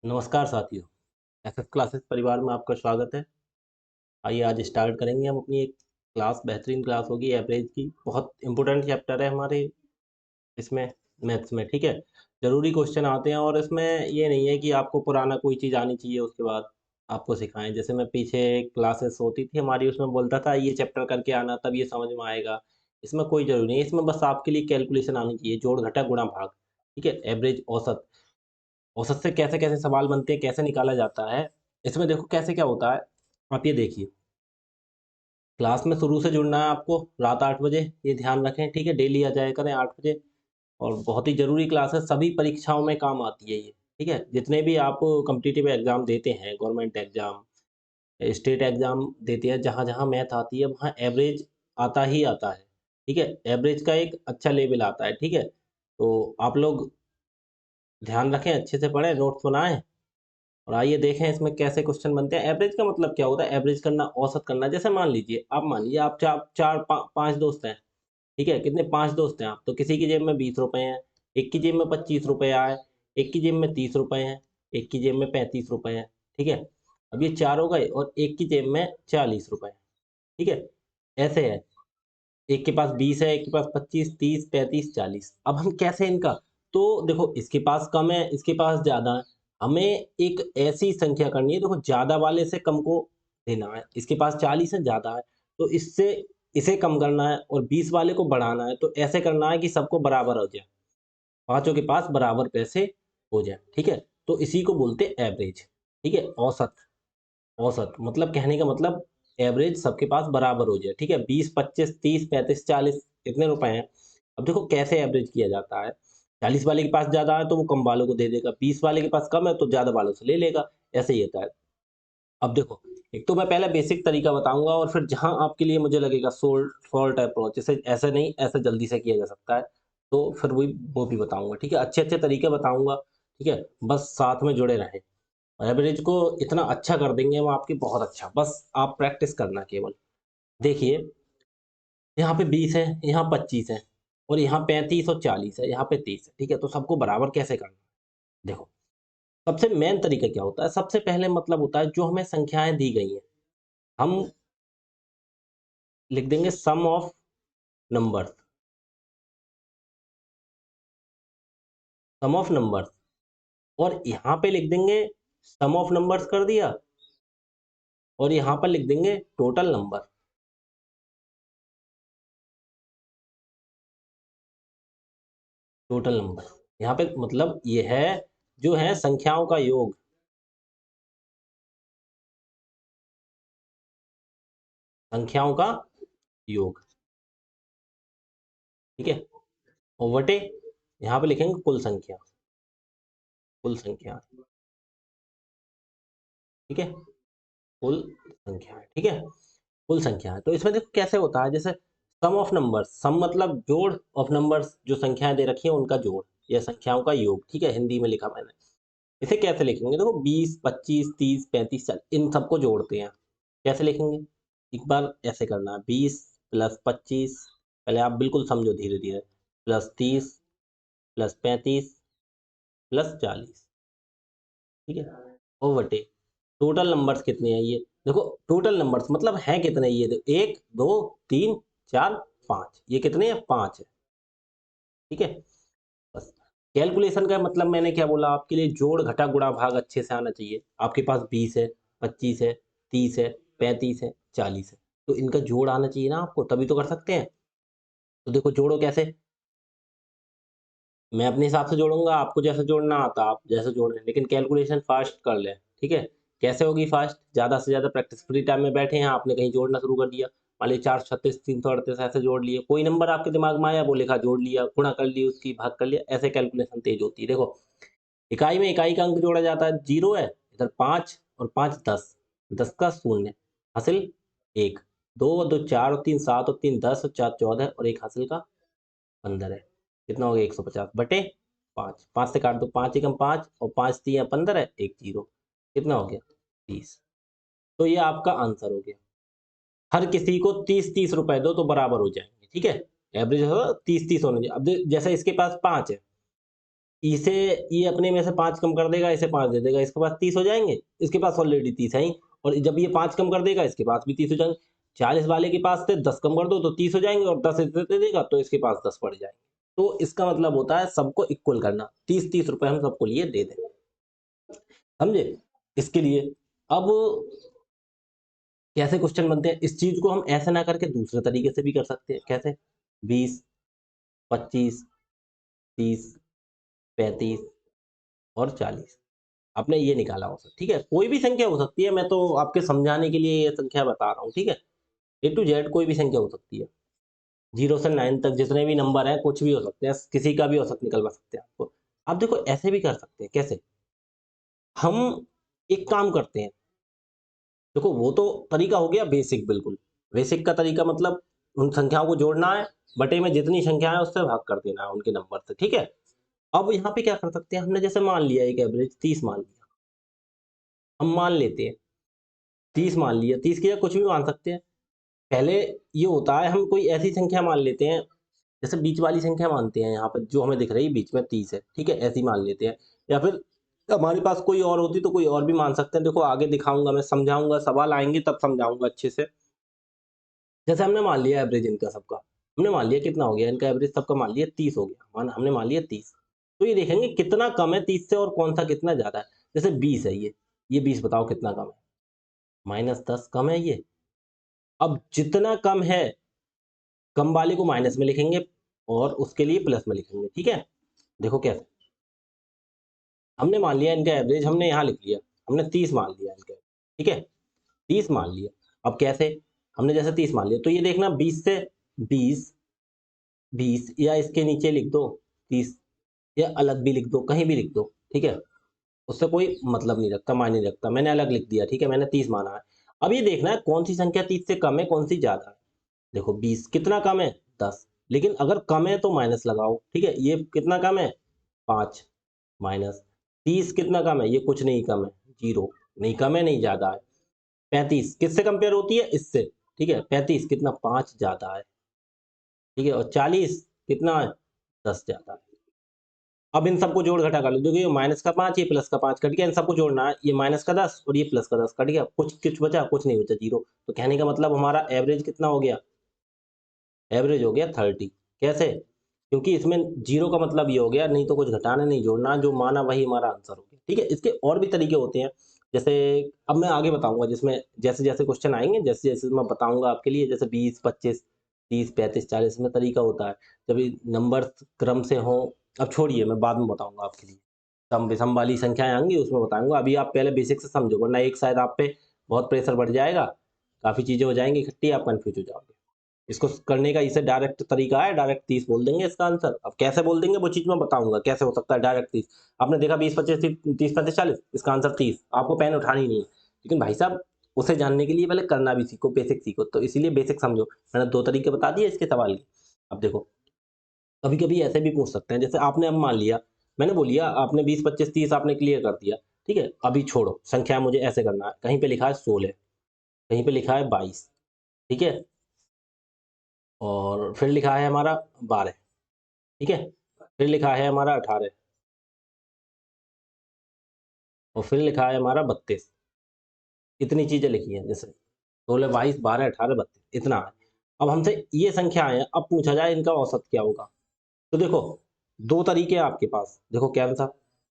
नमस्कार साथियों। SS classes परिवार में आपका स्वागत है। आइए आज स्टार्ट करेंगे हम अपनी एक क्लास। बेहतरीन क्लास होगी एवरेज की। बहुत इंपॉर्टेंट चैप्टर है हमारे इसमें, मैथ्स में। ठीक है, जरूरी क्वेश्चन आते हैं और इसमें ये नहीं है कि आपको पुराना कोई चीज़ आनी चाहिए उसके बाद आपको सिखाएं। जैसे मैं पीछे क्लासेस होती थी हमारी, उसमें बोलता था ये चैप्टर करके आना तब ये समझ में आएगा। इसमें कोई जरूरी नहीं है, इसमें बस आपके लिए कैलकुलेशन आनी चाहिए, जोड़ घटा गुणा भाग। ठीक है, एवरेज औसत। औसत से कैसे कैसे सवाल बनते हैं, कैसे निकाला जाता है, इसमें देखो कैसे क्या होता है। आप ये देखिए, क्लास में शुरू से जुड़ना है आपको, रात 8 बजे, ये ध्यान रखें। ठीक है, डेली आ जाया करें 8 बजे। और बहुत ही जरूरी क्लास है, सभी परीक्षाओं में काम आती है ये। ठीक है, जितने भी आप कॉम्पिटिटिव एग्जाम देते हैं, गवर्नमेंट एग्जाम, स्टेट एग्जाम देते हैं, जहाँ जहाँ मैथ आती है वहाँ एवरेज आता ही आता है। ठीक है, एवरेज का एक अच्छा लेवल आता है। ठीक है, तो आप लोग ध्यान रखें, अच्छे से पढ़ें, नोट्स बनाएं। और आइए देखें इसमें कैसे क्वेश्चन बनते हैं। एवरेज का मतलब क्या होता है? एवरेज करना, औसत करना। जैसे मान लीजिए आप पांच दोस्त हैं। ठीक है, कितने? पांच दोस्त हैं आप। तो किसी की जेब में 20 रुपए हैं, एक की जेब में 25 रुपए आए, एक की जेब में 30 रुपए हैं, एक की जेब में 35 रुपए हैं। ठीक है, अब ये चार हो गए और एक की जेब में 40 रुपए हैं। ठीक है, ऐसे है। एक के पास 20 है, एक के पास 25, 30, 35, 40। अब हम कैसे इनका, तो देखो इसके पास कम है, इसके पास ज़्यादा है। हमें एक ऐसी संख्या करनी है, देखो ज़्यादा वाले से कम को देना है। इसके पास 40 है, ज़्यादा है, तो इससे इसे कम करना है और 20 वाले को बढ़ाना है। तो ऐसे करना है कि सबको बराबर हो जाए, पाँचों के पास बराबर पैसे हो जाए। ठीक है, तो इसी को बोलते हैं एवरेज। ठीक है, औसत। औसत मतलब, कहने का मतलब एवरेज सबके पास बराबर हो जाए। ठीक है, 20, 25, 30, 35, 40 इतने रुपए हैं। अब देखो कैसे एवरेज किया जाता है। 40 वाले के पास ज़्यादा है तो वो कम वालों को दे देगा, 20 वाले के पास कम है तो ज़्यादा वालों से ले लेगा। ऐसे ही होता है। अब देखो, एक तो मैं पहले बेसिक तरीका बताऊँगा और फिर जहाँ आपके लिए मुझे लगेगा सॉल्ट अप्रोच, इसे ऐसे नहीं, ऐसे जल्दी से किया जा सकता है, तो फिर वो भी बताऊँगा। ठीक है, अच्छे-अच्छे तरीके बताऊँगा। ठीक है, बस साथ में जुड़े रहें। एवरेज को इतना अच्छा कर देंगे हम आपकी, बहुत अच्छा। बस आप प्रैक्टिस करना केवल। देखिए, यहाँ पे 20 है, यहाँ 25 है और यहाँ 35 और 40 है, यहाँ पे 30 है। ठीक है, तो सबको बराबर कैसे करना है? देखो, सबसे मेन तरीका क्या होता है? सबसे पहले मतलब होता है, जो हमें संख्याएँ दी गई हैं, हम लिख देंगे sum of numbers. Sum of numbers, और यहाँ पे लिख देंगे सम ऑफ नंबर्स कर दिया, और यहाँ पर लिख देंगे टोटल नंबर। टोटल नंबर, यहाँ पे मतलब ये है, जो है संख्याओं का योग। संख्याओं का योग। ठीक है, और वटे यहाँ पे लिखेंगे कुल संख्या। कुल संख्या। ठीक है, कुल संख्या है। ठीक है, कुल संख्या है। तो इसमें देखो कैसे होता है, जैसे सम ऑफ नंबर्स, सम मतलब जोड़, ऑफ नंबर्स जो संख्याएं दे रखी है उनका जोड़, या संख्याओं का योग। ठीक है, हिंदी में लिखा मैंने। इसे कैसे लिखेंगे? देखो 20, 25, 30, 35, 40, इन सबको जोड़ते हैं। कैसे लिखेंगे? एक बार ऐसे करना है, 20 प्लस 25, पहले आप बिल्कुल समझो धीरे धीरे, प्लस 30 प्लस 35 प्लस 40। ठीक है, और बटे टोटल नंबर्स कितने हैं ये। देखो टोटल नंबर्स मतलब हैं कितने, ये देखो 1, 2, 3, 4, 5, ये कितने हैं? 5 है। ठीक है, बस। कैलकुलेशन का मतलब मैंने क्या बोला आपके लिए, जोड़ घटा गुणा भाग अच्छे से आना चाहिए। आपके पास 20 है, 25 है, 30 है, 35 है, 40 है, तो इनका जोड़ आना चाहिए ना आपको, तभी तो कर सकते हैं। तो देखो जोड़ो कैसे। मैं अपने हिसाब से जोड़ूँगा, आपको जैसे जोड़ना आता आप जैसे जोड़ रहे हैं, लेकिन कैलकुलेशन फ़ास्ट कर लें। ठीक है? कैसे होगी फ़ास्ट? ज़्यादा से ज़्यादा प्रैक्टिस, फ्री टाइम में बैठे हैं, आपने कहीं जोड़ना शुरू कर दिया। मान लीजिए 4 36 338 ऐसे जोड़ लिए। कोई नंबर आपके दिमाग में आया, वो लिखा, जोड़ लिया, गुणा कर ली उसकी, भाग कर लिया, ऐसे कैलकुलेशन तेज़ होती है। देखो, इकाई में इकाई का अंक जोड़ा जाता है, 0 है, इधर 5 और 5 10, 10 का शून्य, हासिल 1, 2 और 2 4 और 3 7 और 3 10 और 4 14 और 1 हासिल का 15 है। कितना हो गया? 150 बटे 5। 5 से काट दो, 5 एकम 5 और 5 तिया 15 है, 1 जीरो। कितना हो गया? 30। तो ये आपका आंसर हो गया। हर किसी को 30-30 रुपए दो तो बराबर हो जाएँगे। ठीक है? एवरेज हो 30-30 होने चाहिए। अब जैसे इसके पास 5 है, इसे ये अपने में से 5 कम कर देगा, इसे 5 दे देगा, इसके पास 30 हो जाएँगे, इसके पास ऑलरेडी 30 है ही, और जब ये 5 कम कर देगा, इसके पास भी 30 हो जाएँगे। 40 वाले के पास से 10 कम कर दो तो 30 हो जाएँगे, और 10 इसे दे देगा तो इसके पास 10 बढ़ जाएँगे। तो इसका मतलब होता है सबको इक्वल करना, 30-30 रुपए हम सबको लिए दे दें, समझे? इसके लिए अब कैसे क्वेश्चन बनते हैं, इस चीज़ को हम ऐसे ना करके दूसरे तरीके से भी कर सकते हैं, कैसे? 20, 25, 30, 35 और 40, आपने ये निकाला हो, ठीक है? कोई भी संख्या हो सकती है, मैं तो आपके समझाने के लिए ये संख्या बता रहा हूँ, ठीक है? ए टू ज़ेड कोई भी संख्या हो सकती है। 0 से 9 तक जितने भी नंबर हैं, कुछ भी हो सकते हैं, किसी का भी औसत निकलवा सकते हैं आपको। आप देखो ऐसे भी कर सकते हैं, कैसे? हम एक काम करते हैं, देखो वो तो तरीका हो गया बेसिक बिल्कुल। बेसिक का तरीका मतलब उन संख्याओं को जोड़ना है, बटे में जितनी संख्या है उससे भाग कर देना है उनके नंबर से, ठीक है? अब यहाँ पे क्या कर सकते हैं, हमने जैसे मान लिया एक एवरेज 30 मान लिया, हम मान लेते हैं 30 मान लिया, 30 की जगह कुछ भी मान सकते हैं। पहले ये होता है हम कोई ऐसी संख्या मान लेते हैं, जैसे बीच वाली संख्या मानते हैं यहाँ पे जो हमें दिख रही है बीच में 30 है, ठीक है? ऐसी मान लेते हैं, या फिर हमारे पास कोई और होती तो कोई और भी मान सकते हैं। देखो आगे दिखाऊँगा, मैं समझाऊँगा, सवाल आएँगे तब समझाऊँगा अच्छे से। जैसे हमने मान लिया एवरेज इनका सबका, हमने मान लिया कितना हो गया इनका एवरेज सबका, मान लिया 30 हो गया, हमने मान लिया 30। तो ये देखेंगे कितना कम है 30 से और कौन-सा कितना ज़्यादा है। जैसे 20 है ये 20 बताओ कितना कम है? -10 कम है ये। अब जितना कम है, कम वाले को माइनस में लिखेंगे और उसके लिए प्लस में लिखेंगे, ठीक है? देखो कैसे? हमने मान लिया इनका एवरेज, हमने यहाँ लिख लिया, हमने 30 मान लिया इनका, ठीक है? 30 मान लिया। अब कैसे? हमने जैसे 30 मान लिया, तो ये देखना 20 से 20 20 या इसके नीचे लिख दो 30, या अलग भी लिख दो, कहीं भी लिख दो, ठीक है? उससे कोई मतलब नहीं रखता, मायने नहीं रखता। मैंने अलग लिख दिया, ठीक है? मैंने 30 माना है। अब ये देखना है कौन-सी संख्या 30 से कम है, कौन-सी ज़्यादा है। देखो 20 कितना कम है? 10, लेकिन अगर कम है तो माइनस लगाओ, ठीक है? ये कितना कम है? 5 माइनस 30 कितना कम है? ये कुछ नहीं कम है, 0 नहीं कम है, नहीं ज़्यादा है। 35 किससे कंपेयर होती है? इससे, ठीक है? 35 कितना? 5 ज़्यादा है, ठीक है? और 40 कितना है? 10 ज़्यादा है। अब इन सबको जोड़-घटा कर लो, देखो ये माइनस का 5, ये प्लस का 5 कट गया, इन सबको जोड़ना है, ये माइनस का 10 और ये प्लस का 10 कट गया, कुछ बचा? कुछ नहीं बचा, 0। तो कहने का मतलब हमारा एवरेज कितना हो गया? एवरेज हो गया 30। कैसे? क्योंकि इसमें 0 का मतलब ये हो गया, नहीं तो कुछ घटाना, नहीं जोड़ना, जो माना वही हमारा आंसर हो गया, ठीक है? इसके और भी तरीके होते हैं, जैसे अब मैं आगे बताऊँगा जिसमें जैसे-जैसे क्वेश्चन आएँगे, जैसे-जैसे मैं बताऊँगा आपके लिए, जैसे 20, 25, 30, 35, 40 में तरीका होता है। जब ये नंबर्स क्रम से हों, अब छोड़िए मैं बाद में बताऊँगा आपके लिए। सम-विषम वाली संख्याएँ आएँगी उसमें बताऊँगा, अभी आप पहले बेसिक से समझो, वरना एक शायद आप पे बहुत प्रेशर बढ़ जाएगा, काफ़ी चीज़ें हो जाएँगी इकट्ठी, आप कन्फ्यूज़ हो जाओगे। इसको करने का इसे डायरेक्ट तरीका है, डायरेक्ट 30 बोल देंगे इसका आंसर। अब कैसे बोल देंगे वो चीज़ मैं बताऊँगा, कैसे हो सकता है डायरेक्ट 30। आपने देखा 20, 25, 30, 35, 40 इसका आंसर 30, आपको पेन उठानी नहीं है। लेकिन भाई साहब उसे जानने के लिए पहले करना भी सीखो, बेसिक सीखो, तो इसीलिए बेसिक समझो। मैंने 2 तरीके बता दिए इसके सवाल के। अब देखो, कभी-कभी ऐसे भी पूछ सकते हैं, जैसे आपने अब मान लिया, मैंने बोल लिया आपने 20, 25, 30 आपने क्लियर कर दिया, ठीक है? अभी छोड़ो, संख्या मुझे ऐसे करना है, कहीं पे लिखा है 16, कहीं पे लिखा है 22, ठीक है? और फिर लिखा है हमारा 12, ठीक है? फिर लिखा है हमारा 18 और फिर लिखा है हमारा 32, इतनी चीज़ें लिखी हैं जैसे 16, 22, 12, 18, 32 इतना है। अब हमसे ये संख्याएँ हैं, अब पूछा जाए इनका औसत क्या होगा? तो देखो 2 तरीके हैं आपके पास, देखो कौन-सा?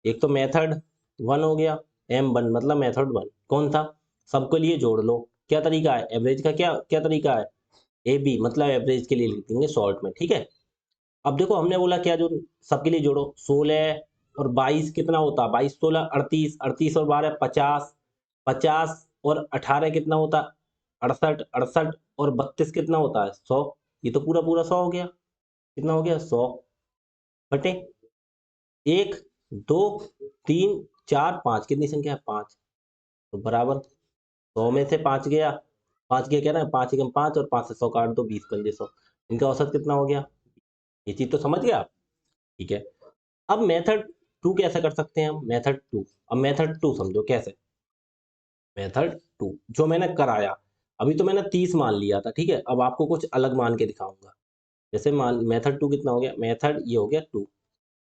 एक तो मेथड 1 हो गया, M1 मतलब मेथड 1 कौन-सा? सबके लिए जोड़ लो, क्या तरीका है? एवरेज का क्या क्या तरीका है? AB मतलब एवरेज के लिए लिख देंगे शॉर्ट में, ठीक है? अब देखो हमने बोला क्या जो सबके लिए जोड़ो 16 और 22 कितना होता है 22 16 38 38 और 12 50 50 और 18 कितना होता है 68 68 और 32 कितना होता है 100 ये तो पूरा पूरा 100 हो गया कितना हो गया 100 बटे 1 2 3 4 5 कितनी संख्या है 5 तो बराबर 100 में से 5 गया 5 गया क्या ना 5 एकम 5 और 5 से 100 काट दो 20 पंजे 100 इनका औसत कितना हो गया ये चीज तो समझ गया आप ठीक है अब मेथड 2 कैसे कर सकते हैं हम? मेथड 2 अब मेथड 2 समझो कैसे? मेथड 2 जो मैंने कराया, अभी तो मैंने 30 मान लिया था, ठीक है? अब आपको कुछ अलग मान के दिखाऊँगा। जैसे मान मेथड 2 कितना हो गया? मेथड ये हो गया 2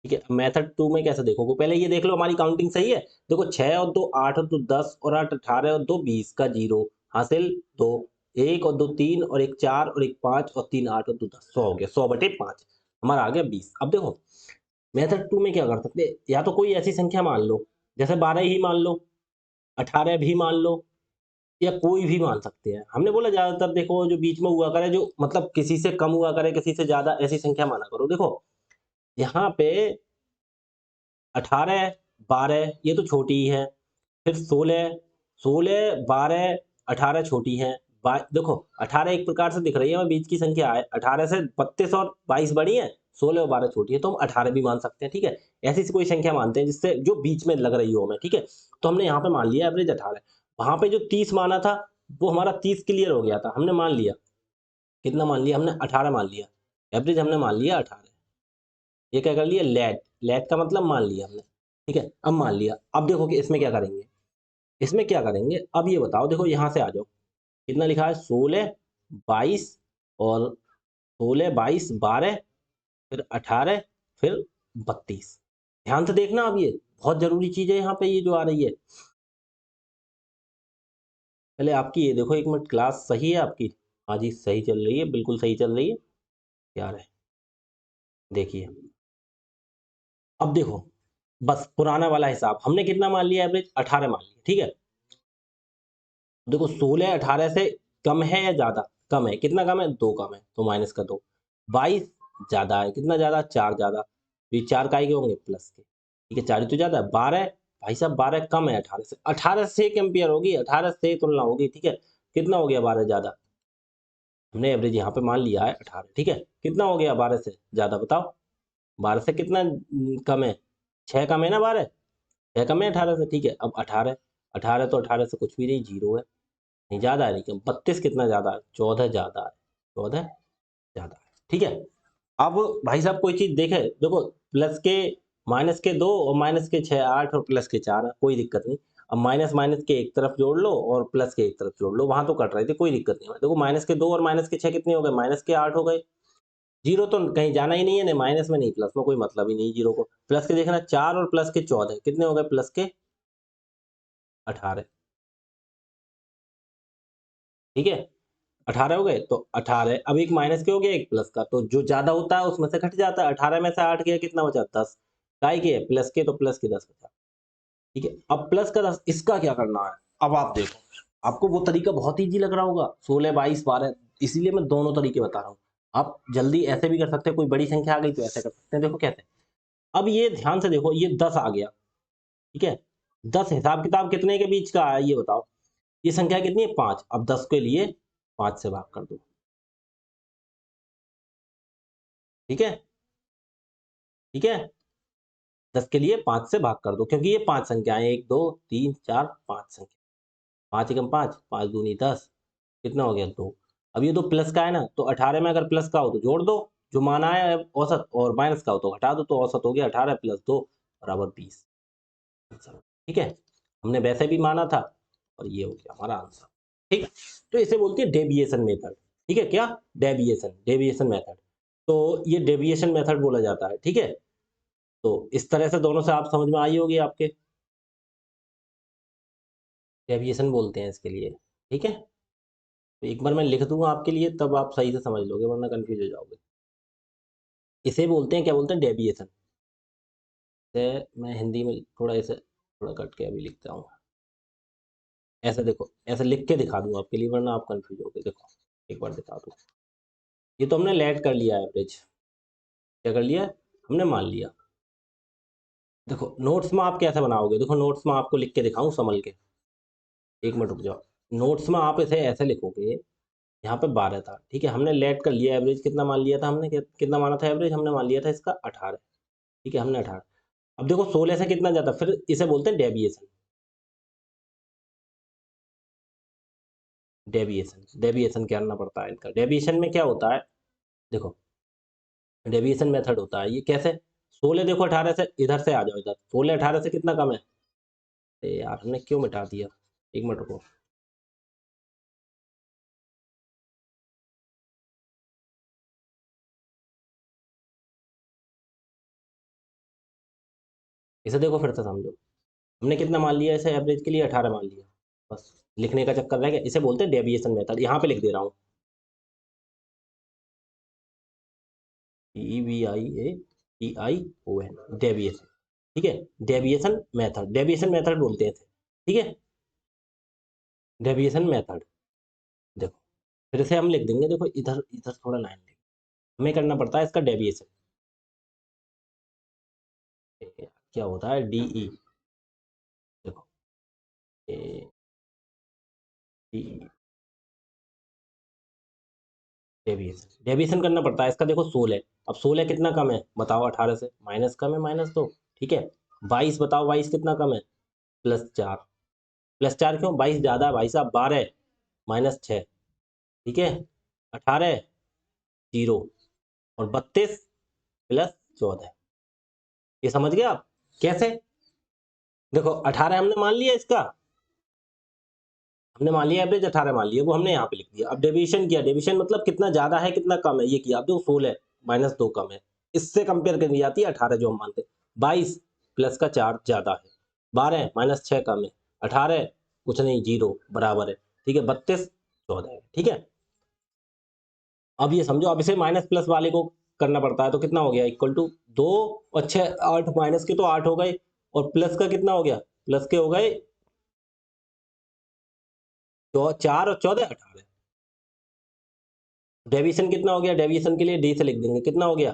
ठीक है। मेथड 2 में कैसे देखोगे, पहले ये देख लो हमारी काउंटिंग सही है। देखो 6 और 2 8 और 2 10 और 8 18 और 2 20 का 0 हासिल 2, 1 और 2 3 और 1 4 और 1 5 और 3 8 और 2 10, 100 हो गया, 100/5 हमारा आ गया 20। अब देखो मेथड 2 में क्या कर सकते हैं, या तो कोई ऐसी संख्या मान लो, जैसे 12 ही मान लो, 18 भी मान लो, या कोई भी मान सकते हैं। हमने बोला ज़्यादातर देखो जो बीच में हुआ करे, जो मतलब किसी से कम हुआ करे, किसी से ज़्यादा, ऐसी संख्या माना करो। देखो यहाँ पे 18, 12 ये तो छोटी ही है, फिर 16, 16, 12, 18 छोटी हैं। देखो 18 एक प्रकार से दिख रही है, हमें बीच की संख्या है। 18 से 32 और 22 बड़ी है, 16 और 12 छोटी है, तो हम 18 भी मान सकते हैं। ठीक है, ऐसी कोई संख्या मानते हैं जिससे जो बीच में लग रही हो हमें। ठीक है, तो हमने यहाँ पे मान लिया एवरेज 18। वहां पे जो 30 माना था वो हमारा 30 क्लियर हो गया था, हमने मान लिया। कितना मान लिया हमने, 18 मान लिया। एवरेज हमने मान लिया 18। ये क्या कर लिया, लेट। लेट का मतलब मान लिया हमने। ठीक है, अब मान लिया। अब देखो कि इसमें क्या करेंगे, इसमें क्या करेंगे, अब ये बताओ। देखो यहाँ से आ जाओ, कितना लिखा है, 16, 22 और 16, 22, 12, फिर 18, फिर 32। ध्यान से देखना, अब ये बहुत जरूरी चीज है यहाँ पे, ये जो आ रही है। पहले आपकी ये देखो, 1 मिनट, क्लास सही है आपकी? हाँ जी सही चल रही है, बिल्कुल सही चल रही है यार है। देखिए अब देखो, बस पुराना वाला हिसाब, हमने कितना मान लिया एवरेज, 18 मान लिया। ठीक है, देखो 16 18 से कम है या ज्यादा, कम है। कितना कम है, 2 कम है, तो माइनस का 2। 22 ज्यादा है, कितना ज्यादा, 4 ज्यादा, तो ये 4 काय के होंगे, प्लस के। ठीक है, 4 ही तो ज्यादा है। 12 भाई साहब, 12 कम है 18 से, 18 से कंपेयर होगी, 18 से तुलना होगी। ठीक है, कितना हो गया 12 ज्यादा, हमने एवरेज यहाँ पे मान लिया है 18। ठीक है, कितना हो गया 12 से ज्यादा, बताओ। 12 से कितना कम है, 6 कम है ना, 12 6 कम है 18 से। ठीक है, अब 18, 18 तो 18 से कुछ भी नहीं, जीरो है। नहीं ज्यादा है, लेकिन 32 कितना ज्यादा है, 14 ज्यादा है, 14 ज्यादा है। ठीक है, अब भाई साहब कोई चीज देखे, देखो प्लस के माइनस के 2 और माइनस के 6 8 और प्लस के 4 है, कोई दिक्कत नहीं। अब माइनस माइनस के एक तरफ जोड़ लो और प्लस के एक तरफ जोड़ लो, वहां तो कट रहे थे, कोई दिक्कत नहीं है। देखो माइनस के 2 और माइनस के 6 कितने हो गए, माइनस के 8 हो गए। जीरो तो कहीं जाना ही नहीं है, नहीं माइनस में नहीं प्लस में, कोई मतलब ही नहीं जीरो को। प्लस के देखना, 4 और प्लस के 14 कितने हो गए, प्लस के 18। ठीक है, 18 हो गए, तो 18, अब एक माइनस के हो गया, एक प्लस का, तो जो ज्यादा होता है उसमें से घट जाता है। 18 में से 8 गया, कितना बचा, 10। काय के प्लस के, तो प्लस के 10 बचा। ठीक है, अब प्लस का 10, इसका क्या करना है, अब आप देखो। आपको वो तरीका बहुत इजी लग रहा होगा, 16 22 12, इसीलिए मैं दोनों तरीके बता रहा हूँ। आप जल्दी ऐसे भी कर सकते हैं, कोई बड़ी संख्या आ गई तो ऐसे कर सकते हैं। देखो कैसे, अब ये ध्यान से देखो, ये 10 आ गया। ठीक है, 10 हिसाब किताब कितने के बीच का है, ये बताओ। ये संख्या कितनी है, 5। अब 10 के लिए 5 से भाग कर दो। ठीक है, ठीक है, 10 के लिए 5 से भाग कर दो, क्योंकि ये 5 संख्याएं, 1 2 3 4 5 संख्या। 5 एकम 5, 5 दूनी 10, कितना हो गया, 2। अब ये तो प्लस का है ना, तो 18 में अगर प्लस का हो तो जोड़ दो, जो माना है औसत, और माइनस का हो तो घटा दो, तो औसत हो गया 18 प्लस 2 बराबर 20। ठीक है, हमने वैसे भी माना था, और ये हो गया हमारा आंसर। ठीक है, तो इसे बोलते हैं डेविएशन मेथड। ठीक है, क्या, डेविएशन, डेविएशन मेथड। तो ये डेविएशन मेथड बोला जाता है। ठीक है, तो इस तरह से दोनों से आप समझ में आई होगी आपके, डेविएशन बोलते हैं इसके लिए। ठीक है, तो एक बार मैं लिख दूंगा आपके लिए, तब आप सही से समझ लोगे, वरना कंफ्यूज हो जाओगे। इसे बोलते हैं, क्या बोलते हैं, डेविएशन। मैं हिंदी में थोड़ा ऐसे, थोड़ा कट के अभी लिखता हूँ। ऐसे देखो, ऐसे लिख के दिखा दूंगा आपके लिए, वरना आप कंफ्यूज हो गए। देखो एक बार दिखा दूँ, ये तो हमने लेट कर लिया एवरेज, क्या कर लिया, हमने मान लिया। देखो नोट्स में आप कैसे बनाओगे, देखो नोट्स में आपको लिख के दिखाऊं संभल के, 1 मिनट रुक जाओ। नोट्स में आप इसे ऐसे लिखोगे, यहाँ पे 12 था। ठीक है, हमने लेट कर लिया, एवरेज कितना मान लिया था हमने, कितना माना था एवरेज, हमने मान लिया था इसका 18। ठीक है, हमने 18। अब देखो 16 से कितना ज्यादा, फिर इसे बोलते हैं डेविएशन। डेविएशन, डेविएशन करना पड़ता है इनका। डेविएशन में क्या होता है, देखो डेविएशन मेथड होता है, ये कैसे, 16 देखो 18 से, इधर से आ जाओ, इधर 16 18 से कितना कम है। अरे यार हमने क्यों मिटा दिया, 1 मिनट रुको। इसे देखो फिर से समझो, हमने कितना मान लिया, इसे एवरेज के लिए 18 मान लिया, बस लिखने का चक्कर रह गया। इसे बोलते हैं डेविएशन मेथड, यहाँ पे लिख दे रहा हूँ, DEVIATION, डेविएशन। ठीक है, डेविएशन मेथड, डेविएशन मेथड बोलते हैं इसे। ठीक है, डेविएशन मेथड। देखो फिर से हम लिख देंगे, देखो इधर इधर थोड़ा लाइन लिख, हमें करना पड़ता है इसका डेविएशन। क्या होता है, DE, देखो DE, डेविएशन, डेविएशन करना पड़ता है इसका। देखो 16, अब 16 कितना कम है बताओ, 18 से माइनस कम है, -2। ठीक है, 22 बताओ, 22 कितना कम है, +4, +4 क्यों, 22 ज़्यादा है भाई साहब, 12 -6। ठीक है, 18 0, और 32 +14। ये समझ गए आप कैसे? देखो 18 हमने मान लिया इसका, हमने मान लिया एवरेज 18 मान लिया, वो हमने यहाँ पे लिख दिया। अब डेविएशन किया, डेविएशन मतलब कितना ज्यादा है कितना कम है, ये किया। अब देखो 16 -2 कम है, इससे कंपेयर करनी जाती है 18 जो हम मानते हैं। 22 प्लस का 4 ज्यादा है, 12 -6 कम है, 18 कुछ नहीं 0 बराबर है। ठीक है, 32 14 है। ठीक है, अब ये समझो, अब इसे माइनस प्लस वाले को करना पड़ता है, तो कितना हो गया, इक्वल टू 2 और 6 8, माइनस के तो 8 हो गए, और प्लस का कितना हो गया, प्लस के हो गए 4 और 14 18। डेविएशन कितना हो गया, डेविएशन के लिए डी से लिख देंगे, कितना हो गया,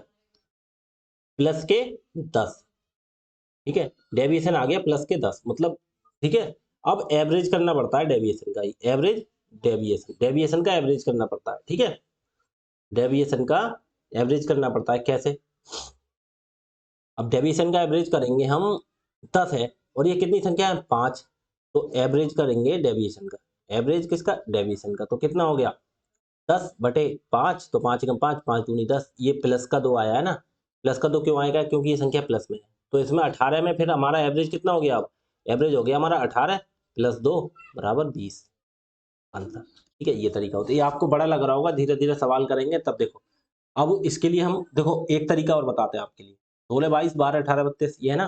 प्लस के 10। ठीक है, डेविएशन आ गया प्लस के 10 मतलब। ठीक है, अब एवरेज करना पड़ता है डेविएशन का, एवरेज डेविएशन, डेविएशन का एवरेज करना पड़ता है। ठीक है, डेविएशन का एवरेज करना पड़ता है कैसे, अब डेविएशन का एवरेज करेंगे हम, 10 है और ये कितनी संख्या है, 5, तो एवरेज करेंगे डेविएशन का, एवरेज किसका, डेविएशन का, तो कितना हो गया 10/5, तो 5 एकम 5, 5 दूनी 10, ये प्लस का 2 आया है ना, प्लस का 2 क्यों आएगा, क्योंकि ये संख्या प्लस में है। तो इसमें 18 में फिर हमारा एवरेज कितना हो गया, अब एवरेज हो गया हमारा 18 + 2 = 20 आंसर। ठीक है, ये तरीका होता है। ये आपको बड़ा लग रहा होगा, धीरे धीरे सवाल करेंगे तब देखो। अब इसके लिए हम देखो एक तरीका और बताते हैं आपके लिए, 16 22 12 18 32, ये है ना।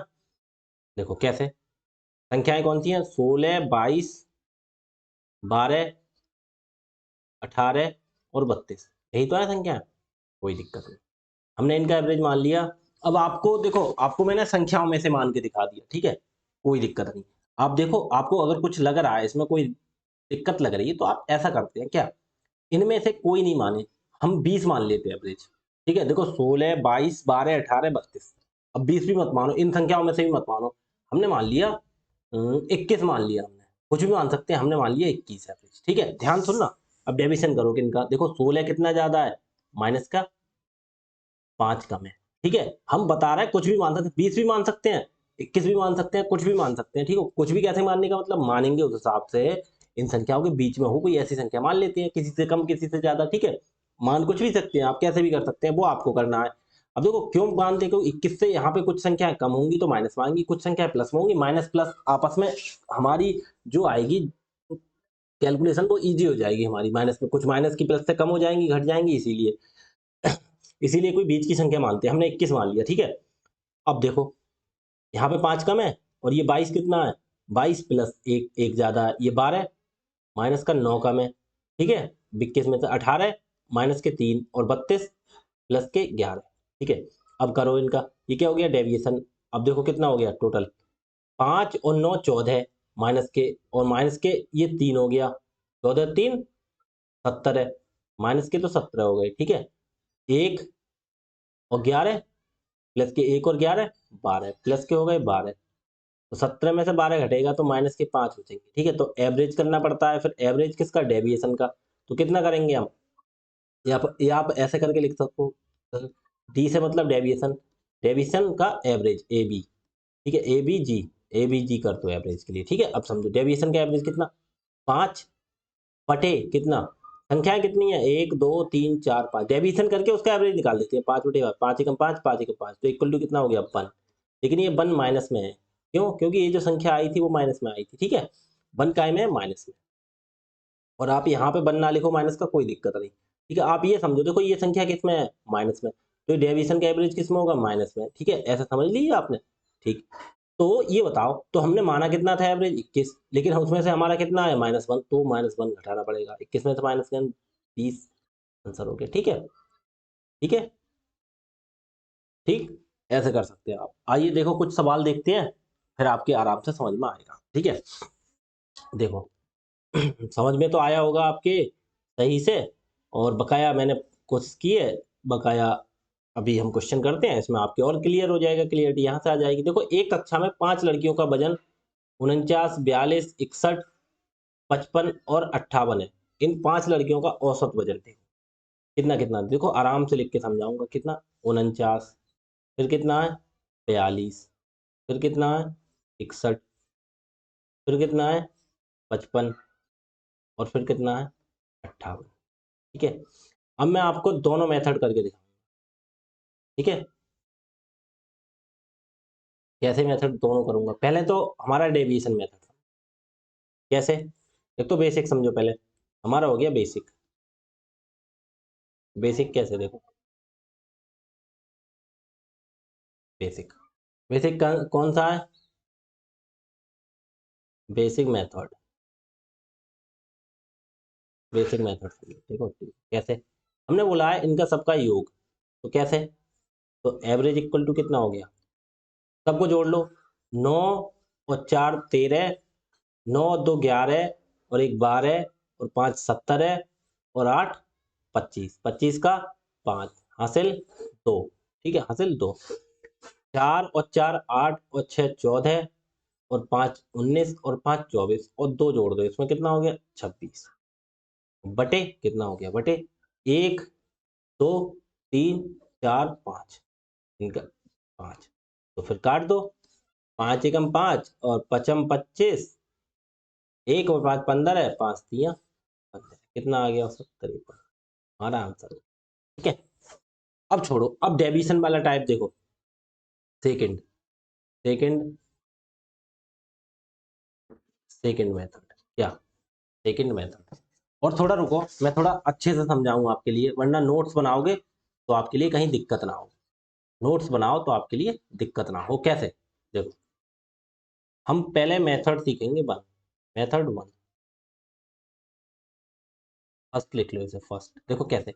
देखो कैसे, संख्याएं कौन सी हैं, 16 22 12 18 और 32, यही तो है संख्या, कोई दिक्कत नहीं, हमने इनका एवरेज मान लिया। अब आपको देखो, आपको मैंने संख्याओं में से मान के दिखा दिया। ठीक है, कोई दिक्कत नहीं। आप देखो, आपको अगर कुछ लग रहा है इसमें कोई दिक्कत लग रही है, तो आप ऐसा करते हैं क्या, इनमें से कोई नहीं माने, हम 20 मान लेते हैं एवरेज। ठीक है, देखो 16 22 12 18 32, अब 20 भी मत मानो, इन संख्याओं में से भी मत मानो, हमने मान लिया 21 मान लिया हमने, कुछ भी मान सकते हैं, हमने मान लिया 21 एवरेज। ठीक है, ध्यान सुनना, अब डेविएशन करोगे इनका, देखो 16 कितना ज्यादा है, माइनस का 5 कम है। ठीक है, हम बता रहे हैं कुछ भी मान सकते हैं, 20 भी मान सकते हैं, 21 भी मान सकते हैं, कुछ भी मान सकते हैं। ठीक है, कुछ भी कैसे मानने का मतलब, मानेंगे उस हिसाब से इन संख्याओं के बीच में हो कोई ऐसी संख्या मान लेते हैं, किसी से कम किसी से ज्यादा। ठीक है, मान कुछ भी सकते हैं, आप कैसे भी कर सकते हैं, वो आपको करना है। अब देखो क्यों मानते हैं, क्योंकि 21 से यहाँ पे कुछ संख्याएं कम होंगी तो माइनस में आएंगी, कुछ संख्याएं प्लस में होंगी, माइनस प्लस आपस में हमारी जो आएगी कैलकुलेशन वो इजी हो जाएगी हमारी, माइनस में कुछ माइनस की प्लस से कम हो जाएंगी, घट जाएंगी, इसीलिए इसीलिए कोई बीच की संख्या मानते हैं, हमने 21 मान लिया। ठीक है, अब देखो यहाँ पे 5 कम है, और ये 22 कितना है, 22 प्लस 1 1 ज्यादा है, ये 12 माइनस का 9 कम है। ठीक है, 21 में से 18 माइनस के 3 और 32 प्लस के 11। ठीक है, अब करो इनका, ये क्या हो गया डेविएशन। अब देखो कितना हो गया टोटल, 5 और 9 14, माइनस के और माइनस के ये 3 हो गया, 14 3 70 है, माइनस के तो 17 हो गए। ठीक है, 1 और 11 प्लस के 1 और 11 12, प्लस के हो गए 12, तो 17 में से 12 घटेगा तो माइनस के 5 बचेंगे। ठीक है, तो एवरेज करना पड़ता है, फिर एवरेज किसका, डेविएशन का, तो कितना करेंगे हम, ये आप ऐसे करके लिख सकते हो, डी से मतलब डेविएशन, डेविएशन का एवरेज ए बी। ठीक है, ए बी जी कर दो एवरेज के लिए। ठीक है, अब समझो डेविएशन का एवरेज कितना, 5 बटे कितना, संख्याएं कितनी है 1 2 3 4 5, डेविएशन करके उसका एवरेज निकाल देते हैं, 5 बटे 5 एकम 5 5 एकम 5, तो इक्वल टू कितना हो गया 1। लेकिन ये 1 माइनस में है, क्यों, क्योंकि ये जो संख्या आई थी वो माइनस में आई थी। ठीक है, 1 काय में है, माइनस में, और आप यहाँ पे 1 ना लिखो माइनस का, कोई दिक्कत नहीं। ठीक है, आप ये समझो, देखो ये संख्या किस में है, माइनस में, तो डेविएशन का एवरेज किस में होगा, माइनस में। ठीक है, ऐसा समझ लीजिए आपने। ठीक, तो ये बताओ, तो हमने माना कितना था एवरेज 21, लेकिन उसमें से हमारा कितना है -1, तो -1 घटाना पड़ेगा। 21 में से -1 20 आंसर हो गया। ठीक है, ठीक है, ठीक, ऐसे कर सकते हैं आप। आइए देखो कुछ सवाल देखते हैं, फिर आपके आराम से समझ में आएगा। ठीक है, देखो समझ में तो आया होगा आपके सही से, और बकाया मैंने कोशिश की है, बकाया अभी हम क्वेश्चन करते हैं, इसमें आपके और क्लियर हो जाएगा, क्लियरिटी यहाँ से आ जाएगी। देखो एक कक्षा में 5 लड़कियों का वजन 49, 42, 61, 55 और 58 है। इन 5 लड़कियों का औसत वजन देखो कितना कितना, देखो आराम से लिख के समझाऊंगा। कितना, 49, फिर कितना है 42, फिर कितना है 61, फिर कितना है 55 और फिर कितना है 58। ठीक है, अब मैं आपको दोनों मेथड करके दिखाऊंगा। ठीक है, कैसे मेथड दोनों करूंगा, पहले तो हमारा डेविएशन मेथड कैसे, एक तो बेसिक समझो पहले, हमारा हो गया बेसिक। बेसिक कैसे देखो, बेसिक, बेसिक कौन सा है, बेसिक मेथड, बेसिक मेथड देखो कैसे, हमने बोला है इनका सबका योग, तो कैसे, तो एवरेज इक्वल टू कितना हो गया, सबको जोड़ लो, 9 और 4 13, 9 और 2 11 और 1 12 और 5 17 है और 8 25, 25 का 5 हासिल 2। ठीक है, हासिल 2, 4 और 4 8 और 6 14 और 5 19 और 5 24 और 2 जोड़ दो, इसमें कितना हो गया 26, बटे कितना हो गया, बटे 1 2 3 4 5, इनका 5, तो फिर काट दो, 5 एकम 5 और पचम 25, 1 और 5 15 है, 5 तियां 15, कितना आ गया 73, हमारा आंसर। ठीक है, अब छोड़ो, अब डेविएशन वाला टाइप देखो, सेकंड, सेकंड, सेकंड मेथड, क्या, सेकंड मेथड, और थोड़ा रुको, मैं थोड़ा अच्छे से समझाऊंगा आपके लिए, वरना नोट्स बनाओगे तो आपके लिए कहीं दिक्कत ना हो, नोट्स बनाओ तो आपके लिए दिक्कत ना हो। कैसे, देखो हम पहले मेथड सीखेंगे, वन, मेथड वन, फर्स्ट लिख लो इसे, फर्स्ट देखो कैसे,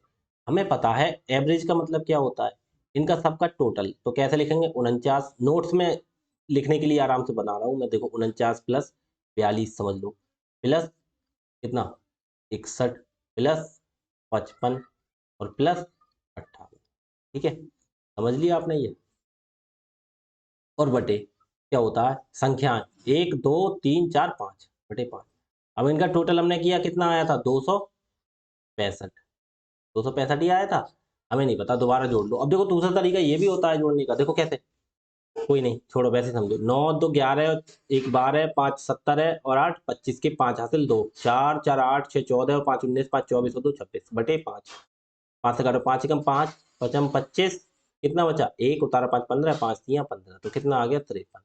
हमें पता है एवरेज का मतलब क्या होता है, इनका सबका टोटल, तो कैसे लिखेंगे 49, नोट्स में लिखने के लिए आराम से बना रहा हूं मैं, देखो 49 प्लस 42 समझ लो, प्लस कितना 61 प्लस 55 और प्लस 58। ठीक है, समझ लिया आपने ये, और बटे क्या होता है संख्याएं 1 2 3 4 5 बटे 5। अब इनका टोटल हमने किया, कितना आया था 265, 265 ही आया था, हमें नहीं पता, दोबारा जोड़ लो। अब देखो दूसरा तरीका ये भी होता है जोड़ने का, देखो कैसे, कोई नहीं छोड़ो, वैसे समझो, 9 2 11 1 12 5 17 है और 8 25 के 5 हासिल 2, 4 4 8 6 14 और 5 19 5 24 और 2 26 बटे 5, 5 से काटो 5 एकम 5 पचम 25, कितना बचा 1 उतारा 5 15, 5 तियां 15, तो कितना आ गया 53,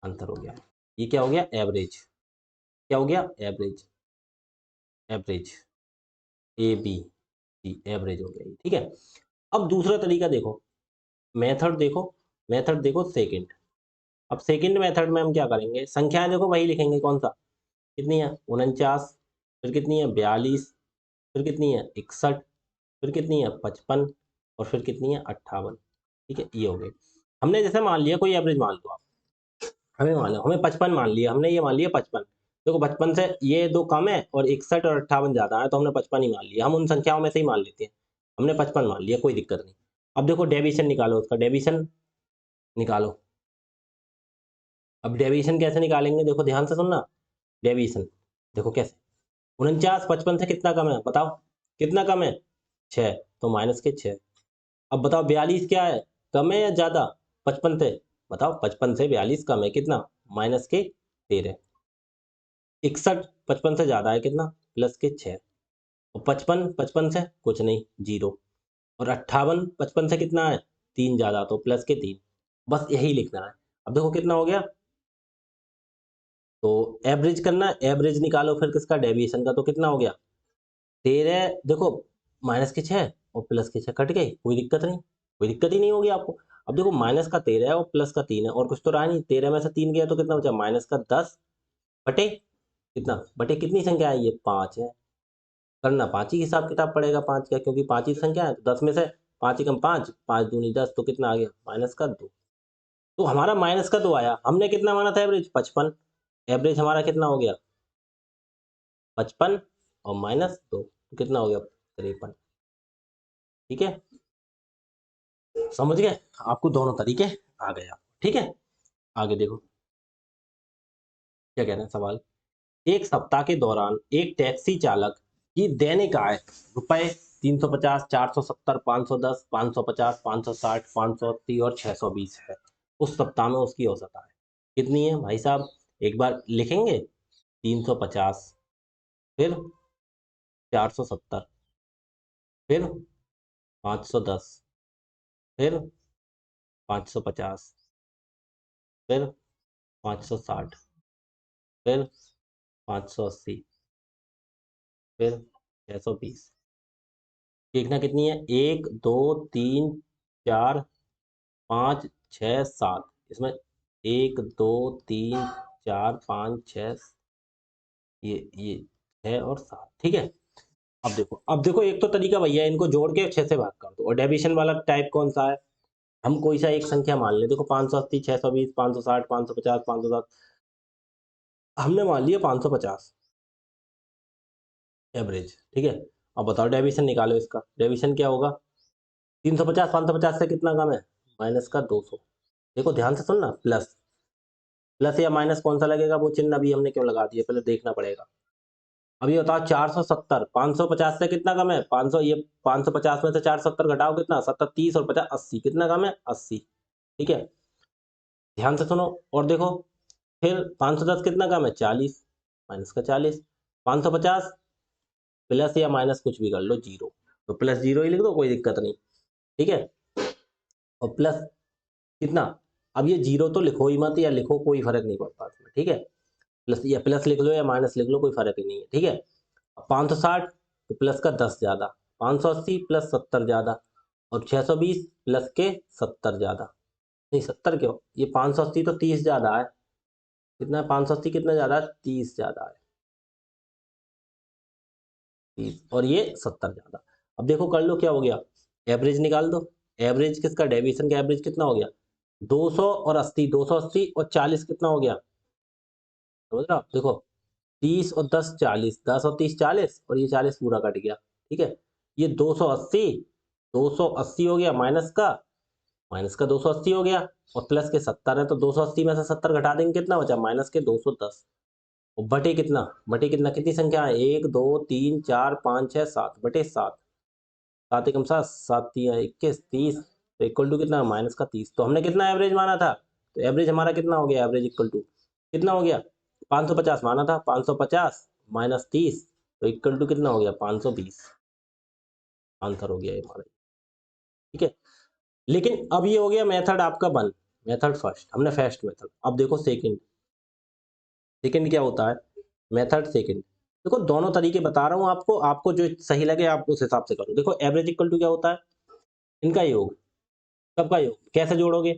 आंसर हो गया। ये क्या हो गया एवरेज, क्या हो गया average, average A B C, average हो गया। ठीक है, अब दूसरा तरीका देखो, मेथड देखो, मेथड देखो सेकंड। अब सेकंड मेथड में हम क्या करेंगे, संख्याएं देखो वही लिखेंगे, कौन सा, कितनी है 49, फिर कितनी है 42, फिर कितनी है 61, फिर कितनी है 55 और फिर कितनी है 58। ठीक है, ये हो गई, हमने जैसे मान लिया कोई एवरेज मान लो आप, हमें मान लो, हमें 55 मान लिया, हमने ये मान लिया 55, देखो 55 से ये दो कम है और 61 और 58 ज्यादा है, तो हमने 55 ही मान लिया, हम उन संख्याओं में से ही मान लेते हैं, हमने 55 मान लिया, कोई दिक्कत नहीं। अब देखो डेविएशन निकालो, उसका डेविएशन निकालो। अब डेविएशन कैसे निकालेंगे, देखो ध्यान से सुनना, डेविएशन देखो कैसे, 49 55 से कितना कम है बताओ, कितना कम है 6, तो माइनस के 6। अब बताओ 42 क्या है, कम है या ज्यादा 55 से, बताओ 55 से 42 कम है, कितना माइनस के 13। 61 55 से ज्यादा है, कितना प्लस के 6, और 55 55 से कुछ नहीं 0, और 58 55 से कितना है 3 ज्यादा, तो प्लस के 3, बस यही लिखना है। अब देखो कितना हो गया, तो एवरेज करना, एवरेज निकालो फिर किसका डेविएशन का, तो कितना हो गया 13, देखो माइनस के 6 और प्लस के 6 कट गए, कोई दिक्कत नहीं, कोई दिक्कत ही नहीं होगी आपको। अब देखो माइनस का 13 है और प्लस का 3 है और कुछ तो रहा नहीं, 13 में से 3 गया तो कितना बचा, माइनस का 10 बटे कितना, बटे कितनी संख्या है, ये 5 है। करना 5 ही हिसाब किताब पड़ेगा 5 का, क्योंकि 5 ही संख्या है। तो 10 में से 5 एकम 5, 5 दूनी 10, तो कितना आ गया, माइनस का 2। तो हमारा माइनस का 2 आया। हमने कितना माना था एवरेज, 55। एवरेज हमारा कितना हो गया, 55 और माइनस 2, तो कितना हो गया, 53। ठीक है, समझ गए, आपको दोनों तरीके आ गए आप। ठीक है, आगे देखो क्या कह रहे हैं सवाल। एक सप्ताह के दौरान एक टैक्सी चालक की दैनिक आय रुपए 350, 470, 510, 550, 560, 580 और 620 है। उस सप्ताह में उसकी औसत आय कितनी है भाई साहब, एक बार लिखेंगे। 350, फिर 470, फिर 510, फिर 550, फिर 560, फिर 580, फिर 620। देखना कितनी है, 1 2 3 4 5 6 7, इसमें 1 2 3 4 5 6, ये 6 और 7। ठीक है, अब देखो एक तो तरीका भैया, इनको जोड़ के 6 से भाग कर दो। और डेविशन वाला टाइप कौन सा है, हम कोई सा एक संख्या मान ले, देखो 580, 620, 560, 550, 560, हमने मान लिया 550 एवरेज। ठीक है, अब बताओ डेविशन निकालो इसका, डेविशन क्या होगा, 350 550 से कितना कम है, माइनस का 200। देखो ध्यान से सुनना, प्लस प्लस या माइनस कौन सा लगेगा, वो चिन्ह अभी हमने क्यों लगा दिया, पहले देखना पड़ेगा। अब ये बताओ 470, 550 से कितना कम है, 500, ये 550 में से 470 घटाओ कितना, 70, 30 और 50 80, कितना कम है, 80। ठीक है, ध्यान से सुनो और देखो, फिर 510 कितना कम है, 40, माइनस का 40, 550 प्लस या माइनस कुछ भी कर लो, जीरो, तो प्लस जीरो ही लिख दो, कोई दिक्कत नहीं। ठीक है, और प्लस कितना, अब ये जीरो तो लिखो ही मत, या लिखो कोई फर्क नहीं पड़ता इसमें। ठीक है, प्लस या प्लस लिख लो या माइनस लिख लो, कोई फर्क ही नहीं है। ठीक है, 560 तो प्लस का 10 ज्यादा, 580 प्लस 70 ज्यादा, और 620 प्लस के 70 ज्यादा, नहीं 70 क्यों, ये 580 तो 30 ज्यादा है, कितना है 580 कितना ज्यादा है, 30 ज्यादा है, 30 और ये 70 ज्यादा। अब देखो कर लो क्या हो गया, एवरेज निकाल दो। एवरेज किसका, डेविएशन का एवरेज कितना हो गया, 200 और 80, 280 और 40 कितना हो गया, समझ रहे हो, देखो 30 और 10 40, 10 और 30 40, और ये 40 पूरा कट गया। ठीक है, ये 280, 280 हो गया, माइनस का 280 हो गया, और प्लस के 70 है, तो 280 में से 70 घटा देंगे, कितना बचा, माइनस के 210, और बटे कितना कितनी संख्या है, 1 2 3 4 5 6 7, बटे 7, 7 एकम 7, 7 3 21, 30, तो इक्वल टू कितना, माइनस का 30। तो हमने कितना एवरेज माना था, तो एवरेज हमारा कितना हो गया, एवरेज इक्वल टू कितना हो गया, 550 माना था, 550 माइनस 30, तो इक्वल टू कितना हो गया, 520। आंसर हो गया ये हमारा। ठीक है, लेकिन अब ये हो गया मेथड आपका बंद, मेथड फर्स्ट, हमने फर्स्ट मेथड। अब देखो सेकंड, सेकंड क्या होता है, मेथड सेकंड। देखो दोनों तरीके बता रहा हूँ आपको, आपको जो सही लगे आप उस हिसाब से करो। देखो एवरेज इक्वल टू क्या होता है, इनका योग, सबका योग, कैसे जोड़ोगे,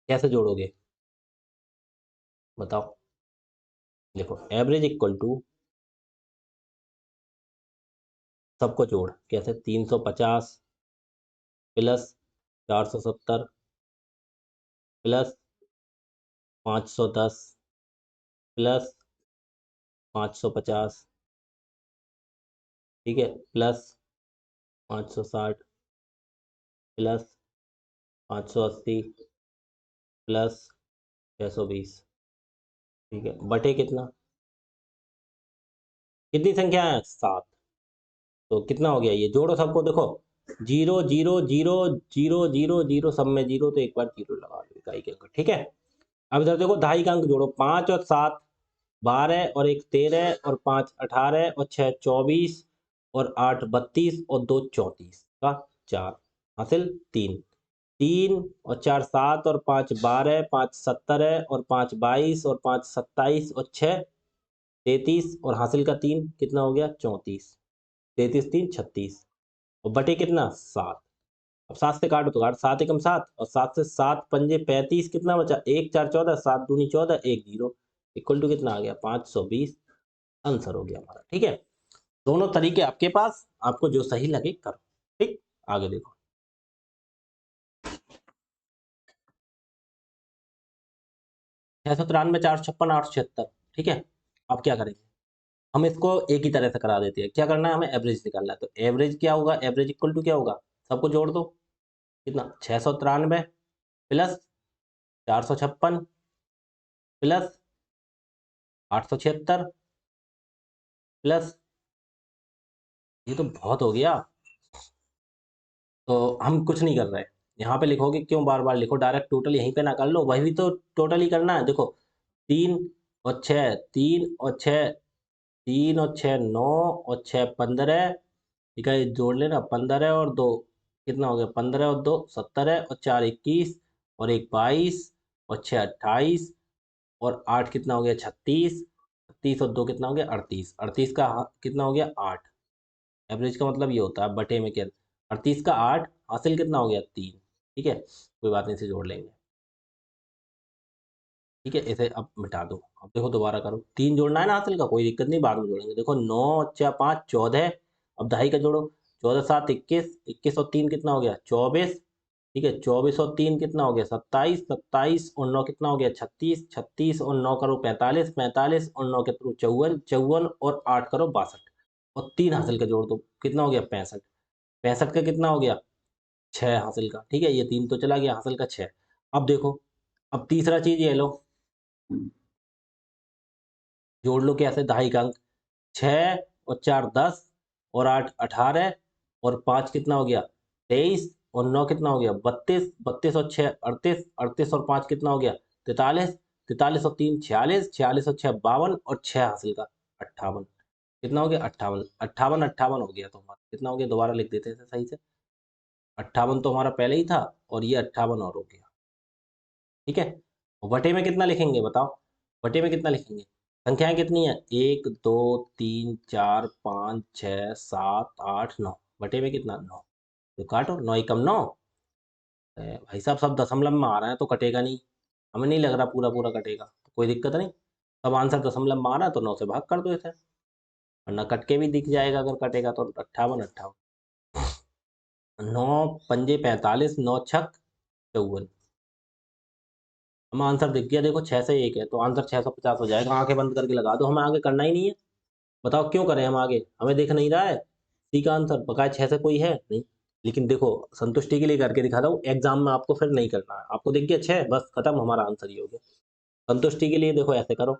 कैसे जोड़ोगे बताओ। देखो एवरेज इक्वल टू सबको जोड़, कैसे, 350 प्लस 470 प्लस 510 प्लस 550, ठीक है, प्लस 560 प्लस 580 प्लस 620। ठीक है, बटे कितना, कितनी संख्या है, 7, तो कितना हो गया, ये जोड़ो सबको, देखो 0 0 0 0 0 0 सब में जीरो, तो एक बार जीरो लगा लो इकाई के अंक। ठीक है, अब इधर देखो दहाई का अंक जोड़ो, 5 और 7 12, और 1 13, और 5 18, और 6 24, और 8 32, और 2 34 का 4 हासिल 3, 3 और 4 7, और 5 12, 5 17, और 5 22, और 5 27, और 6 33, और हासिल का 3 कितना हो गया, 34, 33 3 36, और बटे कितना, 7। अब 7 से काटो तो काट, 7 एकम 7 और 7 से 7 पंजे 35, कितना बचा 1 4 14, 7 दूनी 14, 1 0 इक्वल टू कितना आ गया 520। आंसर हो गया हमारा। ठीक है, दोनों तरीके आपके पास, आपको जो सही लगे करो। ठीक, आगे देखो। 693, 456, 876। ठीक है, अब क्या करेंगे, हम इसको एक ही तरह से करा देते हैं। क्या करना है, हमें एवरेज निकालना है। तो एवरेज क्या होगा, एवरेज इक्वल टू क्या होगा, सबको जोड़ दो, कितना 693 प्लस 456 प्लस 876 प्लस, ये तो बहुत हो गया। तो हम कुछ नहीं कर रहे, यहाँ पे लिखोगे क्यों बार बार लिखो, डायरेक्ट टोटल यहीं पे ना कर लो, वही भी तो टोटल ही करना है। देखो 3 और 6, 3 और 6, 3 और 6 9 और 6 15, ठीक है, ये जोड़ लेना 15 और 2 कितना हो गया, 15 और 2 17 और 4 21 और 1 22 और 6 28 और 8 कितना हो गया 36, 36 और 2 कितना हो गया 38, 38 का कितना हो गया 8। एवरेज का मतलब ये होता है बटे में क्या, 38 का 8, हासिल कितना हो गया 3। ठीक है, कोई बात नहीं, इसे जोड़ लेंगे। ठीक है, इसे अब मिटा दो। अब देखो दोबारा करो, 3 जोड़ना है ना हासिल का, कोई दिक्कत नहीं, बाद में जोड़ेंगे। देखो 9 अच्छा 5 14, अब दहाई का जोड़ो, 14 7 21, 21 और 3 कितना हो गया 24। ठीक है, 24 और 3 कितना हो गया 27, 27 और 9 कितना हो गया 36, 36 और 9 करो 45, 45 और 9 कितना 54, 54 और 8 करो 62 और 3 हासिल का जोड़ दो, कितना हो गया 65, 65 का कितना हो गया 6 हासिल का। ठीक है, ये 3 तो चला गया, हासिल का 6। अब देखो, अब तीसरा चीज ये लो, जोड़ लो कैसे, दहाई का अंक 6 और 4 10 और 8 18 और 5 कितना हो गया 23 और 9 कितना हो गया 32, 32 और 6 38, 38 और 5 कितना हो गया 43, 43 और 3 46, 46 और 6 52 और 6 हासिल का 58, कितना हो गया 58, 58 58 हो गया। तो हमारा कितना हो गया, दोबारा लिख देते हैं सही से, 58 तो हमारा पहले ही था और ये 58 और हो गया। ठीक है, बटे में कितना लिखेंगे बताओ, बटे में कितना लिखेंगे, संख्याएं कितनी है 1 2 3 4 5 6 7 8 9, बटे में कितना 9, तो काटो 9 एकम 9। भाई साहब सब दशमलव में आ रहा है तो कटेगा नहीं, हमें नहीं लग रहा पूरा पूरा कटेगा, तो कोई दिक्कत नहीं, सब आंसर दशमलव में आ रहा है तो 9 से भाग कर दो इसे, वरना कट के भी दिख जाएगा अगर कटेगा तो। 58 58, 9 पंजे 45, 9 छक 54, हमें आंसर दिख गया, देखो 6 से 1 है तो आंसर 650 हो जाएगा। आंखें बंद करके लगा दो, हमें आगे करना ही नहीं है। बताओ क्यों करें हम आगे, हमें दिख नहीं रहा है सी का आंसर, बकाया 6 से कोई है नहीं। लेकिन देखो संतुष्टि के लिए करके दिखा दो, एग्जाम में आपको फिर नहीं करना है, आपको दिख गया 6 बस खत्म, हमारा आंसर ही हो गया। संतुष्टि के लिए देखो ऐसे करो,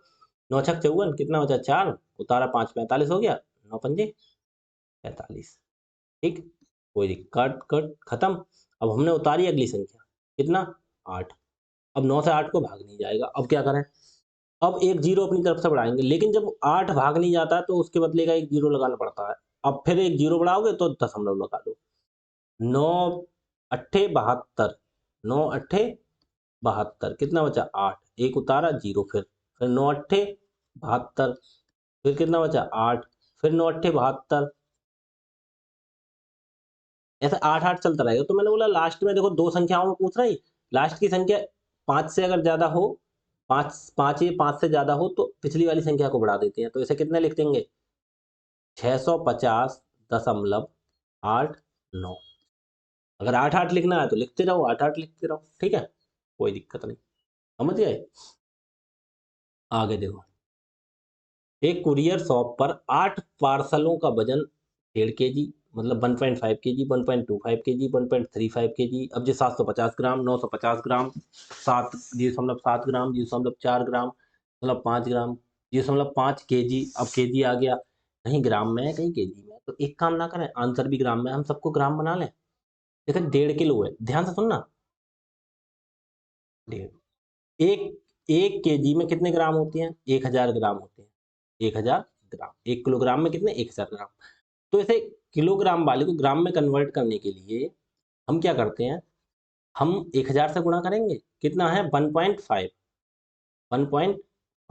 9 छक 54 कितना बचा 4, उतारा 5 45 हो गया, 9 पंजे 45। ठीक, कोई दिक्कत कट खत्म। अब हमने उतारी अगली संख्या, कितना 8, अब 9 से 8 को भाग नहीं जाएगा, अब क्या करें, अब एक जीरो अपनी तरफ से बढ़ाएंगे, लेकिन जब 8 भाग नहीं जाता है तो उसके बदले का एक जीरो लगाना पड़ता है। अब फिर एक जीरो बढ़ाओगे तो दशमलव लगा दो, 9 अट्ठे 72, 9 अट्ठे 72 कितना बचा 8, एक उतारा जीरो, फिर 9 अट्ठे 72, फिर कितना बचा 8, फिर 9 अट्ठे 72, ऐसे 8 8 चलता रहेगा। तो मैंने बोला लास्ट में देखो दो संख्याओं में पूछ रहा है, लास्ट की संख्या 5 से अगर ज्यादा हो, 5 5 या 5 से ज्यादा हो तो पिछली वाली संख्या को बढ़ा देते हैं, तो इसे कितने लिख देंगे 650.89। अगर 8 8 लिखना है तो लिखते रहो, 8 8 लिखते रहो, ठीक है, कोई दिक्कत नहीं, समझ गए। आगे देखो, एक कुरियर शॉप पर 8 पार्सलों का वजन 1.5 kg, मतलब 1.5 kg, 1.25 kg, 1.35 kg, अब जो 750 ग्राम, 950 ग्राम, 7.7 ग्राम, 0.4 ग्राम, 5 ग्राम, 0.5 kg, अब kg आ गया, कहीं ग्राम में है कहीं kg में है। तो एक काम ना करें, आंसर भी ग्राम में, हम सबको ग्राम बना लें। देखो 1.5 किलो है, ध्यान से सुनना, डेढ़, एक एक केजी में कितने ग्राम होते हैं, 1000 ग्राम होते हैं, 1000 ग्राम, 1 किलोग्राम में कितने 1000 ग्राम। तो इसे किलोग्राम वाले को ग्राम में कन्वर्ट करने के लिए हम क्या करते हैं, हम 1000 से गुणा करेंगे, कितना है 1.5, 1.5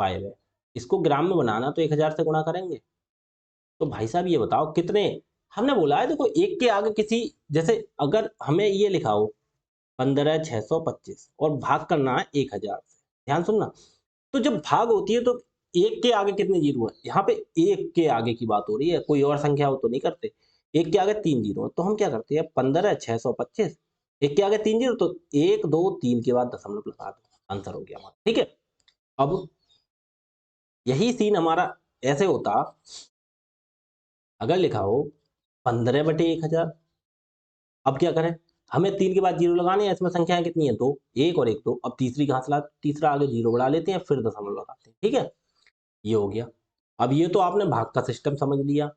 है, इसको ग्राम में बनाना तो 1000 से गुणा करेंगे। तो भाई साहब ये बताओ कितने हमने बोला है देखो एक के आगे किसी, जैसे अगर हमें ये लिखा हो 15,625 और भाग करना है 1000 से, ध्यान सुनना। तो जब भाग होती है तो एक के आगे कितने जीरो है, यहाँ पे एक के आगे की बात हो रही है, कोई और संख्या हो तो नहीं करते। एक के आगे 3 जीरो है तो हम क्या करते हैं, 15,625, एक के आगे 3 जीरो तो 1 2 3 के बाद दशमलव लगा दो, आंसर हो गया हमारा। ठीक है, अब यही सीन हमारा ऐसे होता अगर लिखा हो 15/1000। अब क्या करें, हमें 3 के बाद जीरो लगाने हैं, इसमें संख्याएं कितनी है, दो, एक और एक दो। अब तीसरी कहाँ से ला, तीसरा आगे जीरो बढ़ा लेते हैं फिर दशमलव लगाते हैं। ठीक है, ये हो गया। अब ये तो आपने भाग का सिस्टम समझ लिया।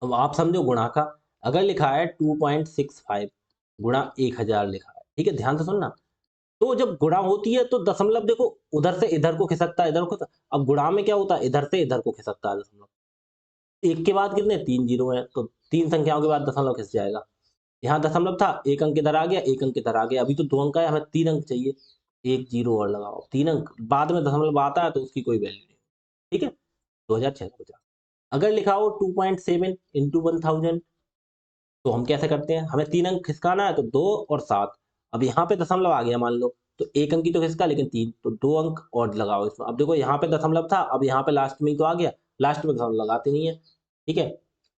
अब आप समझो गुणा का। अगर लिखा है 2.65 गुणा 1000 लिखा है, ठीक है, ध्यान से सुनना। तो जब गुणा होती है तो दशमलव देखो उधर से इधर को खिसकता है, इधर को। अब गुणा में क्या होता है, इधर से इधर को खिसकता है दशमलव। एक के बाद कितने, 3 जीरो है तो 3 संख्याओं के बाद दशमलव खिस जाएगा। यहाँ दशमलव था, एक अंक इधर आ गया, एक अंक इधर आ गया। अभी तो 2 अंक है, हमें 3 अंक चाहिए। एक जीरो और लगाओ, 3 अंक बाद में दशमलव आता है तो उसकी कोई वैल्यू नहीं। ठीक है, 2650। अगर लिखा हो 2.7 इंटू 1000, तो हम कैसे करते हैं, हमें 3 अंक खिसकाना है तो 2 और 7। अब यहाँ पे दशमलव आ गया मान लो, तो एक अंक ही तो खिसका लेकिन 3, तो 2 अंक और लगाओ इसमें। अब देखो यहाँ पे दशमलव था, अब यहाँ पे लास्ट में ही तो आ गया, लास्ट में दशमलव लगाते नहीं है। ठीक है,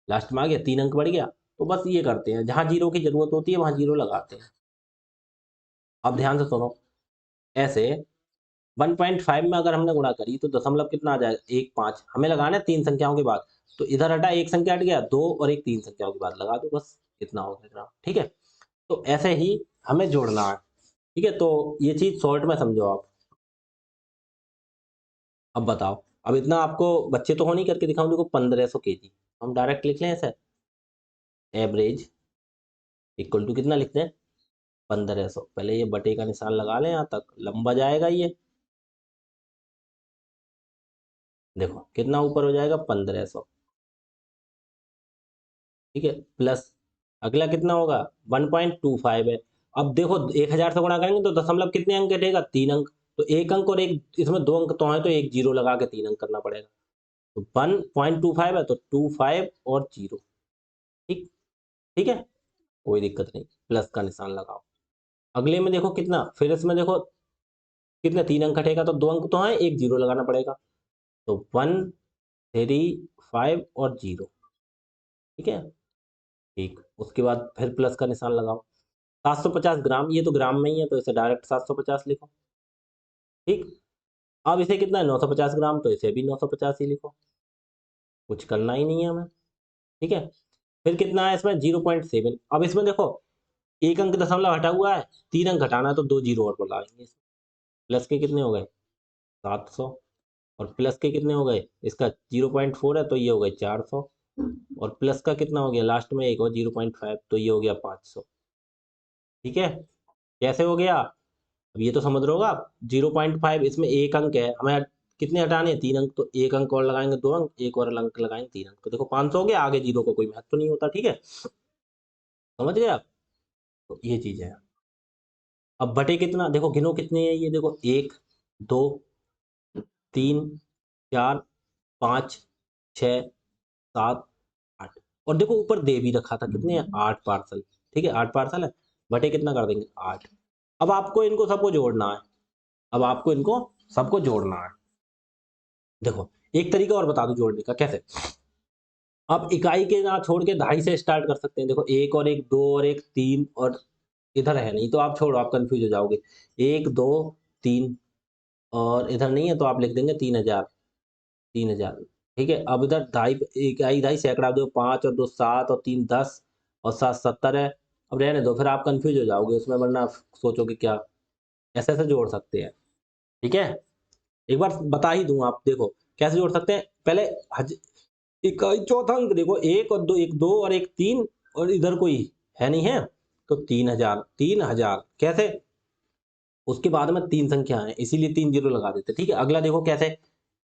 लास्ट में आ गया, 3 अंक बढ़ गया। तो बस ये करते हैं, जहाँ जीरो की जरूरत होती है वहां जीरो लगाते हैं। अब ध्यान से सुनो, ऐसे 1.5 में अगर हमने गुणा करी तो दशमलव कितना आ जाएगा, 1.5। हमें लगाना है 3 संख्याओं के बाद, तो इधर हटा, एक संख्या हट गया, 2 और एक 3 संख्याओं के बाद लगा दो, बस इतना हो गया। ठीक है, तो ऐसे ही हमें जोड़ना है। ठीक है, तो ये चीज शॉर्ट में समझो आप। अब बताओ, अब इतना आपको बच्चे तो हो नहीं, करके दिखाऊं। देखो 1500 केजी, हम डायरेक्ट लिख लें ऐसे, एवरेज इक्वल टू कितना लिखते हैं, 1500। पहले ये बटे का निशान लगा लें, यहाँ तक लंबा जाएगा ये, देखो कितना ऊपर हो जाएगा, 1500। ठीक है, प्लस अगला कितना होगा, 1.25 है। अब देखो 1000 से गुणा करेंगे तो दशमलव कितने अंक कटेगा, 3 अंक। तो एक अंक और एक, इसमें 2 अंक तो है, तो एक जीरो लगा के 3 अंक करना पड़ेगा। तो 1.25 है तो 25 और जीरो। ठीक, ठीक है, कोई दिक्कत नहीं, प्लस का निशान लगाओ। अगले में देखो कितना, फिर इसमें देखो कितने, 3 अंक कटेगा तो 2 अंक तो है, एक जीरो लगाना पड़ेगा। तो 1 3 5 और जीरो। ठीक है, ठीक, उसके बाद फिर प्लस का निशान लगाओ। 750 ग्राम, ये तो ग्राम में ही है तो इसे डायरेक्ट 750 लिखो। ठीक, अब इसे कितना है, 950 ग्राम, तो इसे भी 950 ही लिखो, कुछ करना ही नहीं है हमें। ठीक है, फिर कितना है इसमें, 0.7। अब इसमें देखो एक अंक दशमलव हटा हुआ है, 3 अंक घटाना है तो 2 जीरो और बढ़ाएंगे। प्लस के कितने हो गए, 700, और प्लस के कितने हो गए, इसका 0.4 है तो ये हो गए 400, और प्लस का कितना हो गया, लास्ट में एक और 0.5 तो ये हो गया 500। ठीक है, कैसे हो गया, अब ये तो समझ रहे होगा आप। 0.5, इसमें एक अंक है, हमें कितने हटाने हैं, 3 अंक, तो एक अंक और लगाएंगे, 2 अंक, एक और अंक लगाएंगे, 3 अंक, तो देखो 500 हो गया। आगे जीरो को कोई महत्व नहीं होता। ठीक है, समझ गए आप, तो ये चीज है। अब बटे कितना, देखो गिनो कितने हैं ये, देखो 1 2 3 4 5 6 7 8, और देखो ऊपर दे भी रखा था, कितने हैं, 8 पार्सल। ठीक है, 8 पार्सल है, बटे कितना कर देंगे, 8। अब आपको इनको सबको जोड़ना है, अब आपको इनको सबको जोड़ना है। देखो एक तरीका और बता दूं जोड़ने का, कैसे, आप इकाई के ना छोड़ के दहाई से स्टार्ट कर सकते हैं। देखो एक और एक, दो और एक, तीन, और इधर है नहीं तो आप छोड़ो, आप कंफ्यूज हो जाओगे। एक दो तीन, और इधर नहीं है तो आप लिख देंगे 3000, 3000। ठीक है, अब इधर ढाई, इकाई ढाई सैकड़ा, दो 5 और 2 7 और 3 10 और 7 70 है। अब रहने दो, फिर आप कंफ्यूज हो जाओगे उसमें, वरना आप सोचोगे क्या, ऐसे ऐसे जोड़ सकते हैं। ठीक है, एक बार बता ही दूं, आप देखो कैसे जोड़ सकते हैं। पहले इकाई चौथा अंक देखो, एक और दो, एक दो और एक तीन, और इधर कोई है नहीं है, तो 3000, 3000 कैसे, उसके बाद में 3 संख्या है इसीलिए 3 जीरो लगा देते। ठीक है, अगला देखो कैसे,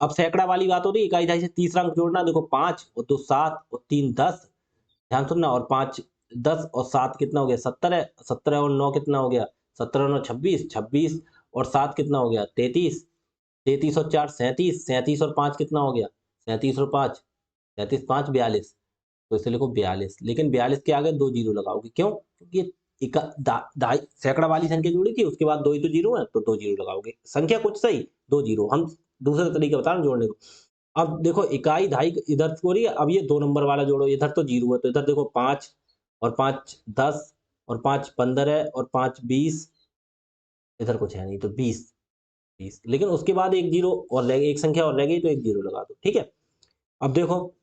अब सैकड़ा वाली बात हो रही है, इकाई ढाई से तीसरा अंक जोड़ना। देखो 5 और 2 7 और 3 10, ध्यान सुनना, और 5 10 और 7 कितना हो गया, 70 है, 17 और 9 कितना हो गया, 17 और 9 26, 26 और 7 कितना हो गया, 33, 33 और 4 37, 37 और 5 कितना हो गया, 37 और 5 37 5 42, तो इसे लिखो 42। लेकिन 42 के आगे 2 जीरो लगाओगे, क्यों? क्योंकि सैकड़ा वाली संख्या जुड़ी थी, उसके बाद 2 ही तो जीरो है, तो 2 जीरो लगाओगे। संख्या कुछ सही, 2 जीरो। हम दूसरा तरीका बता रहे हैं जोड़ने को। अब देखो इकाई दहाई इधर हो रही है, अब ये 2 नंबर वाला जोड़ो, इधर तो जीरो है, तो इधर देखो 5 और 5 10 और 5 15 और 5 20, इधर कुछ है नहीं तो 20। लेकिन उसके बाद एक जीरो और रह गई, एक संख्या और रह गई, तो एक जीरो लगा दो, ठीक है। अब देखो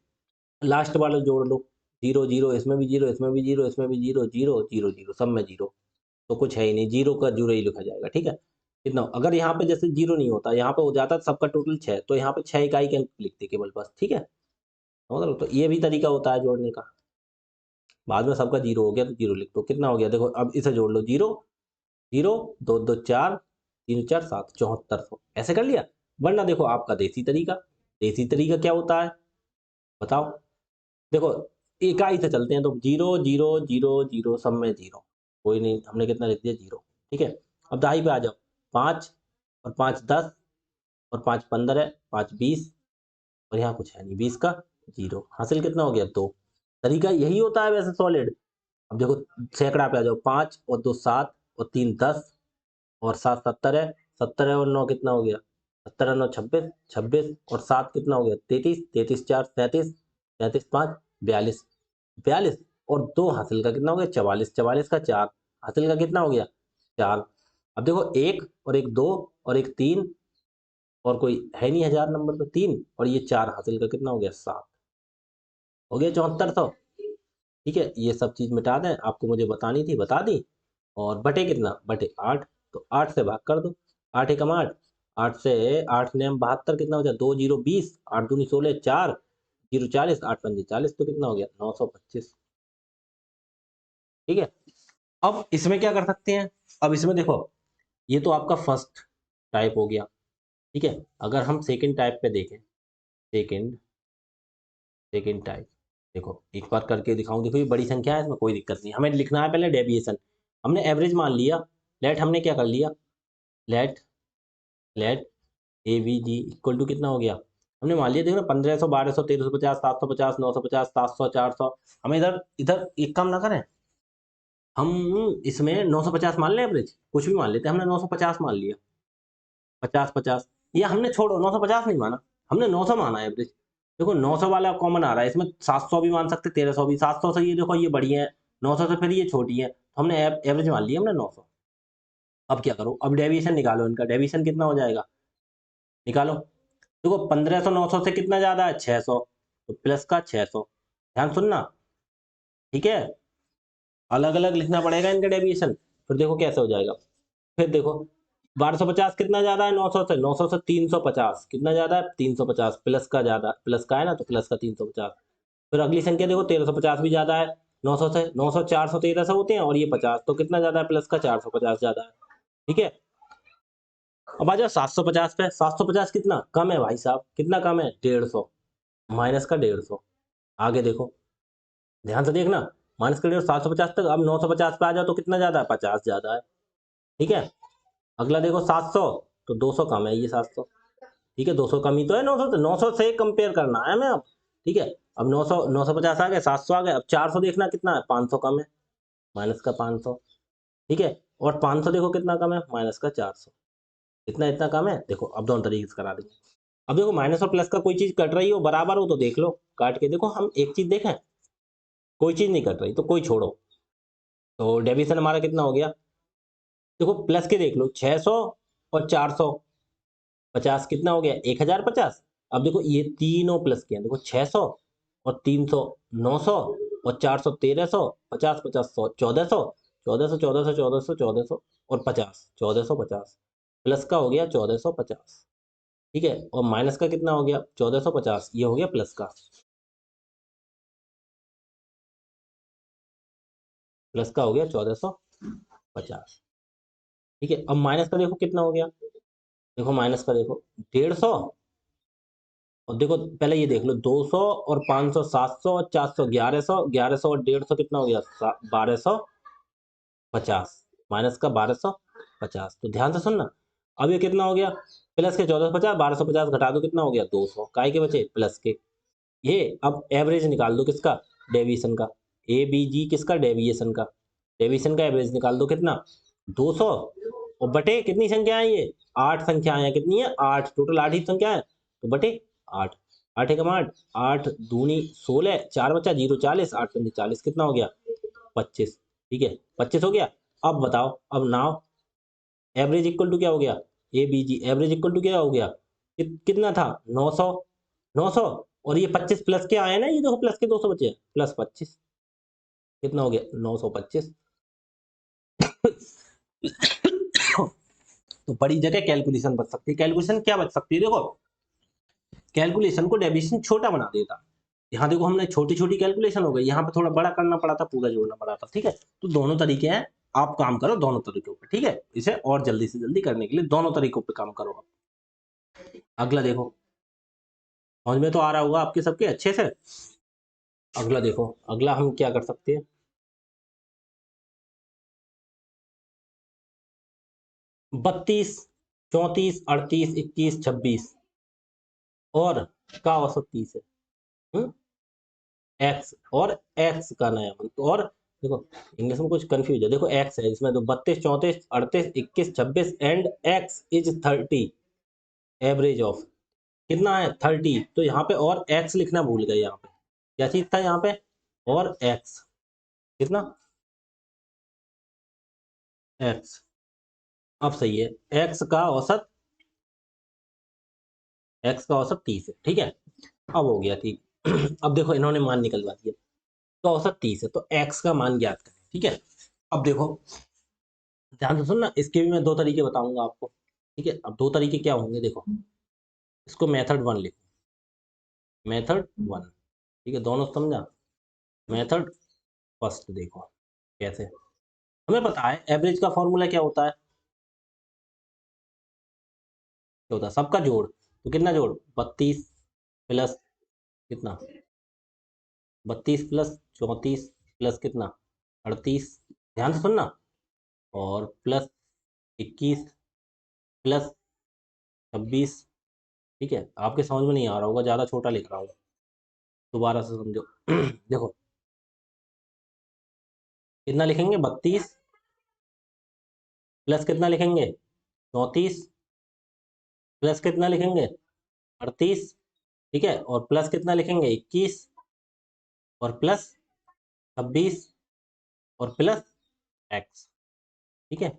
लास्ट वाला जोड़ लो, जीरो जीरो, इसमें भी जीरो, इसमें भी जीरो, इसमें भी जीरो, जीरो जीरो जीरो, सब में जीरो, तो कुछ है ही नहीं, जीरो का जीरो ही लिखा जाएगा, ठीक है। कितना अगर यहाँ पे जैसे जीरो नहीं होता, यहाँ पे हो जाता सबका टोटल 6, तो यहाँ पे 6 इकाई के अंक लिखते केवल बस, ठीक है। मतलब तो ये भी तरीका होता है जोड़ने का। बाद में सबका जीरो हो गया तो जीरो लिख दो, कितना हो गया देखो, अब इसे जोड़ लो, जीरो जीरो, दो दो चार, तीन चार सात, 7400 ऐसे कर लिया। वरना देखो आपका देसी तरीका, देसी तरीका क्या होता है बताओ। देखो इकाई से चलते हैं, तो जीरो जीरो जीरो जीरो, सब में जीरो, कोई नहीं, हमने कितना लिख दिया, जीरो, ठीक है। अब दहाई पे आ जाओ, 5 और 5 10 और 5 15, 5 20, और यहाँ कुछ है नहीं, 20 का जीरो, हासिल कितना हो गया, 2। तरीका यही होता है वैसे सॉलिड। अब देखो सैकड़ा पे आ जाओ, 5 और 2 7 और 3 10 और 7 70 है, 70 है और 9 कितना हो गया, 70 और 9 26, 26 और 7 कितना हो गया, 33, 33 4 37, 37 5 42, 42 और 2 हासिल का कितना हो गया, 44, 44 का 4 हासिल का कितना हो गया, 4। अब देखो एक और एक 2 और एक 3, और कोई है नहीं हजार नंबर पे, 3 और ये 4 हासिल का कितना हो गया, 7। हो गया 7400, ठीक है। ये सब चीज मिटा दें, आपको मुझे बतानी थी बता दी। और बटे कितना, बटे 8, तो 8 से भाग कर दो, 8 एकम 8, 8 से 8 ने 72, कितना हो जाए, 2 जीरो 20, 8 दूनी 16, 4 जीरो 40, 8 पंजे 40, तो कितना हो गया, 925, ठीक है। अब इसमें क्या कर सकते हैं, अब इसमें देखो, ये तो आपका फर्स्ट टाइप हो गया, ठीक है। अगर हम सेकंड टाइप पे देखें, सेकंड सेकंड टाइप, देखो एक बार करके दिखाऊं, देखो ये बड़ी संख्या है, इसमें कोई दिक्कत नहीं, हमें लिखना है पहले डेविएशन। हमने एवरेज मान लिया, लेट हमने क्या कर लिया, let let A V G equal to कितना हो गया, हमने मान लिया, देखो ना, 1500 1200 1350 750 950 700 400। हमें इधर इधर एक काम ना करें, हम इसमें 950 मान लें, एवरेज कुछ भी मान लेते हैं, हमने 950 मान लिया, 50 50, ये हमने छोड़ो 950 नहीं माना, हमने 900 माना एवरेज। देखो 900 वाला कॉमन आ रहा है, इसमें 700 भी मान सकते, 1300 भी, 700 से ये देखो ये बड़ी है, 900 से फिर ये छोटी है, तो हमने एवरेज मान लिया हमने 900। अब क्या करो, अब डेविएशन निकालो, इनका डेविएशन कितना हो जाएगा, निकालो। देखो 1500 900 से कितना ज्यादा है, 600, तो प्लस का 600, ध्यान सुनना, ठीक है। अलग अलग लिखना पड़ेगा इनका डेविएशन, फिर देखो कैसे हो जाएगा। फिर देखो 1250 कितना ज्यादा है 900 से, 900 से 350 कितना ज्यादा है, 350, प्लस का ज्यादा, प्लस का है ना, तो प्लस का 350। फिर अगली संख्या देखो 1350 भी ज्यादा है 900 से, 900 400 1300 होते हैं, और ये 50, तो कितना ज्यादा है, प्लस का 450 ज्यादा है, ठीक है। अब आ जाओ 750 पे, 750 कितना कम है भाई साहब, कितना कम है, 150, माइनस का 150। आगे देखो, ध्यान से देखना, माइनस का 150, 750 तक, अब 950 पे आ जाओ, तो कितना ज्यादा है, 50 ज्यादा है, ठीक है। अगला देखो 700, तो 200 कम है ये 700, ठीक है, 200 कम ही तो है 900 से, 900 से कंपेयर करना है हमें अब, ठीक है। अब 900 950 आ गए, 700 आ गए, अब 400 देखना कितना है, 500 कम है, माइनस का 500, ठीक है। और 500 देखो कितना कम है, माइनस का 400, इतना इतना कम है, देखो अब दोनों तरीके से करा देंगे। अब देखो माइनस और प्लस का कोई चीज कट रही हो बराबर हो तो देख लो, काट के देखो, हम एक चीज देखें, कोई चीज नहीं कट रही तो कोई छोड़ो, तो डेविएशन हमारा कितना हो गया, देखो प्लस के देख लो, 600 और 450 कितना हो गया, 1050। अब देखो ये तीनों प्लस के हैं, देखो 600 और 300 900 और 400 1300, 50 50 100 1400, 1400 1400 1400 1400 और 50 1450, प्लस का हो गया 1450, ठीक है। और माइनस का कितना हो गया, 1450, ये हो गया प्लस का, प्लस का हो गया 1450, ठीक है। अब माइनस का देखो कितना हो गया, देखो माइनस का देखो 150, और देखो पहले ये देख लो 200 और 500 700 और 400 1100, 1100 और 150 कितना हो गया, 1250, माइनस का 1250। तो ध्यान से सुनना, अब ये कितना हो गया, प्लस के 1450, 1250 घटा दो कितना हो गया, 200, काय के बचे, प्लस के। ये अब एवरेज निकाल दो किसका, डेविएशन का, ए बी जी किसका, डेविएशन का। डेविएशन का एवरेज निकाल दो, कितना 200, और बटे कितनी संख्या है ये, 8 संख्याएं हैं, कितनी है 8, टोटल 8 ही संख्या है, तो बटे 8, 8 एकम 8, 8 दूनी 16, 4 बचा 0 40, 8 पंजे 40, कितना हो गया 25। ठीक है 25 हो गया। अब बताओ, अब नाव एवरेज इक्वल टू क्या हो गया, A B G average equal to क्या हो गया, कितना था 900, 900, और ये 25 प्लस के आए ना, ये देखो प्लस के 200 बचे प्लस 25, कितना हो गया 925। तो बड़ी जगह कैलकुलेशन बच सकती है। कैलकुलेशन क्या बच सकती है, देखो कैलकुलेशन को डेविएशन छोटा बना देता। यहाँ देखो हमने छोटी छोटी कैलकुलेशन हो गई, यहाँ पे थोड़ा बड़ा करना पड़ा था, पूरा जोड़ना पड़ा था। ठीक है, तो दोनों तरीके हैं, आप काम करो दोनों तरीकों पे। ठीक है, इसे और जल्दी से जल्दी करने के लिए दोनों तरीकों पे काम करो आप। अगला देखो, समझ में तो आ रहा होगा आपके सबके अच्छे से। अगला देखो, अगला हम क्या कर सकते हैं, 32, 34, 38, 21, 26 और का औसत 30 है, एक्स और एक्स का नया मान। तो और देखो इंग्लिश में कुछ कंफ्यूज है, देखो एक्स है इसमें, तो 32, 34, 38, 21, 26 and x is 30, average of कितना है 30। तो यहाँ पे और एक्स लिखना भूल गए, यहाँ पे क्या चीज था, यहाँ पे और एक्स, कितना एक्स। अब सही है, एक्स का औसत, एक्स का औसत 30 है। ठीक है, अब हो गया ठीक। अब देखो इन्होंने मान निकलवा दिया, तो औसत 30 है, तो एक्स का मान ज्ञात करें। ठीक है, अब देखो ध्यान से सुनना, इसके भी मैं दो तरीके बताऊंगा आपको। ठीक है, अब दो तरीके क्या होंगे, देखो इसको मेथड 1 लिखो, मेथड 1। ठीक है, दोनों समझा। मेथड फर्स्ट देखो कैसे, हमें पता है एवरेज का फॉर्मूला क्या होता है, क्या होता है, सबका जोड़। तो कितना जोड़, 32 प्लस कितना, 32 प्लस 34 प्लस कितना 38, ध्यान से सुनना, और प्लस 21 प्लस 26। ठीक है, आपके समझ में नहीं आ रहा होगा, ज़्यादा छोटा लिख रहा हूँ, दोबारा से समझो। देखो कितना लिखेंगे, 32 प्लस कितना लिखेंगे 34 प्लस कितना लिखेंगे 38। ठीक है, और प्लस कितना लिखेंगे 21, और प्लस 26, और प्लस एक्स। ठीक है,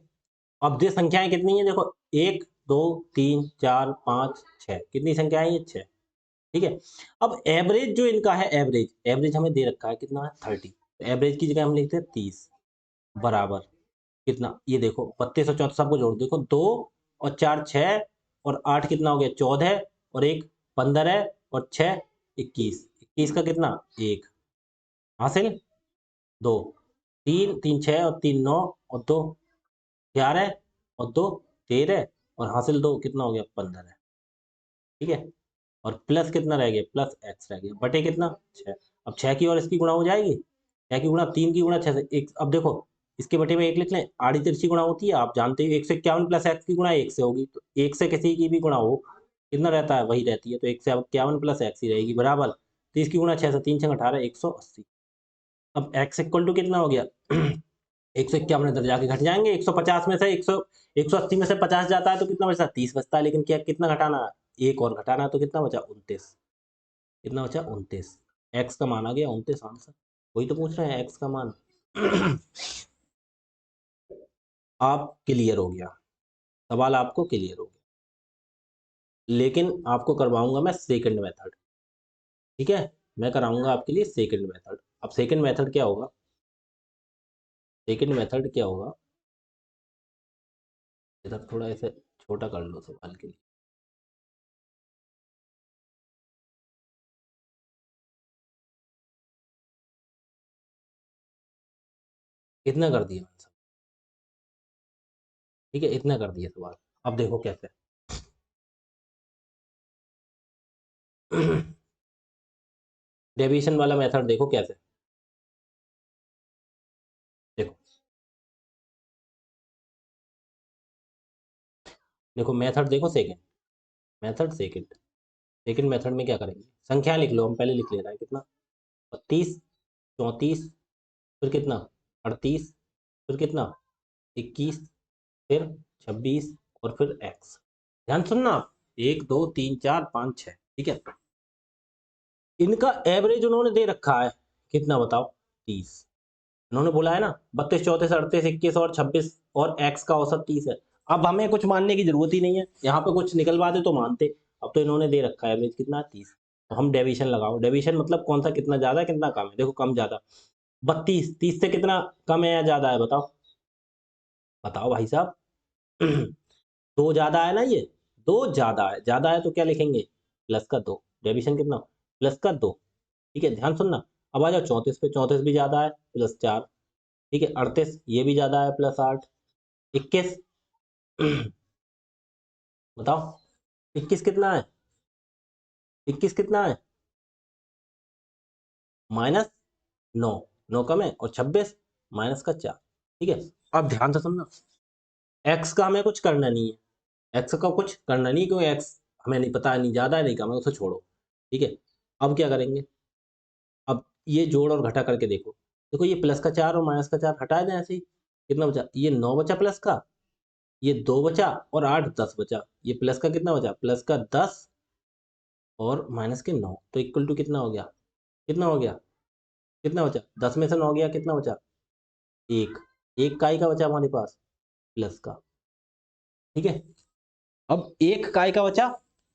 अब ये संख्याएं कितनी है, देखो 1 2 3 4 5 6, कितनी संख्याएं ये 6। ठीक है, अब एवरेज जो इनका है, एवरेज एवरेज हमें दे रखा है कितना है 30, तो एवरेज की जगह हम लिखते हैं 30 बराबर कितना, ये देखो 32 और 34 सबको जोड़, देखो 2 और 4 6, और 8 कितना हो गया 14, और एक 15, और 6 21, 21 का कितना 1 हासिल, 2 3 3 6 और 3 9, और 2 11, और 2 13, और हासिल 2 कितना हो गया 15। ठीक है, और प्लस कितना रह गया, प्लस एक्स रह गया, बटे कितना 6। अब 6 की और इसकी गुणा हो जाएगी, 6 की गुणा 3 की गुणा 6 से एक, अब देखो इसके बटे में 1 लिख लें, आड़ी तिरछी गुणा होती है आप जानते हो, 151 प्लस एक्स की गुणा 1 से होगी, तो 1 से किसी की भी गुणा हो कितना रहता है वही रहती है, तो 151 प्लस एक्स ही रहेगी बराबर 30 की गुणा 6 से 3 6 18, 180। अब एक्स इक्वल टू कितना हो गया 151 इधर जाके घट जाएंगे, 150 में से 180 में से 50 जाता है तो कितना बचता है 30 बचता है, लेकिन क्या कितना घटाना है, एक और घटाना है, तो कितना बचा 29, कितना बचा 29। एक्स का मान आ गया 29 आंसर, वही तो पूछ रहे हैं एक्स का मान। आप क्लियर हो गया, सवाल आपको क्लियर हो गया, लेकिन आपको करवाऊंगा मैं सेकंड मेथड। ठीक है, मैं कराऊंगा आपके लिए सेकंड मेथड। अब सेकंड मेथड क्या होगा, सेकंड मेथड क्या होगा, इधर थोड़ा ऐसे छोटा कर लो सवाल के लिए, इतना कर दिया आंसर। ठीक है, इतना कर दिया सवाल। अब देखो कैसे, डेविएशन वाला मेथड देखो कैसे, देखो देखो मेथड देखो second, method second, second method में क्या करेंगे, संख्या लिख लो, हम पहले लिख ले रहे हैं कितना 32 34, फिर कितना 38, फिर कितना 21, फिर 26 और फिर x। ध्यान सुनना आप, 1 2 3 4 5 6, ठीक है। इनका एवरेज उन्होंने दे रखा है कितना बताओ 30। उन्होंने बोला है ना 32 34 38 21 और 26 और x का औसत 30 है। अब हमें कुछ मानने की जरूरत ही नहीं है, यहाँ पे कुछ निकलवा दे तो मानते। अब तो इन्होंने दे रखा है एवरेज कितना 30, तो हम डेविएशन लगाओ। डेविएशन मतलब कौन सा कितना ज्यादा है कितना कम है, देखो कम ज्यादा। 32 30 से कितना कम है या ज्यादा है बताओ, बताओ भाई साहब। दो ज्यादा है ना, ये दो ज्यादा है तो क्या लिखेंगे प्लस का 2। डेविएशन कितना प्लस का 2, ठीक है। ध्यान सुनना, अब आ जाओ 34 पे, 34 भी ज्यादा है प्लस 4, ठीक है। 38 ये भी ज्यादा है प्लस 8। 21 बताओ 21 कितना है, 21 कितना है -9, 9 कम है, और 26 -4, ठीक है। अब ध्यान से सुनना, एक्स का हमें कुछ करना नहीं है, एक्स का कुछ करना नहीं, क्योंकि एक्स हमें नहीं पता, नहीं ज्यादा है नहीं कम है, उसे छोड़ो, ठीक है। अब क्या करेंगे, अब ये जोड़ और घटा करके देखो। देखो ये प्लस का 4 और माइनस का 4 हटा दें ऐसे ही, कितना बचा, ये 9 बचा प्लस का, ये 2 बचा और 8 10 बचा। ये प्लस का कितना बचा, प्लस का 10 और माइनस के 9, तो इक्वल टू कितना हो गया, कितना हो गया, कितना बचा, 10 में से 9 गया, कितना बचा, एक। एक का ही का बचा हमारे पास प्लस का, ठीक है। अब एक काय का बचा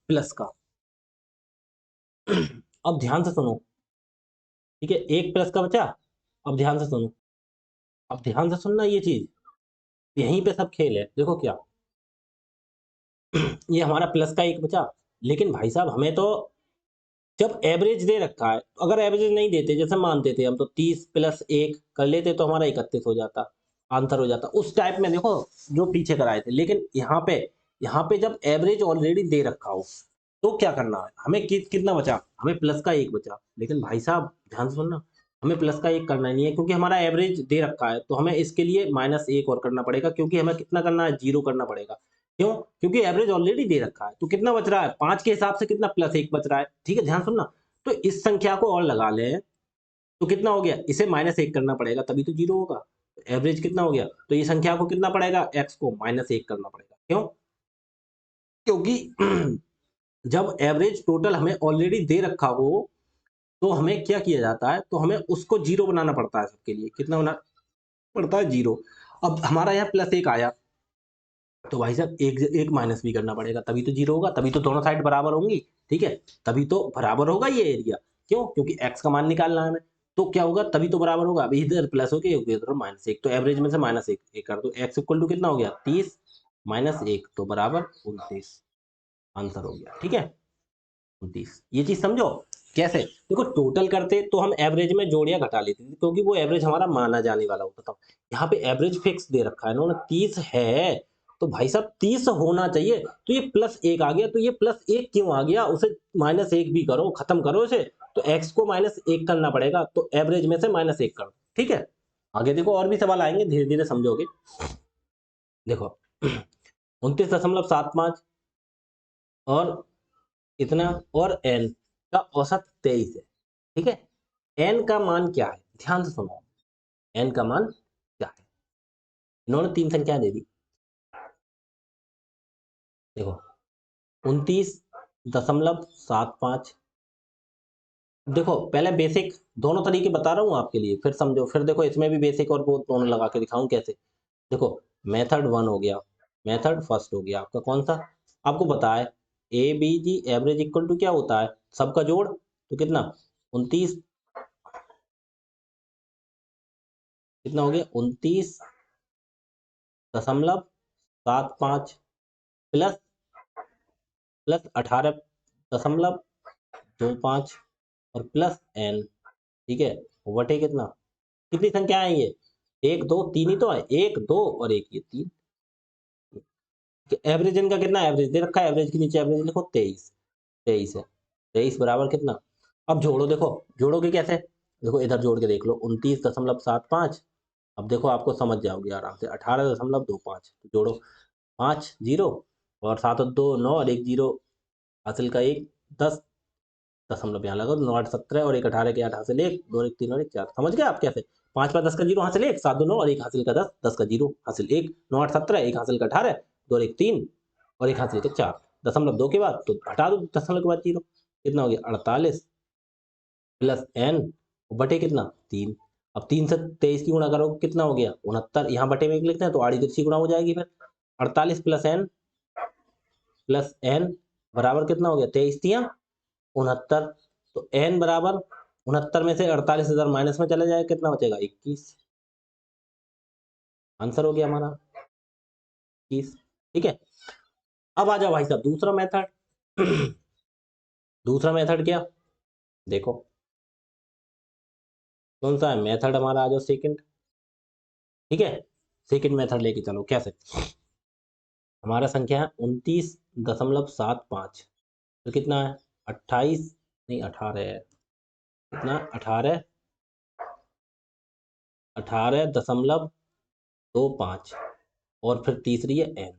प्लस का। अब ध्यान से सुनो, ठीक है, एक प्लस का बचा। अब ध्यान से सुनो, अब ध्यान से सुनना ये चीज, यहीं पे सब खेल है। देखो क्या, ये हमारा प्लस का एक बचा, लेकिन भाई साहब हमें तो जब एवरेज दे रखा है, तो अगर एवरेज नहीं देते, जैसे मानते थे हम, तो 30 प्लस 1 कर लेते तो हमारा 31 हो जाता, आंसर हो जाता उस टाइप में। देखो जो पीछे कराए थे, लेकिन यहाँ पे जब एवरेज ऑलरेडी दे रखा हो, तो क्या करना है हमें, कितना बचा, हमें प्लस का एक बचा। लेकिन भाई साहब ध्यान से सुनना, हमें प्लस का एक करना नहीं है, क्योंकि हमारा एवरेज दे रखा है, तो हमें इसके लिए -1 और करना पड़ेगा, क्योंकि हमें कितना करना है, 0 करना पड़ेगा। क्यों, क्योंकि एवरेज ऑलरेडी दे रखा है। तो कितना बच रहा है, 5 के हिसाब से कितना +1 बच रहा है, ठीक है। ध्यान सुनना, तो इस संख्या को और लगा लें, तो कितना हो गया, इसे -1 करना पड़ेगा तभी तो 0 होगा। एवरेज कितना हो गया, तो ये संख्या को कितना पड़ेगा, x को -1 करना पड़ेगा। क्यों, क्योंकि जब एवरेज टोटल हमें ऑलरेडी दे रखा हो, तो हमें क्या किया जाता है, तो हमें उसको 0 बनाना पड़ता है सबके लिए। कितना बनाना पड़ता है, 0। अब हमारा यहाँ +1 आया, तो भाई साहब एक एक माइनस भी करना पड़ेगा, तभी तो 0 होगा, तभी तो दोनों साइड बराबर होंगी, ठीक है। तभी तो बराबर होगा ये एरिया। क्यों, क्योंकि x का मान निकालना है हमें, तो क्या होगा, तभी तो बराबर होगा। अभी इधर प्लस हो गया, इधर -1, तो एवरेज में से -1 एक कर दो, x इक्वल टू कितना हो गया 30 -1 तो बराबर 29, आंसर हो गया, ठीक है 29। ये चीज समझो कैसे। देखो टोटल करते तो हम एवरेज में जोड़ या घटा लेते थे, क्योंकि वो एवरेज हमारा माना जाने वाला होता था। यहाँ पे एवरेज फिक्स दे रखा है इन्होंने, 30 है, तो भाई साहब 30 होना चाहिए। तो ये +1 आ गया, तो ये +1 क्यों आ गया, उसे -1 भी करो, खत्म करो इसे। तो x को -1 करना पड़ेगा, तो एवरेज में से -1 करो, ठीक है। आगे देखो और भी सवाल आएंगे, धीरे धीरे समझोगे। देखो 29.75 और इतना, और n का औसत 23 है, ठीक है। n का मान क्या है, ध्यान से सुनो, n का मान क्या है। इन्होंने 3 संख्या दे दी, देखो 29.75। देखो पहले बेसिक दोनों तरीके बता रहा हूँ आपके लिए, फिर समझो, फिर देखो इसमें भी बेसिक और वो दोनों लगा के दिखाऊं कैसे। देखो मेथड 1 हो गया, मेथड फर्स्ट हो गया आपका कौन सा, आपको पता है A B G average equal to क्या होता है, सबका जोड़। तो कितना 29, कितना हो गया 29.75 प्लस 18.25 और प्लस n, ठीक है, वटे कितना, कितनी संख्या है ये, 1 2 3 ही तो है, 1 2 और 1 ये 3। एवरेज इनका कितना, एवरेज दे रखा है, एवरेज के नीचे एवरेज लिखो 23, 23 है, 23 बराबर कितना। अब जोड़ो, देखो जोड़ोगे कैसे, देखो इधर जोड़ के देख लो 29.75। अब देखो आपको समझ जाओगे आराम से, 18.25 जोड़ो, 5 0 और 7 और 2 9 और 1 0, हासिल का 1 10, दशमलव यहाँ लगा, 9 8 17 और 1 18 के 8 हासिल 1, 2 1 3 और 1 4। समझ गए आप कैसे? 5 5 10 का 0 हासिल 1, 7 2 9 और 1 हासिल का 10, 10 का 0 हासिल 1, 9 8 17, 1 हासिल का 18, 2 1 3 और 1 हासिल का 4। दशमलव 2 के बाद तो हटा दो दशमलव के बाद 0, कितना हो गया 48 प्लस n बटे कितना 3। अब 3 से 23 की गुणा करो कितना हो गया 69, यहाँ बटे में लिखते हैं तो आड़ी तिरछी गुणा हो जाएगी फिर 48 प्लस n बराबर कितना हो गया 23 तिया 69। तो n बराबर 69 में से 48,000 माइनस में चला जाए कितना बचेगा 21। आंसर हो गया हमारा 21। ठीक है, अब आ जाओ भाई साहब दूसरा मेथड। दूसरा मेथड क्या देखो, कौन सा है मेथड हमारा, आ जाओ सेकंड। ठीक है, सेकंड मेथड लेके चलो। कैसे? हमारा संख्या है 29.75, तो कितना है 28 नहीं 18 है, कितना 18.25 और फिर तीसरी है n।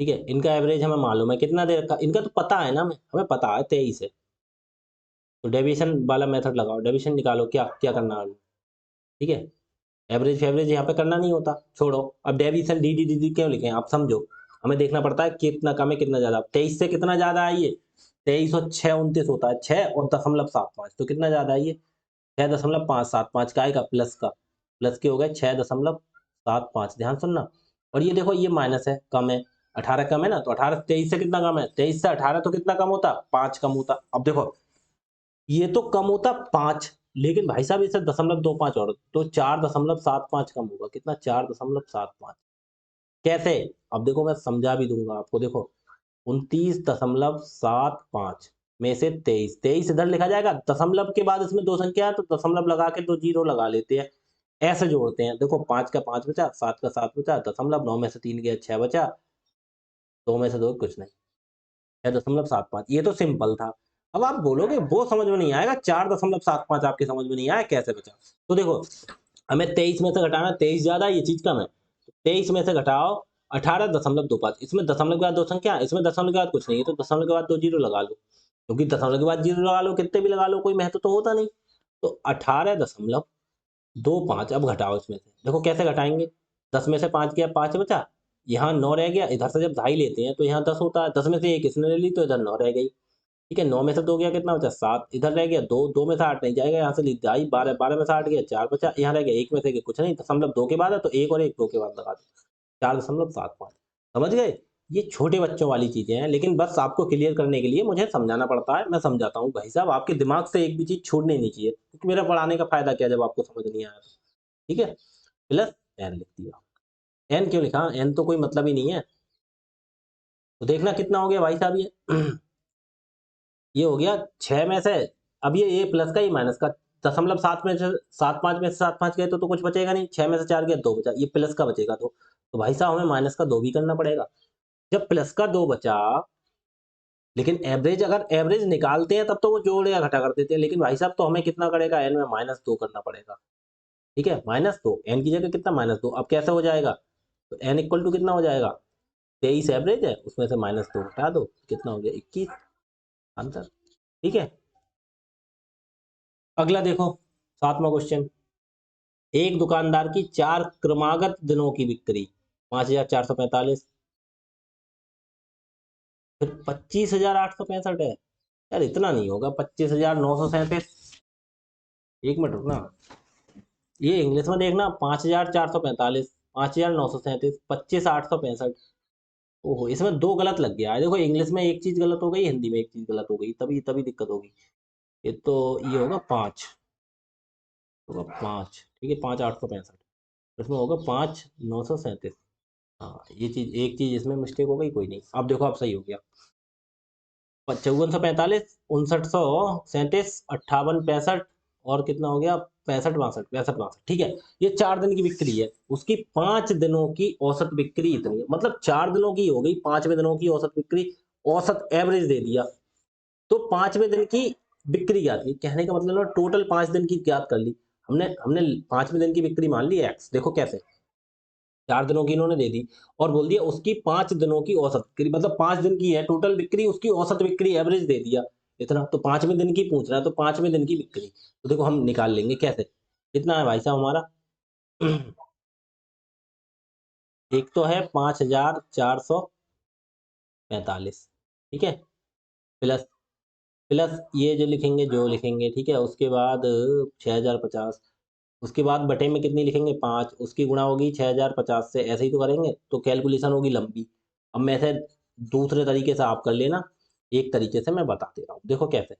ठीक है, इनका एवरेज हमें मालूम है कितना देर का, इनका तो पता है ना, हमें पता है 23 है। तो डेविएशन वाला मेथड लगाओ, डेविएशन निकालो, क्या क्या करना है। ठीक है, एवरेज फेवरेज यहाँ पे करना नहीं होता, छोड़ो। अब deviation D D D D क्यों लिखे आप समझो, हमें देखना पड़ता है कितना कम है कितना ज्यादा। 23 से कितना ज्यादा है ये 23 और 6 29 होता है, 6 और 0.75, तो कितना ज्यादा है ये 6.575 का आएगा प्लस का, प्लस के हो गए 6.75। ध्यान सुनना, और ये देखो ये माइनस है, कम है, 18 कम है ना, तो 18 23 से कितना कम है, 23 से 18 तो कितना कम होता 5 कम होता। अब देखो ये तो कम होता 5, लेकिन भाई साहब इसे 0.25 और तो 4.75 कम होगा, कितना 4.75। कैसे? अब देखो मैं समझा भी दूंगा आपको। देखो 29.75 में से 23, 23 इधर लिखा जाएगा, दशमलव के बाद इसमें दो संख्या है तो दशमलव लगा के 2 जीरो लगा लेते हैं, ऐसे जोड़ते हैं। देखो 5 का 5 बचा, 7 का 7 बचा, दशमलव 9 में से 3 गया 6 बचा, 2 में से 2 कुछ नहीं, 6.75। ये तो सिंपल था। अब आप बोलोगे वो समझ में नहीं आएगा, 4.75 आपके समझ में नहीं आया कैसे बचा। तो देखो हमें 23 में से घटाना, 23 ज्यादा ये चीज कम है, 23 में से घटाओ 18.25, इसमें दशमलव के बाद दो संख्या, इसमें दशमलव के बाद कुछ नहीं है, तो दशमलव के बाद 2 जीरो लगा लो, क्योंकि दशमलव के बाद जीरो लगा लो कितने भी लगा लो कोई महत्व तो होता नहीं। तो 18.25 अब घटाओ इसमें से, देखो कैसे घटाएंगे। 10 में से 5 गया 5 बचा, यहाँ 9 रह गया, इधर से जब ढाई लेते हैं तो यहाँ 10 होता है, 10 में से 1 इसने ले ली तो इधर 9 रह गई। ठीक है, 9 में से 2 गया कितना बचा 7, इधर रह गया 2, 2 में से 8 नहीं जाएगा, यहाँ से ली ढाई, 12, 12 में से 8 गया 4 बचा, यहाँ रह गया 1 में से कुछ नहीं, दशमलव 2 के बाद है तो 1 और 1 2 के बाद लगा दो, 4.75। समझ गए? ये छोटे बच्चों वाली चीजें हैं, लेकिन बस आपको क्लियर करने के लिए मुझे समझाना पड़ता है, मैं समझाता हूँ भाई साहब, आपके दिमाग से एक भी चीज छूटनी नहीं चाहिए, क्योंकि मेरा पढ़ाने का फायदा क्या जब आपको समझ नहीं आया तो। ठीक है, प्लस एन लिख दिया। एन क्यों लिखा, एन तो कोई मतलब ही नहीं है। तो देखना कितना हो गया भाई साहब ये। ये हो गया 6 में से, अब ये प्लस का ही माइनस का, दशमलव 7 में से 7 5 में से 7 5 गए तो कुछ बचेगा नहीं, 6 में से 4 गया 2 बचा, ये प्लस का बचेगा तो भाई साहब हमें माइनस का 2 भी करना पड़ेगा। जब प्लस का 2 बचा, लेकिन एवरेज अगर एवरेज निकालते हैं तब तो वो जोड़ या घटा कर देते हैं, लेकिन भाई साहब तो हमें कितना करेगा एन में -2 करना पड़ेगा। ठीक है, -2, एन की जगह कितना -2। अब कैसे हो जाएगा, तो एन इक्वल टू कितना हो जाएगा 23 एवरेज है, उसमें से -2 हटा दो, कितना हो गया 21 आंसर। ठीक है, अगला देखो 7वां क्वेश्चन। एक दुकानदार की 4 क्रमागत दिनों की बिक्री 5,445, फिर 25,865 है। यार इतना नहीं होगा, 25,937। एक मिनट रुकना, ये इंग्लिश में देखना, 5,445, 5,937, 25,865। ओहो, इसमें दो गलत लग गया है। देखो इंग्लिश में एक चीज गलत हो गई, हिंदी में एक चीज गलत हो गई, तभी तभी दिक्कत होगी। ये तो ये होगा 5, होगा 5। ठीक है, 5,865, इसमें होगा 5,937। हाँ ये चीज, एक चीज इसमें मिस्टेक हो गई, कोई नहीं, अब देखो अब सही हो गया। 5445, 5937, 5865 और कितना हो गया 65 62, ठीक है। ये 4 दिन की बिक्री है, उसकी 5 दिनों की औसत बिक्री इतनी है, मतलब 4 दिनों की हो गई, 5वें दिनों की औसत बिक्री, औसत एवरेज दे दिया, तो 5वें दिन की बिक्री ज्ञात की, कहने का मतलब टोटल 5 दिन की ज्ञात कर ली हमने हमने 5वें दिन की बिक्री मान ली एक्स। देखो कैसे, 4 दिनों की इन्होंने दे दी और बोल दिया उसकी 5 दिनों की औसत बिक्री, मतलब 5 दिन की है टोटल बिक्री, उसकी औसत बिक्री एवरेज दे दिया, इतना, तो 5वें दिन की पूछ रहा है, तो 5वें दिन की बिक्री। तो देखो हम निकाल लेंगे कैसे, कितना है भाई साहब हमारा एक तो है 5445, ठीक है, प्लस प्लस ये जो लिखेंगे, ठीक है, उसके बाद 6050, उसके बाद बटे में कितनी लिखेंगे 5, उसकी गुणा होगी 6050 से, ऐसे ही तो करेंगे, तो कैलकुलेशन होगी लंबी। अब मैं ऐसे दूसरे तरीके से आप कर लेना, एक तरीके से मैं बता दे रहा हूँ, देखो कैसे,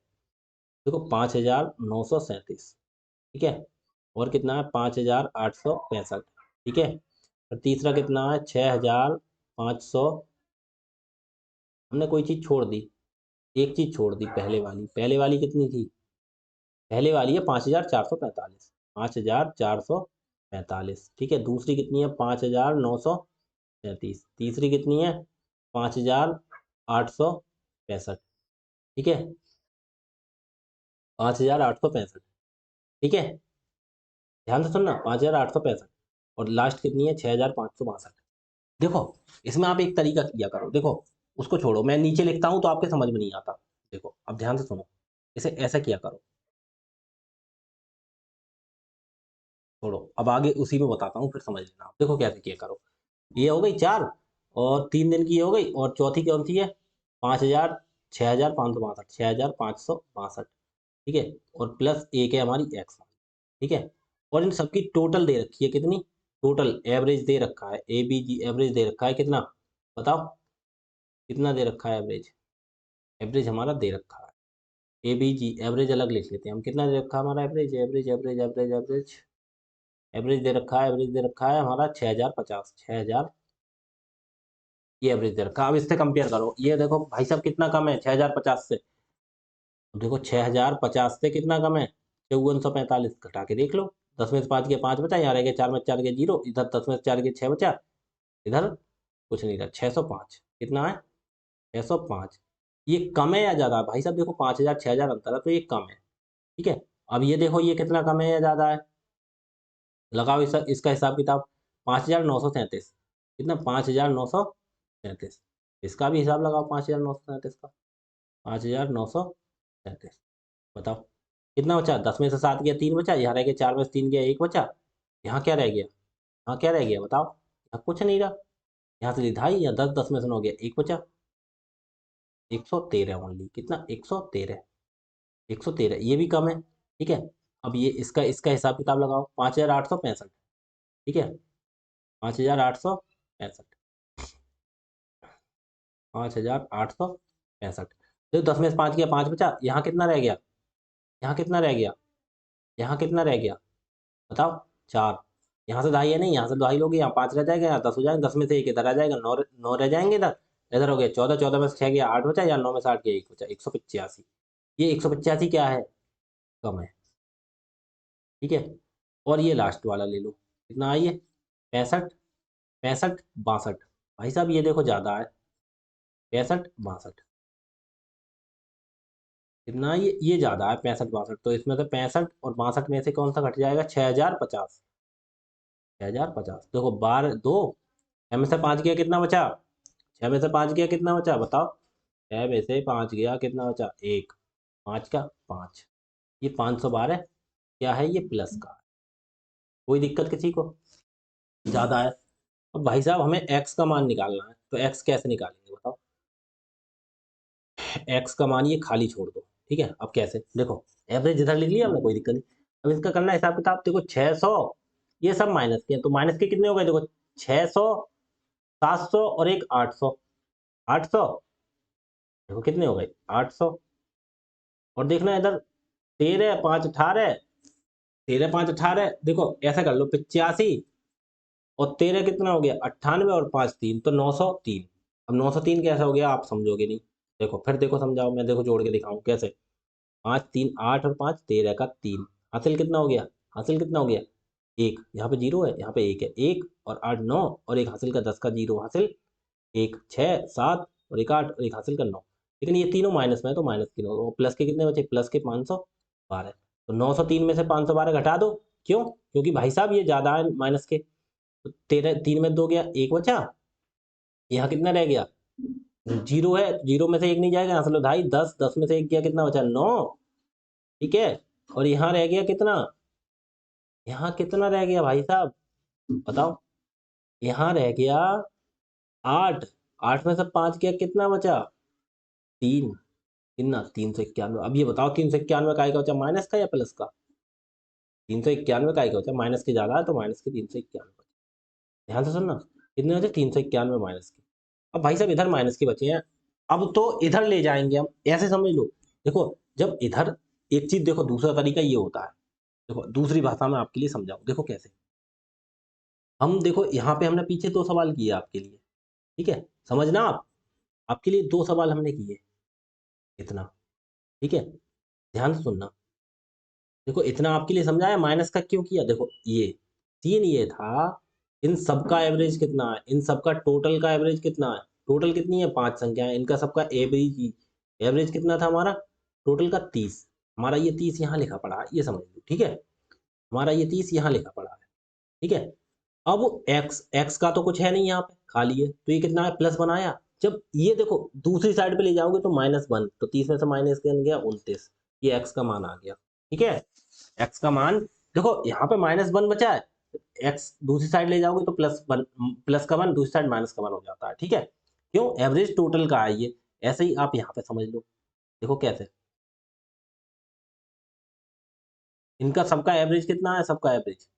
देखो 5937, ठीक है, और कितना है 5865, ठीक है, और तीसरा कितना है 6500, हमने कोई चीज़ छोड़ दी, एक चीज़ छोड़ दी, पहले वाली कितनी थी, पहले वाली है 5445, 5445, ठीक है, दूसरी कितनी है 5937, तीसरी कितनी है 5865, ठीक है, 5865, ठीक है, ध्यान से सुनना, 5865, और लास्ट कितनी है 6562। देखो इसमें आप एक तरीका किया करो, देखो उसको छोड़ो, मैं नीचे लिखता हूँ तो आपके समझ में नहीं आता, देखो अब ध्यान से सुनो, इसे ऐसा किया करो, छोड़ो अब आगे उसी में बताता हूँ, फिर समझ लेना आप। देखो कैसे किया करो, ये हो गई 4, और 3 दिन की ये हो गई, और चौथी कौन सी है 5000, 6562, 6562, ठीक है, और प्लस एक है हमारी एक्स, ठीक है, और इन सबकी टोटल दे रखी है कितनी, टोटल एवरेज दे रखा है, ए बी जी एवरेज दे रखा है कितना, बताओ कितना दे रखा है एवरेज, एवरेज हमारा दे रखा है, ए बी जी एवरेज अलग लिख लेते हैं हम, कितना दे रखा है हमारा एवरेज, एवरेज दे रखा है, एवरेज दे रखा है हमारा 6050, 6000, ये एवरेज दे रखा है। अब इससे कंपेयर करो, ये देखो भाई साहब कितना कम है 6050 से, देखो 6050 से कितना कम है 5445, घटा के देख लो, 10 में से 5 गया 5 बचा, यहाँ रह गया 4 में 4 गया 0, इधर 10 में से 4 गया 6 बचा, इधर कुछ नहीं रहा 605, कितना है 605, ये कम है या ज़्यादा है भाई साहब, देखो 5000 6000 अंतर है, तो ये कम है, ठीक है। अब ये देखो ये कितना कम है या ज़्यादा है, लगाओ इसका हिसाब किताब, 5937, कितना 5937, इसका भी हिसाब लगाओ 5937 का, 5937, बताओ कितना बचा, 10 में से 7 गया 3 बचा, यहाँ रह गया 4 में से 3 गया 1 बचा, यहाँ क्या रह गया, यहाँ क्या रह गया बताओ, यहाँ कुछ नहीं रहा, यहाँ से ढाई, यहाँ 10, 10 में से 9 गया 1 बचा, 113 ओनली, कितना 113, 113, ये भी कम है, ठीक है। अब ये इसका इसका हिसाब किताब लगाओ 5865, ठीक है, 5865, 5865, देखो 10 में से 5 गया 5 बचा, यहाँ कितना रह गया, यहाँ कितना रह गया, यहाँ कितना रह गया बताओ 4, यहाँ से ढाई है नहीं, यहाँ से ढाई लोगे, यहाँ 5 रह जाएगा, यहाँ 10 हो जाएगा, 10 में से एक इधर आ जाएगा, 9 9 रह जाएंगे इधर, इधर हो गया 14, 14 में से 6 गया 8 बचा, या 9 में से 8 गया 1 बचा, 185, ये 185 क्या है, कम है, ठीक है। और ये लास्ट वाला ले लो, कितना आई है 65, 65 62, भाई साहब ये देखो ज़्यादा है, 65 62, कितना है ये ज़्यादा है 65 62, तो इसमें से 65 और 62 में से कौन सा घट जाएगा 6050, 6050, देखो बार दो, 6 में से 5 गया कितना बचा, 6 में से 5 गया कितना बचा बताओ, 6 में से 5 गया कितना बचा 1, 5 का 5, ये 512 क्या है, ये प्लस का है। कोई दिक्कत किसी को, ज़्यादा है। अब भाई साहब हमें एक्स का मान निकालना है, तो एक्स कैसे निकालेंगे बताओ, एक्स का मान ये खाली छोड़ दो, ठीक है, अब कैसे देखो, एवरेज इधर लिख लिया हमने, कोई दिक्कत नहीं, अब इसका करना है हिसाब किताब, देखो 600, ये सब माइनस के हैं, तो माइनस के कितने हो गए देखो 600, 700 और एक 800, 800, देखो कितने हो गए 800, और देखना इधर 13 5 18, 13 5 18, देखो ऐसा कर लो 85, और 13 कितना हो गया 98, और 5 3, तो 903, अब 903 कैसा हो गया आप समझोगे नहीं, देखो फिर देखो समझाओ, मैं देखो जोड़ के दिखाऊं कैसे, 5 3 8 और 5 13 का 3, हासिल कितना हो गया, हासिल कितना हो गया 1, यहाँ पे 0 है यहाँ पे 1 है, 1 और 8 9, और एक हासिल का 10 का 0 हासिल, 1 6 7 और एक 8 और एक हासिल का 9, लेकिन ये तीनों माइनस में है, तो माइनस के 9, और प्लस के कितने बचे, प्लस के 512, तो 903 में से 512 घटा दो, क्यों, क्योंकि भाई साहब ये ज़्यादा है माइनस के, तो 13 3 में 2 गया 1 बचा, यहाँ कितना रह गया जीरो है, जीरो में से एक नहीं जाएगा, यहाँ से लो ढाई, 10, 10 में से एक गया, कितना बचा? 9। ठीक है, और यहाँ रह गया कितना? यहाँ कितना रह गया भाई साहब, बताओ? यहाँ रह गया 8। 8 में से 5 गया, कितना बचा? 3। कितना? 391। अब ये बताओ 391 का बचा, माइनस का या प्लस का? 391 का बचा, माइनस के ज्यादा है तो माइनस के 391। ध्यान से सुनना, कितने बचे? 391 माइनस के। अब भाई साहब इधर माइनस के बचे हैं, अब तो इधर ले जाएंगे हम, ऐसे समझ लो। देखो, जब इधर एक चीज, देखो दूसरा तरीका ये होता है, देखो दूसरी भाषा में आपके लिए समझाऊं, देखो कैसे। हम देखो यहाँ पे हमने पीछे 2 सवाल किए आपके लिए, ठीक है, समझना आप, आपके लिए 2 सवाल हमने किए, इतना, ठीक है, ध्यान से सुनना। देखो इतना आपके लिए समझाया, माइनस का क्यों किया, देखो ये सीन ये था, इन सबका एवरेज कितना है, इन सबका टोटल का एवरेज कितना है, टोटल कितनी है? 5 संख्याएं, इनका सबका एवरेज, एवरेज कितना था हमारा टोटल का? 30। हमारा ये 30 यहाँ लिखा पड़ा है, ये समझ लो, ठीक है, हमारा ये 30 यहाँ लिखा पड़ा है, ठीक है। अब एक्स, एक्स का तो कुछ है नहीं यहाँ पे, खाली है, तो ये कितना है? प्लस बनाया। जब ये देखो दूसरी साइड पे ले जाओगे तो -1, तो 30 में से माइनस बन गया 29, ये एक्स का मान आ गया, ठीक है। एक्स का मान, देखो यहाँ पे -1 बचा है, एक्स दूसरी साइड ले जाओगे तो +1, प्लस का मान दूसरी साइड माइनस का मान हो जाता है, ठीक है। क्यों? एवरेज टोटल का है ये। ऐसे ही आप यहाँ पे समझ लो, देखो कैसे, इनका सबका एवरेज कितना है, सबका एवरेज,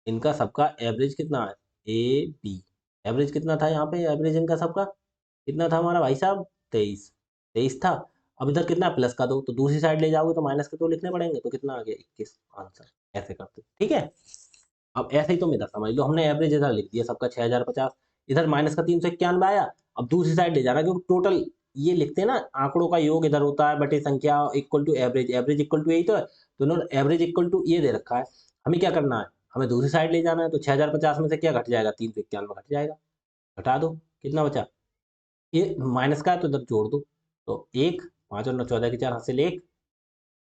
इनका सबका एवरेज कितना है? ए बी, एवरेज कितना था यहाँ पे? एवरेज इनका सबका कितना था हमारा भाई साहब? 23। 23 था। अब इधर कितना है? प्लस का 2, तो दूसरी साइड ले जाओगे तो माइनस के 2 लिखने पड़ेंगे, तो कितना आ गया? 21 आंसर। ऐसे करते, ठीक है। अब ऐसे ही तुम इधर समझ लो, हमने एवरेज इधर लिख दिया सबका 6050, इधर माइनस का 391 आया। अब दूसरी साइड ले जाना, क्योंकि टोटल ये लिखते हैं ना, आंकड़ों का योग इधर होता है बटे संख्या equal to average, average equal to यही तो है, तो इन्होंने एवरेज इक्वल टू ये दे रखा है। हमें क्या करना है? हमें दूसरी साइड ले जाना है, तो 6050 में से क्या घट जाएगा? 391 घट जाएगा, घटा दो, कितना बचा? ये माइनस का है तो इधर जोड़ दो, तो 1, 5 और 9 14 की 4 हासिल 1,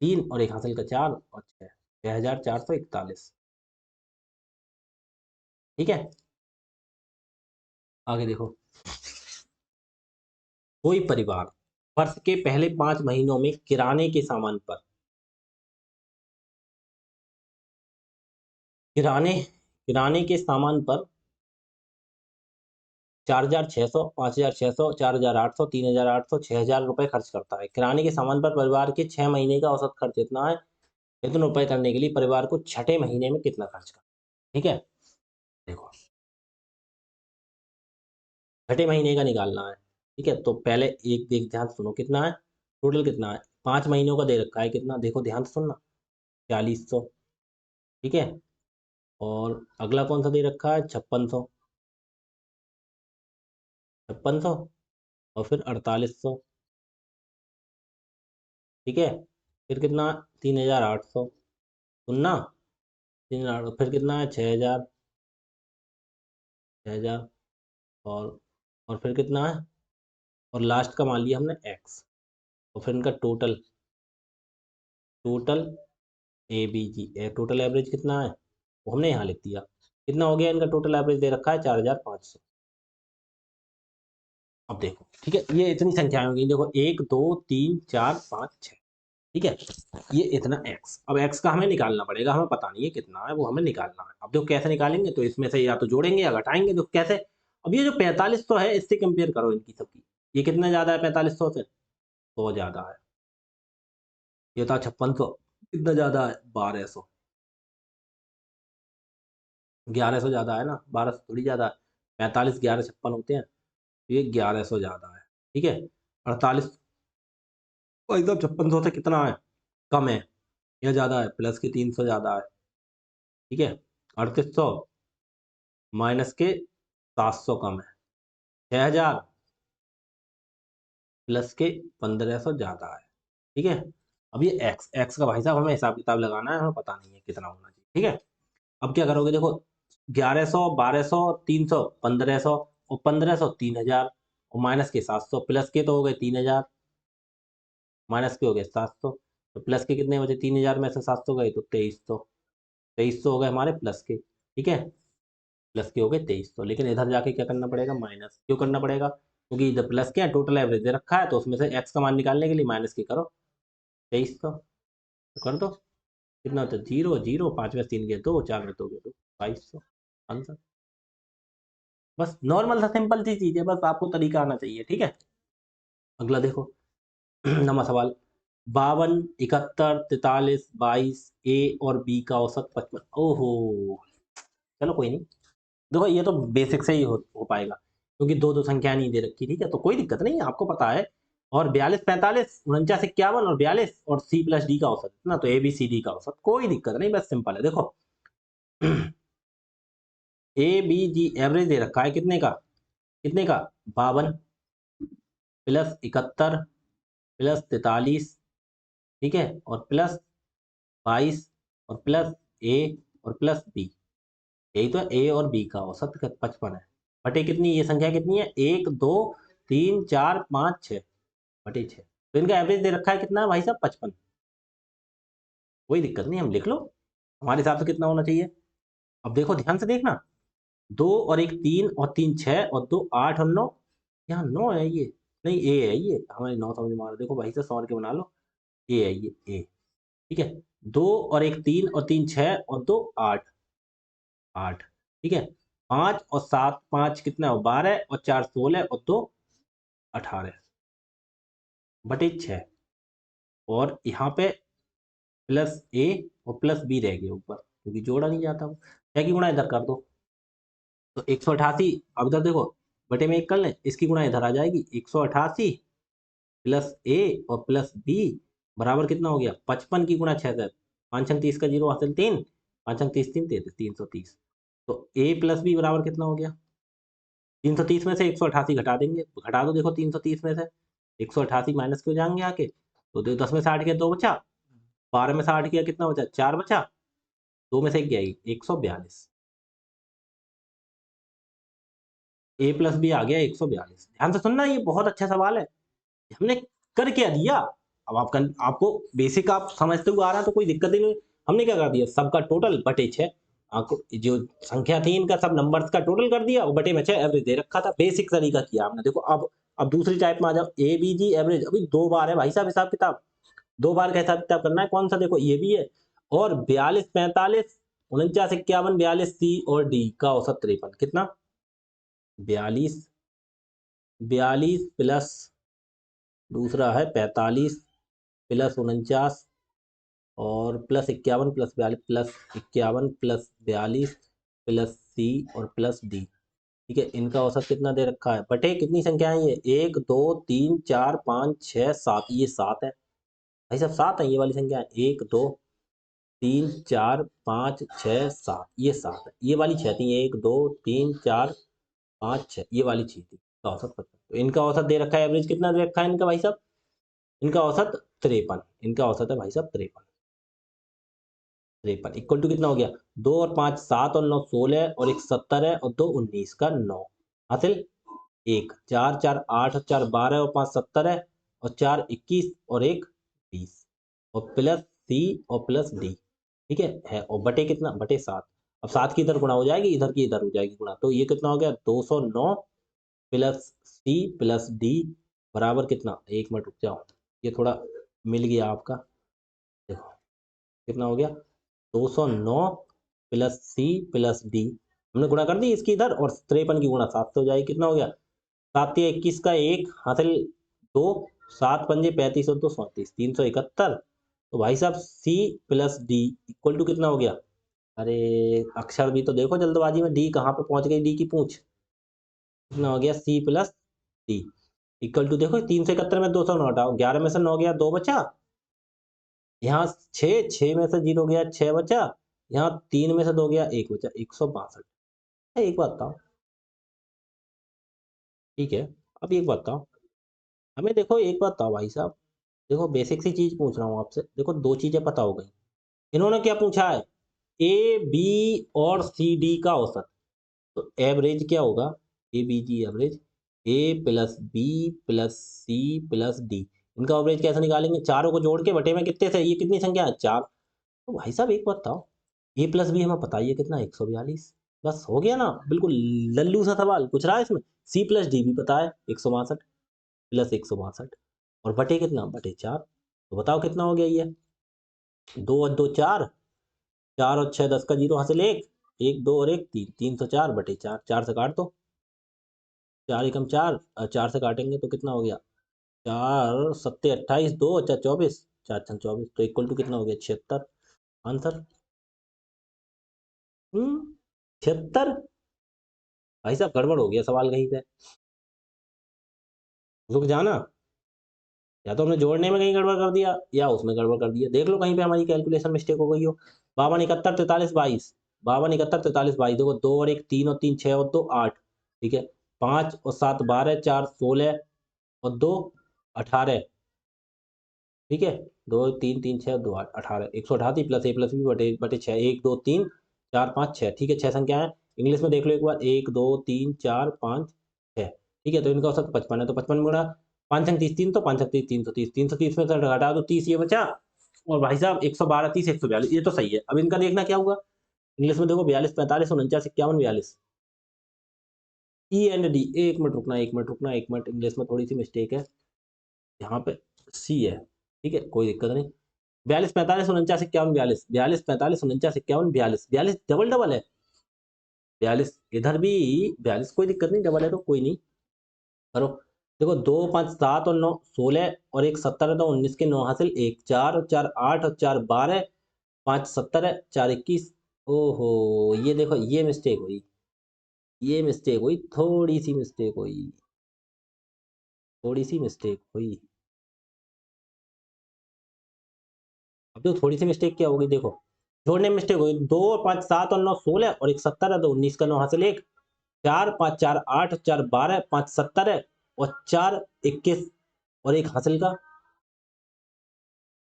3 और 1 हासिल का 4 और 6, 6441। ठीक है, आगे देखो। कोई परिवार वर्ष के पहले 5 महीनों में किराने के सामान पर, किराने किराने के सामान पर 4600, 5600, 4800, 3800, 6000 रुपए खर्च करता है। किराने के सामान पर परिवार के 6 महीने का औसत खर्च इतना है। इतने रुपए करने के लिए परिवार को छठे महीने में कितना खर्च करना है? ठीक है, देखो छठे महीने का निकालना है, ठीक है। तो पहले एक देख, ध्यान से सुनो, कितना है टोटल, कितना है? 5 महीनों का दे रखा है, कितना देखो, ध्यान से सुनना, 4600, ठीक है। और अगला कौन सा दे रखा है? 5600, 5600, और फिर 4800, ठीक है। फिर कितना? 3800, सुनना, 3000, फिर कितना है? 6000, 6000, और फिर कितना है? और लास्ट का मान लिया हमने एक्स, और फिर इनका total, total A B G, total average कितना है वो हमने यहाँ लिख दिया। कितना हो गया? इनका टोटल एवरेज दे रखा है 4500। अब देखो, ठीक है, ये इतनी संख्याएं होंगी, देखो 1 2 3 4 5 6, ठीक है, ये इतना एक्स। अब एक्स का हमें निकालना पड़ेगा, हमें पता नहीं है कितना है, वो हमें निकालना है। अब देखो कैसे निकालेंगे, तो इसमें से या तो जोड़ेंगे या घटाएंगे, तो कैसे? अब ये जो 4500 है, इससे कंपेयर करो इनकी सबकी, ये कितना ज्यादा है 4500 से? 100 ज्यादा है। ये था 5600, कितना ज्यादा है? 1200। 1100 ज्यादा है ना, 1200 थोड़ी ज्यादा है। 45 11 56 होते हैं, तो ये 1100 ज्यादा है, ठीक है। 48 एकदम 5600 से कितना है? कम है, यह ज्यादा है, प्लस के 300 ज्यादा है, ठीक है। 3800 माइनस के 700 कम है। 6000 प्लस के 1500 ज्यादा है, ठीक है। अब ये एक्स, एक्स का भाई साहब हमें हिसाब किताब लगाना है, हमें पता नहीं है कितना होना चाहिए, ठीक है। अब क्या करोगे, देखो 1100, 1200, 300, 1500, और 1500 3000, और माइनस के 700, प्लस के तो हो गए 3000, माइनस के हो गए 700, तो प्लस के कितने बचे? 3000 में से 700 गए तो 2300, 2300 हो गए हमारे प्लस के, ठीक है। प्लस के हो गए 2300, लेकिन इधर जाके क्या करना पड़ेगा? माइनस। क्यों करना पड़ेगा? क्योंकि इधर प्लस क्या है, टोटल एवरेज दे रखा है, तो उसमें से एक्स का मान निकालने के लिए माइनस की करो 2300, तो कर दो। कितना होता है, 0 0, 5 में 3 गए 2, 4 में 2 गए 2, 2200 आंसर। बस नॉर्मल सा सिंपल सी चीज है, बस आपको तरीका आना चाहिए, ठीक है। अगला देखो। नवा सवाल। 52, 71, 43, 22, ए और बी का औसत 55। ओहो, चलो कोई नहीं। देखो ये तो बेसिक से ही हो पाएगा, क्योंकि दो दो संख्या नहीं दे रखी, ठीक है, तो कोई दिक्कत नहीं है, आपको पता है। और 42, 45, 49, 51 और 42 और सी प्लस डी का औसत ना, तो ए बी सी डी का औसत, कोई दिक्कत नहीं, बस सिंपल है। देखो ए बी जी एवरेज दे रखा है कितने का, कितने का, 52 प्लस 71 प्लस 43, ठीक है, और प्लस 22 और प्लस ए और प्लस बी। यही तो ए और बी का औसत 55 है। बटे कितनी, ये संख्या कितनी है, 1 2 3 4 5 6, बटे 6। तो इनका एवरेज दे रखा है कितना है भाई साहब, 55। कोई दिक्कत नहीं, हम लिख लो, हमारे हिसाब से कितना होना चाहिए। अब देखो ध्यान से देखना, 2 और 1 3 और 3 6 और 2 8 और 9, यहाँ 9 है ये, नहीं ए है ये, हमें 9 समझ में आ रहा है। देखो भाई साहब सौर के बना लो, ए है ये, ए, ठीक है। 2 और 1 3 और 3 6 और 2 8, 8, ठीक है। 5 और 7, 5 कितना हो, 12 और 4 16 और 2 18, बटे 6। और यहाँ पे प्लस ए और प्लस बी रह गए ऊपर, क्योंकि जोड़ा नहीं जाता वो, क्या की गुणा इधर कर दो, तो 188। अब इधर देखो, बटे में एक कर लें, इसकी गुणा इधर आ जाएगी, 188 प्लस ए और प्लस बी बराबर कितना हो गया, 55 की गुणा 6 से, 5 अंक 30 का जीरो हासिल 3, 5 अंक 30 3 33, 330। तो ए प्लस बी बराबर कितना हो गया, 330 में से 188 घटा देंगे, घटा दो, देखो 330 में से 188 माइनस क्यों जाएंगे आके, तो 10 में से 8 गया 2 बचा, 12 में से 8 गया कितना बचा, 4 बचा, 2 में से 1 गया 142, ए प्लस बी आ गया 142। ध्यान से सुनना, ये बहुत अच्छा सवाल है, हमने कर क्या दिया। अब आपको बेसिक आप समझते हुए आ रहा है, तो कोई दिक्कत ही नहीं। हमने क्या कर दिया, सबका टोटल बटे 6, आपको जो संख्या थी इनका सब नंबर्स का टोटल कर दिया और बटे में 6 एवरेज दे रखा था, बेसिक तरीका किया आपने। देखो अब दूसरी टाइप में आ जाओ, ए बी जी एवरेज, अभी 2 बार है भाई साहब हिसाब किताब, 2 बार का हिसाब किताब करना है, कौन सा, देखो ये भी है। और 42 45 49 51 42 सी और डी का औसत 53, कितना, 42, 42 प्लस दूसरा है 45 प्लस 49 और plus 51 plus 42 plus 51 plus 42 plus C और प्लस डी, ठीक है। इनका औसत कितना दे रखा है, बटे कितनी संख्या है ये, 1 2 3 4 5 6 7, ये 7 है भाई साहब, 7 है ये वाली संख्या है, 1 2 3 4 5 6 7, ये 7 है, ये वाली 6 थी, 1 2 3 4 5 6, ये वाली 6 थी, तो औसत 55। तो इनका औसत दे रखा है, एवरेज कितना दे रखा है इनका भाई साहब, इनका औसत 53, इनका औसत है भाई साहब 53, 53 इक्वल टू कितना हो गया, 2 और 5 7 और 9 16 और 1 70 है और 2 19 का 9 हासिल 1 4 4 8 और 4 12 और 5 70 है और 4 21 और 1 20 और प्लस सी और प्लस डी, ठीक है। और बटे कितना, बटे 7। अब 7 की इधर गुणा हो जाएगी, इधर की इधर हो जाएगी गुणा, तो ये कितना हो गया, 209 प्लस सी प्लस डी बराबर कितना, एक मिनट रुक जाओ, ये थोड़ा मिल गया आपका, देखो कितना हो गया, 209 प्लस सी प्लस डी, हमने गुणा कर दी इसकी इधर, और 53 की गुणा 7 से हो जाएगी, कितना हो गया, 7 या 21 का 1 हासिल 2, 7 पंजे 35 और 2 34, 371। तो भाई साहब C plus D equal to कितना हो गया, अरे अक्षर भी तो देखो जल्दबाजी में, डी कहाँ पे पहुंच गई, डी की पूंछ, कितना हो गया, C plus D equal to, देखो 371 में 200 नौ हटाओ, 11 में से 9 गया 2 बचा, यहाँ 6 6 में से 0 गया 6 बचा, यहाँ 3 में से 2 गया 1 बचा, 162। एक बात बताओ, ठीक है, अब एक बात बताओ, हमें देखो एक बात बताओ भाई साहब, देखो बेसिक सी चीज पूछ रहा हूँ आपसे, देखो दो चीजें पता हो गई, इन्होंने क्या पूछा है, ए बी और सी डी का औसत, तो एवरेज क्या होगा, A B G average, A plus B plus C plus D, इनका एवरेज कैसे निकालेंगे, चारों को जोड़ के बटे में कितने से, ये कितनी संख्या है 4, तो भाई साहब एक बात बताओ, ए प्लस बी हमें पता ही है कितना, 142, बस हो गया ना, बिल्कुल लल्लू सा सवाल, कुछ रहा है इसमें, सी प्लस डी भी पता है 162 प्लस 162 और बटे कितना, बटे 4। तो बताओ कितना हो गया ये, 2 और 2 4, 4 और 6 10 का जीरो हासिल 1, 1 2 और 1 3, 304 बटे 4, 4 से काट दो, 4 एकम 4, 4 से काटेंगे तो कितना हो गया, 4 सत्ते 28, 2 अच्छा 24, 4 छन 24, तो इक्वल टू कितना हो गया 76 आंसर। 76। भाई साहब गड़बड़ हो गया सवाल कहीं पे, रुक जाना, या तो हमने जोड़ने में कहीं गड़बड़ कर दिया या उसमें गड़बड़ कर दिया, देख लो कहीं पे हमारी कैलकुलेशन मिस्टेक हो गई हो। 52 71 43 22, 52 71 43 22, देखो 2 और 1 3 और 3 6 और 2 8, ठीक है, 5 और 7 12, 4 16 और 2 18, ठीक है, 2 3 3 6 2 8 18, 188 प्लस ए बटे बटे 6, 1 2 3 4 5 6, ठीक है, 6 संख्या है। इंग्लिश में देख लो एक बार, 1 2 3 4 5 6, ठीक है, तो इनका औसत 55 है, तो 55 गुणा 5 अंक 30 3, तो 5 अंक 30 330, 330 में से घटा दो 30 ये बचा, और भाई साहब 112 30 142, ये तो सही है। अब इनका देखना क्या हुआ, इंग्लिश में देखो 42 45 49 51 42, ई एंड डी, एक मिनट रुकना एक मिनट रुकना एक मिनट, इंग्लिश में थोड़ी सी मिस्टेक है, यहाँ पे सी है, ठीक है, कोई दिक्कत नहीं। 42 45 49 51 42, 42 45 49 51 42, 42 डबल डबल है, 42 इधर भी 42, कोई दिक्कत नहीं, डबल है तो कोई नहीं, करो। देखो 2 5 7 और 9 16 और 1 70 है, तो 19 के 9 हासिल 1, 4 और 4 8 और 4 12, 5 70 है, 4 21, ओहो ये देखो ये मिस्टेक हुई, ये मिस्टेक हुई, थोड़ी सी मिस्टेक हुई, थोड़ी सी मिस्टेक हुई। अब तो थोड़ी सी मिस्टेक क्या होगी, देखो जोड़ने में मिस्टेक हुई, 2 5 7 और 9 16 और 1 70 है, तो 19 का 9 हासिल 1, 4 5 4 8 4 12 5 70 है, और 4 21 और 1 हासिल का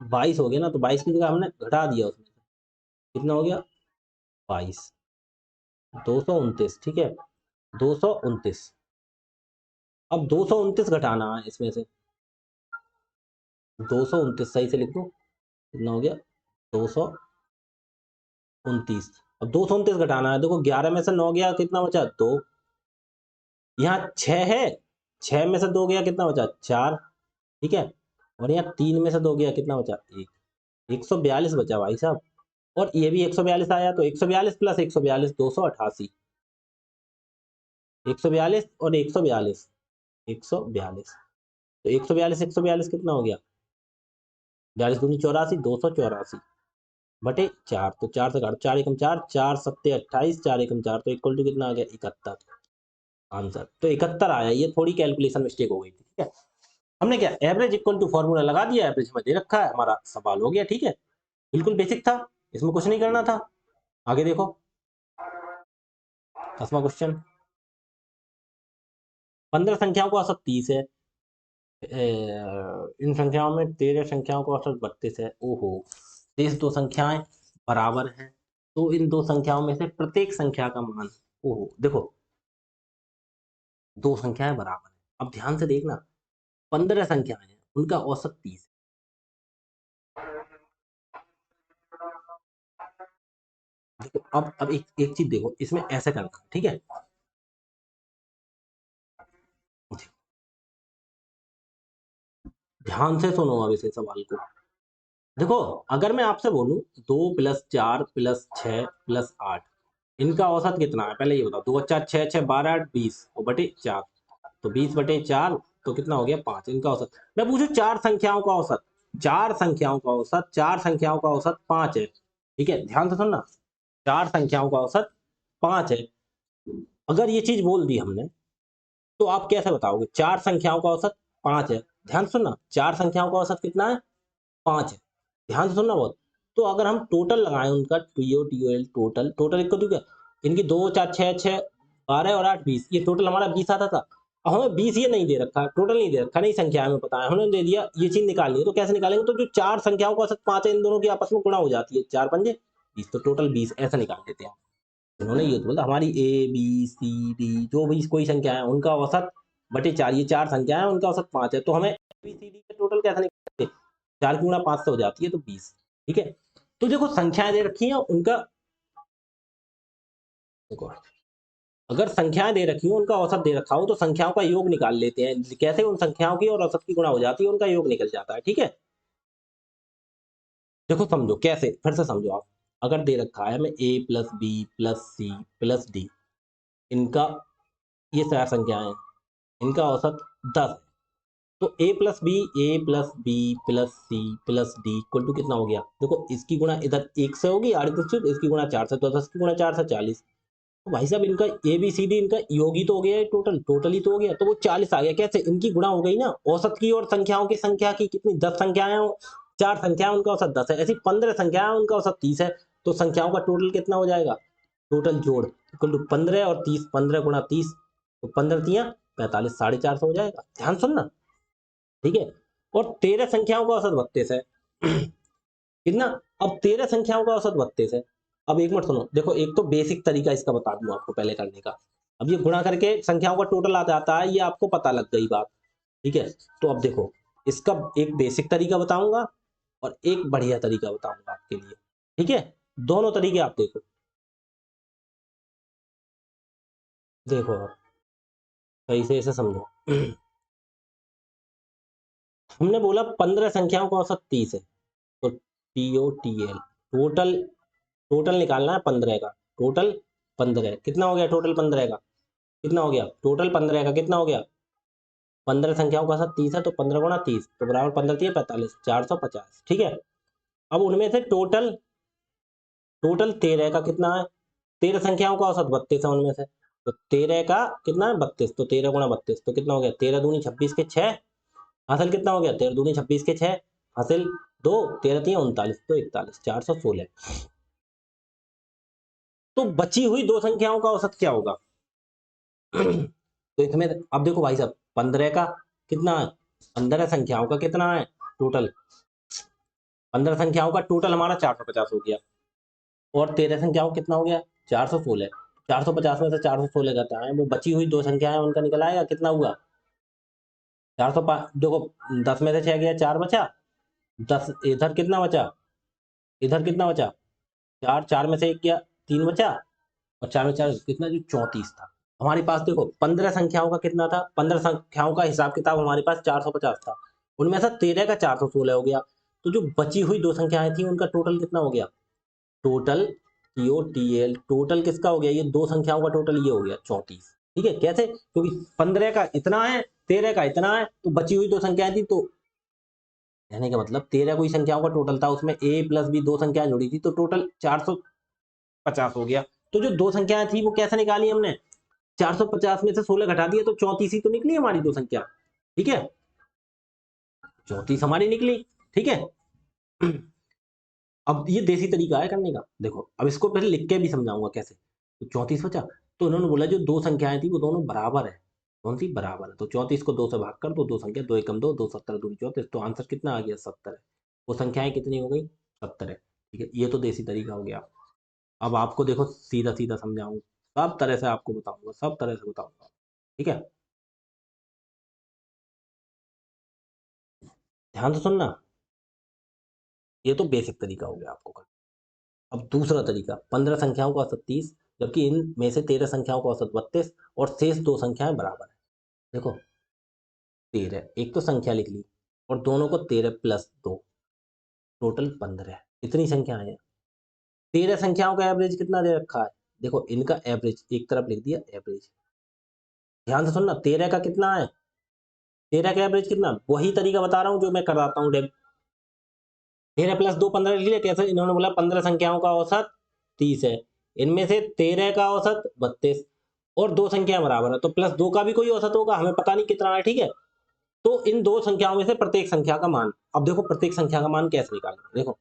22 हो गया ना, तो 22 की जगह हमने घटा दिया उसमें से, कितना हो गया 22, 229, ठीक है, 229। अब 229 घटाना है इसमें से, 229 सही से लिख दो, कितना हो गया 229। अब 229 घटाना है, देखो 11 में से 9 गया कितना बचा 2, यहाँ 6 है, 6 में से 2 गया कितना बचा 4, ठीक है, और यहाँ 3 में से 2 गया कितना बचा 1, 142 बचा भाई साहब। और ये भी 142 आया, तो 142 प्लस 142 288, 142 और 142, 142, तो 142 142 कितना हो गया 42 दूनी 84, 284 बटे 4, तो 4 से काटो, 4 एकम 4, 4 सत्ते 28, 4 एकम 4, तो इक्वल टू कितना आ गया 71 आंसर, तो 71 आया, ये थोड़ी कैलकुलेशन मिस्टेक हो गई थी, ठीक है। हमने क्या एवरेज इक्वल टू फॉर्मूला लगा दिया, एवरेज में दे रखा है, हमारा सवाल हो गया, ठीक है, बिल्कुल बेसिक था, इसमें कुछ नहीं करना था। आगे देखो 10वां क्वेश्चन, 15 संख्याओं का औसत 30 है, इन संख्याओं में 13 संख्याओं का औसत 32 है, ओहो, शेष दो संख्याएं बराबर हैं, तो इन दो संख्याओं में से प्रत्येक संख्या का मान, ओहो देखो दो संख्याएं बराबर हैं, अब ध्यान से देखना 15 संख्याएं हैं, उनका औसत 30, देखो अब एक चीज देखो, इसमें ऐसे करना, ठीक है, ध्यान से सुनो अब इसे सवाल को, देखो अगर मैं आपसे बोलूं 2 प्लस 4 प्लस 6 प्लस 8, इनका औसत कितना है, पहले ये बताओ, 2 4 6 6 12 8 20 और बटे 4, तो 20 बटे 4 तो कितना हो गया 5, इनका औसत। मैं पूछू चार संख्याओं का औसत, चार संख्याओं का औसत, चार संख्याओं का औसत 5 है, ठीक है, ध्यान से सुनना, चार संख्याओं का औसत 5 है, अगर ये चीज बोल दी हमने, तो आप कैसे बताओगे चार संख्याओं का औसत 5 है, ध्यान से सुनना, चार संख्याओं का औसत कितना है 5 है, ध्यान से सुनना बहुत। तो अगर हम टोटल लगाएं उनका, T O T O L total, total equal to क्या, इनकी 2 4 6 6 12 और 8 20, ये टोटल हमारा 20 आता था। अब हमें 20 ये नहीं दे रखा, टोटल नहीं दे रखा, नहीं संख्या हमें पता है, हमने दे दिया ये चीज निकालनी है, तो कैसे निकालेंगे, तो जो चार संख्याओं का औसत 5 है, इन दोनों की आपस में गुणा हो जाती है, 4 पंजे 20, तो टोटल 20 ऐसा निकाल देते हैं। उन्होंने ये तो बोला हमारी ए बी सी डी जो भी कोई संख्या है उनका औसत बटे 4, ये चार संख्या है उनका औसत 5 है, तो हमें बी सी डी का टोटल कैसे निकालेंगे, 4 की गुणा 5 से हो जाती है, तो 20, ठीक है। तो देखो संख्याएं दे रखी हैं उनका, देखो अगर संख्याएं दे रखी हो, उनका औसत दे रखा हो, तो संख्याओं का योग निकाल लेते हैं। कैसे? उन संख्याओं की और औसत की गुणा हो जाती है, उनका योग निकल जाता है। ठीक है, देखो समझो कैसे, फिर से समझो आप। अगर दे रखा है हमें a plus B plus C plus D, इनका, ये चार संख्याएं हैं, इनका औसत 10 है। तो A plus B plus C plus D equal to कितना हो गया? देखो इसकी गुणा इधर 1 से होगी 38, इसकी गुणा 4 से, तो 10 की गुणा 4 से 40। तो भाई साहब इनका ए बी सी डी, इनका योग ही तो हो गया है, टोटल टोटल ही तो हो गया, तो वो 40 आ गया। कैसे? इनकी गुणा हो गई ना औसत की और संख्याओं की संख्या की। कितनी? 10 संख्याएं हो, 4 संख्याएं, उनका औसत 10 है, ऐसी 15 संख्याएं, उनका औसत 30 है। तो संख्याओं का टोटल कितना हो जाएगा? टोटल जोड़ इक्वल टू 15 और 30, 15 गुणा 30, तो 15 तियां 45, 450 हो जाएगा। ध्यान सुनना, ठीक है। और 13 संख्याओं का औसत 32 है। कितना? अब 13 संख्याओं का औसत 32 है। अब एक मिनट सुनो, देखो एक तो बेसिक तरीका इसका बता दूं आपको पहले करने का। अब ये गुणा करके संख्याओं का टोटल आ जाता है, ये आपको पता लग गई बात। ठीक है, तो अब देखो इसका एक बेसिक तरीका बताऊंगा और एक बढ़िया तरीका बताऊंगा आपके लिए। ठीक है, दोनों तरीके आप देखो। देखो आप सही से इसे समझो। हमने बोला 15 संख्याओं का औसत 30 है, तो TOTL, टोटल, टोटल निकालना है 15 का। टोटल 15 कितना हो गया? टोटल 15 का कितना हो गया? टोटल 15 का कितना हो गया? 15 संख्याओं का औसत 30 है, तो 15 गुणा 30, तो बराबर 15 3 45, 450। ठीक है, अब उनमें से टोटल, टोटल 13 का कितना है? 13 संख्याओं का औसत 32 है उनमें से, तो 13 का कितना है? 32, तो 13 गुणा 32, तो कितना हो गया? 13 दूनी 26 के 6, हासिल कितना हो गया? 13 दूनी 26 के 6, हासिल 2, 13 3 39, तो 41, 416। तो बची हुई दो संख्याओं का औसत क्या होगा? तो इसमें अब देखो भाई साहब, 15 का कितना है? 15 संख्याओं का कितना है टोटल? 15 संख्याओं का टोटल हमारा 450 हो गया, और 13 संख्याओं का कितना हो गया? 416। 450 में से 416 घटा है, वो बची हुई दो संख्याएं उनका निकल आएगा, कितना हुआ? 405। देखो 10 में से 6 गया, 4 बचा, 10 इधर कितना बचा? इधर कितना बचा? 4, 4 में से 1 गया, 3 बचा, और 4 में 4 कितना? जो 34 था हमारे पास। देखो 15 संख्याओं का कितना था? 15 संख्याओं का हिसाब किताब हमारे पास 450 था, उनमें से 13 का 416 हो गया। तो जो बची हुई दो संख्याएं थी उनका टोटल कितना हो गया? टोटल TOTL, टोटल किसका हो गया? ये दो संख्याओं का टोटल ये हो गया 34। ठीक है, कैसे? क्योंकि 15 का इतना है, 13 का इतना है, तो बची हुई दो संख्याएं थी, तो कहने का मतलब 13 कोई संख्याओं का टोटल था, उसमें a प्लस b दो संख्याएं जुड़ी थी, तो टोटल 450 हो गया। तो जो दो संख्याएं थी वो कैसे निकाली हमने? 450 में से 16 घटा दिए, तो 34 ही तो निकली हमारी दो संख्या। ठीक है, 34 हमारी निकली। ठीक है, अब ये देसी तरीका है करने का। देखो अब इसको पहले लिख के भी समझाऊंगा कैसे। तो 34 बचा, तो उन्होंने बोला जो दो संख्याएं थी वो दोनों बराबर है। कौन सी? बराबर है। तो 34 को 2 से भाग कर दो, दो संख्या, 2 एकम 2, 2 17 दूनी 34, तो आंसर कितना आ गया? 70 है। वो संख्याएं कितनी हो गई? 70 है। ठीक है, ये तो देसी तरीका हो गया। अब आपको देखो सीधा सीधा समझाऊंगा, सब तरह से आपको बताऊंगा, सब तरह से बताऊंगा। ठीक है, ध्यान से सुनना। ये तो बेसिक तरीका हो गया आपको। अब दूसरा तरीका, 15 संख्याओं का औसत 30, जबकि इनमें से 13 संख्याओं का औसत 32, और शेष दो संख्याएं बराबर है। देखो 13, एक तो संख्या लिख ली, और दोनों को 13 प्लस 2, टोटल 15, इतनी संख्याएं हैं। 13 संख्याओं का एवरेज कितना दे रखा है? देखो इनका एवरेज एक तरफ लिख दिया, एवरेज। ध्यान से सुनना, 13 का कितना है? 13 का एवरेज कितना? वही तरीका बता रहा हूँ जो मैं कराता हूँ। 13 प्लस 2 15 लिख लिया। कैसे? इन्होंने बोला 15 संख्याओं का औसत 30 है, इनमें से 13 का औसत 32, और दो संख्या बराबर है, तो प्लस 2 का भी कोई औसत होगा, हमें पता नहीं कितना है। ठीक है, तो इन दो संख्याओं में से प्रत्येक संख्या का मान। अब देखो प्रत्येक संख्या का मान कैसे निकालेंगे। देखो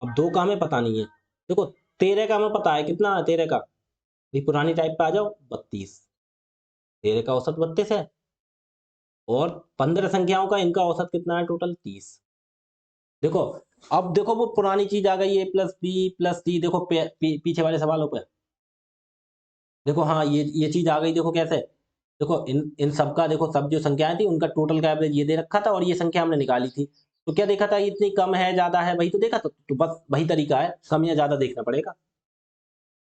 अब 2 का हमें पता नहीं है, देखो 13 का हमें पता है, कितना है 13 का? ये पुरानी टाइप पे आ जाओ, 32। 13 का औसत 32 है, और 15 संख्याओं का इनका औसत कितना है टोटल? 30। देखो अब देखो वो पुरानी चीज आ गई, a प्लस बी प्लस सी। देखो पीछे वाले सवालों पे देखो, हाँ ये चीज आ गई। देखो कैसे? देखो इन इन सबका, देखो सब जो संख्याएं थी उनका टोटल का एवरेज ये दे रखा था, और ये संख्या हमने निकाली थी। तो क्या देखा था? इतनी कम है ज्यादा है, वही तो देखा। तो बस वही तरीका है, कम या ज्यादा देखना पड़ेगा।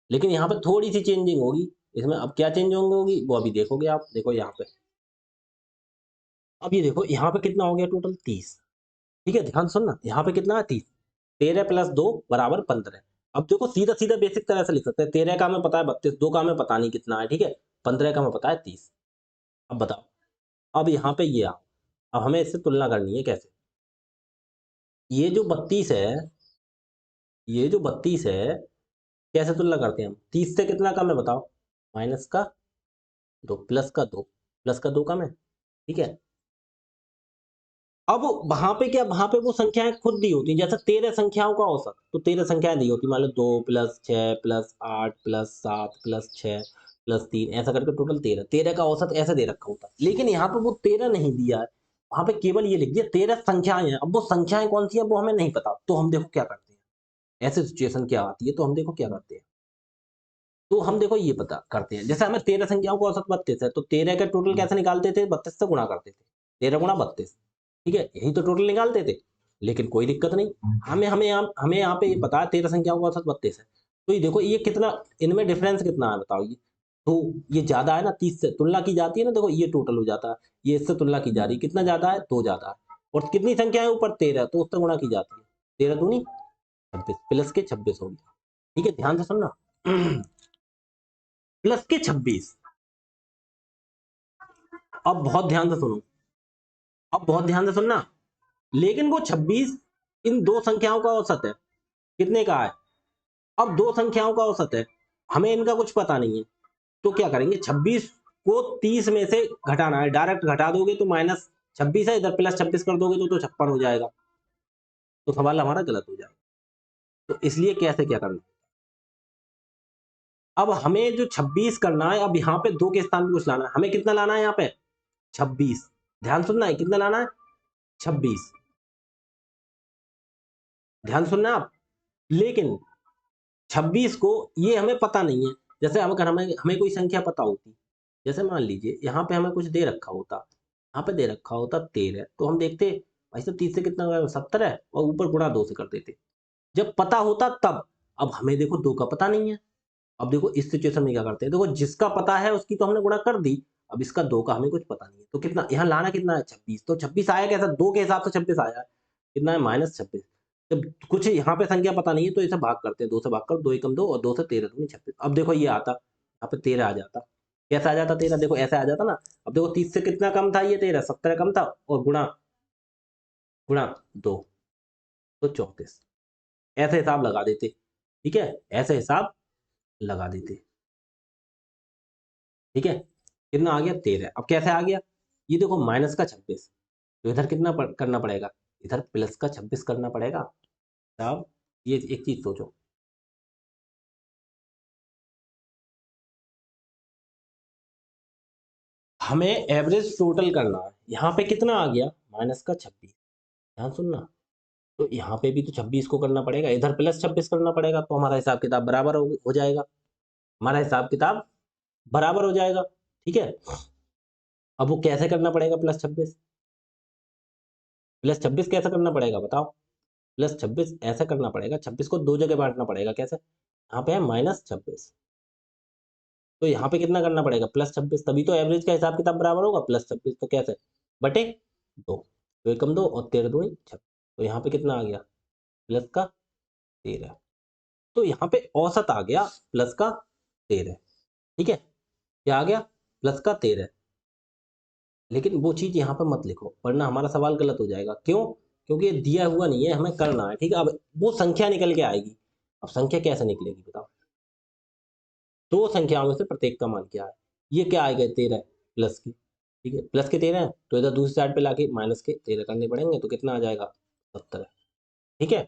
लेकिन यहाँ पे थोड़ी सी चेंजिंग होगी, इसमें अब क्या चेंज होंगी वो अभी देखोगे आप। देखो यहाँ पे, अब ये देखो यहाँ पे कितना हो गया टोटल 30। ठीक है, ध्यान सुनना, यहाँ पे कितना है 30, 13 + 2 = 15। अब देखो सीधा सीधा बेसिक तरह से लिख सकते हैं, 13 का हमें पता है 32, 2 का हमें पता नहीं कितना है, ठीक है, 15 का हमें पता है 30। अब बताओ, अब यहाँ पे ये आओ, अब हमें इससे तुलना करनी है कैसे। ये जो 32 है, ये जो 32 है, कैसे तुलना करते हैं हम, 30 से कितना कम है बताओ, माइनस का 2 प्लस का 2, प्लस का 2 कम है, ठीक है। अब वहां पे क्या, वहां पे वो संख्याएं खुद दी होती हैं, जैसे 13 संख्याओं का औसत, तो 13 संख्याएं दी होती, मान लो 2 + 6 + 8 + 7 + 6 + 3, ऐसा करके टोटल 13, 13 का औसत ऐसे दे रखा होता। लेकिन यहाँ पे वो 13 नहीं दिया है, वहां पे केवल ये लिख दिया 13 संख्याएं हैं। अब वो संख्याएं कौन सी है वो हमें नहीं पता, तो हम देखो क्या करते हैं, ऐसी सिचुएशन क्या आती है, तो हम देखो क्या करते हैं, तो हम देखो ये पता करते हैं, जैसे हमें 13 संख्याओं का औसत 32 है, तो 13 का टोटल कैसे निकालते थे, 32 से गुणा करते थे, 13 × 32, ठीक है, यही तो टोटल निकालते थे। लेकिन कोई दिक्कत नहीं, हमें यहाँ पे ये पता है 13 संख्याओं का औसत 32 है, तो ये देखो ये कितना, इनमें डिफरेंस कितना है बताओ, ये तो ये ज्यादा है ना, 30 से तुलना की जाती है ना, देखो ये टोटल हो जाता है, ये इससे तुलना की जा रही है, कितना ज्यादा है, 2 ज्यादा है, और कितनी संख्या है ऊपर 13, तो उससे गुणा की जाती है, 13 दूनी 26 प्लस के 26 हो गया, ठीक है, ध्यान से सुनना। प्लस के 26, अब बहुत ध्यान से सुनो, अब बहुत ध्यान से सुनना, लेकिन वो 26 इन दो संख्याओं का औसत है, कितने का है, अब दो संख्याओं का औसत है, हमें इनका कुछ पता नहीं है, तो क्या करेंगे, 26 को 30 में से घटाना है, डायरेक्ट घटा दोगे तो -26 है, इधर +26 कर दोगे तो 56 हो जाएगा, तो सवाल हमारा गलत हो जाएगा। तो इसलिए कैसे क्या करना, अब हमें जो 26 करना है, अब यहाँ पे 2 के स्थान पे कुछ लाना है, हमें कितना लाना है यहाँ पे 26, ध्यान सुनना है, कितना लाना है 26, ध्यान सुनना आप। लेकिन 26 को ये हमें पता नहीं है, जैसे हम अगर हमें हमें कोई संख्या पता होती, जैसे मान लीजिए यहाँ पे हमें कुछ दे रखा होता, यहाँ पे दे रखा होता 13, तो हम देखते भाई साहब 30 से कितना गया 70 है, और ऊपर गुणा 2 से कर देते, जब पता होता तब। अब हमें देखो 2 का पता नहीं है, अब देखो इस सिचुएशन में क्या करते हैं, देखो जिसका पता है उसकी तो हमने गुणा कर दी, अब इसका 2 का हमें कुछ पता नहीं है, तो कितना यहाँ लाना, कितना है 26, तो 26 आया कैसा, 2 के हिसाब से 26 आया है, कितना है -26। जब कुछ यहाँ पे संख्या पता नहीं है तो इसे भाग करते हैं, 2 से भाग कर, 2 एकम 2 और 2 से 13 दूनी 26, अब देखो ये आता, यहाँ पे 13 आ जाता, कैसा आ जाता 13, देखो ऐसे आ जाता ना। अब देखो 30 से कितना कम था, ये 13, 17 कम था, और गुणा गुणा 2 तो 34, ऐसे हिसाब लगा देते, ठीक है, ऐसे हिसाब लगा देते, ठीक है, कितना आ गया 13, अब कैसे आ गया, ये देखो -26, तो इधर कितना करना पड़ेगा, इधर प्लस का 26 करना पड़ेगा। अब ये एक चीज सोचो, हमें एवरेज टोटल करना है, यहाँ पे कितना आ गया -26, ध्यान सुनना, तो यहाँ पे भी तो 26 को करना पड़ेगा, इधर +26 करना पड़ेगा, तो हमारा हिसाब किताब बराबर हो जाएगा, हमारा हिसाब किताब बराबर हो जाएगा, ठीक है। अब वो कैसे करना पड़ेगा +26 कैसे करना पड़ेगा बताओ, +26 ऐसा करना पड़ेगा, 26 को 2 जगह बांटना पड़ेगा, कैसे, यहाँ पे है -26, तो यहाँ पे कितना करना पड़ेगा +26, तभी तो एवरेज का हिसाब किताब बराबर होगा, +26 तो कैसे, बटे 2, 2 एकम 2 और 13 दूनी 26, तो यहाँ पे कितना आ गया प्लस का 13, तो यहाँ पे औसत आ गया प्लस का 13, ठीक है, क्या आ गया प्लस का 13। लेकिन वो चीज यहाँ पे मत लिखो, वरना हमारा सवाल गलत हो जाएगा, क्यों, क्योंकि ये दिया हुआ नहीं है, हमें करना है, ठीक है। अब वो संख्या निकल के आएगी, अब संख्या कैसे निकलेगी बताओ, दो संख्याओं में से प्रत्येक का मान क्या है, ये क्या आएगा 13 प्लस की, ठीक है, प्लस के 13 है, तो इधर दूसरी साइड पे लाके माइनस के 13 करने पड़ेंगे, तो कितना आ जाएगा 70, ठीक है।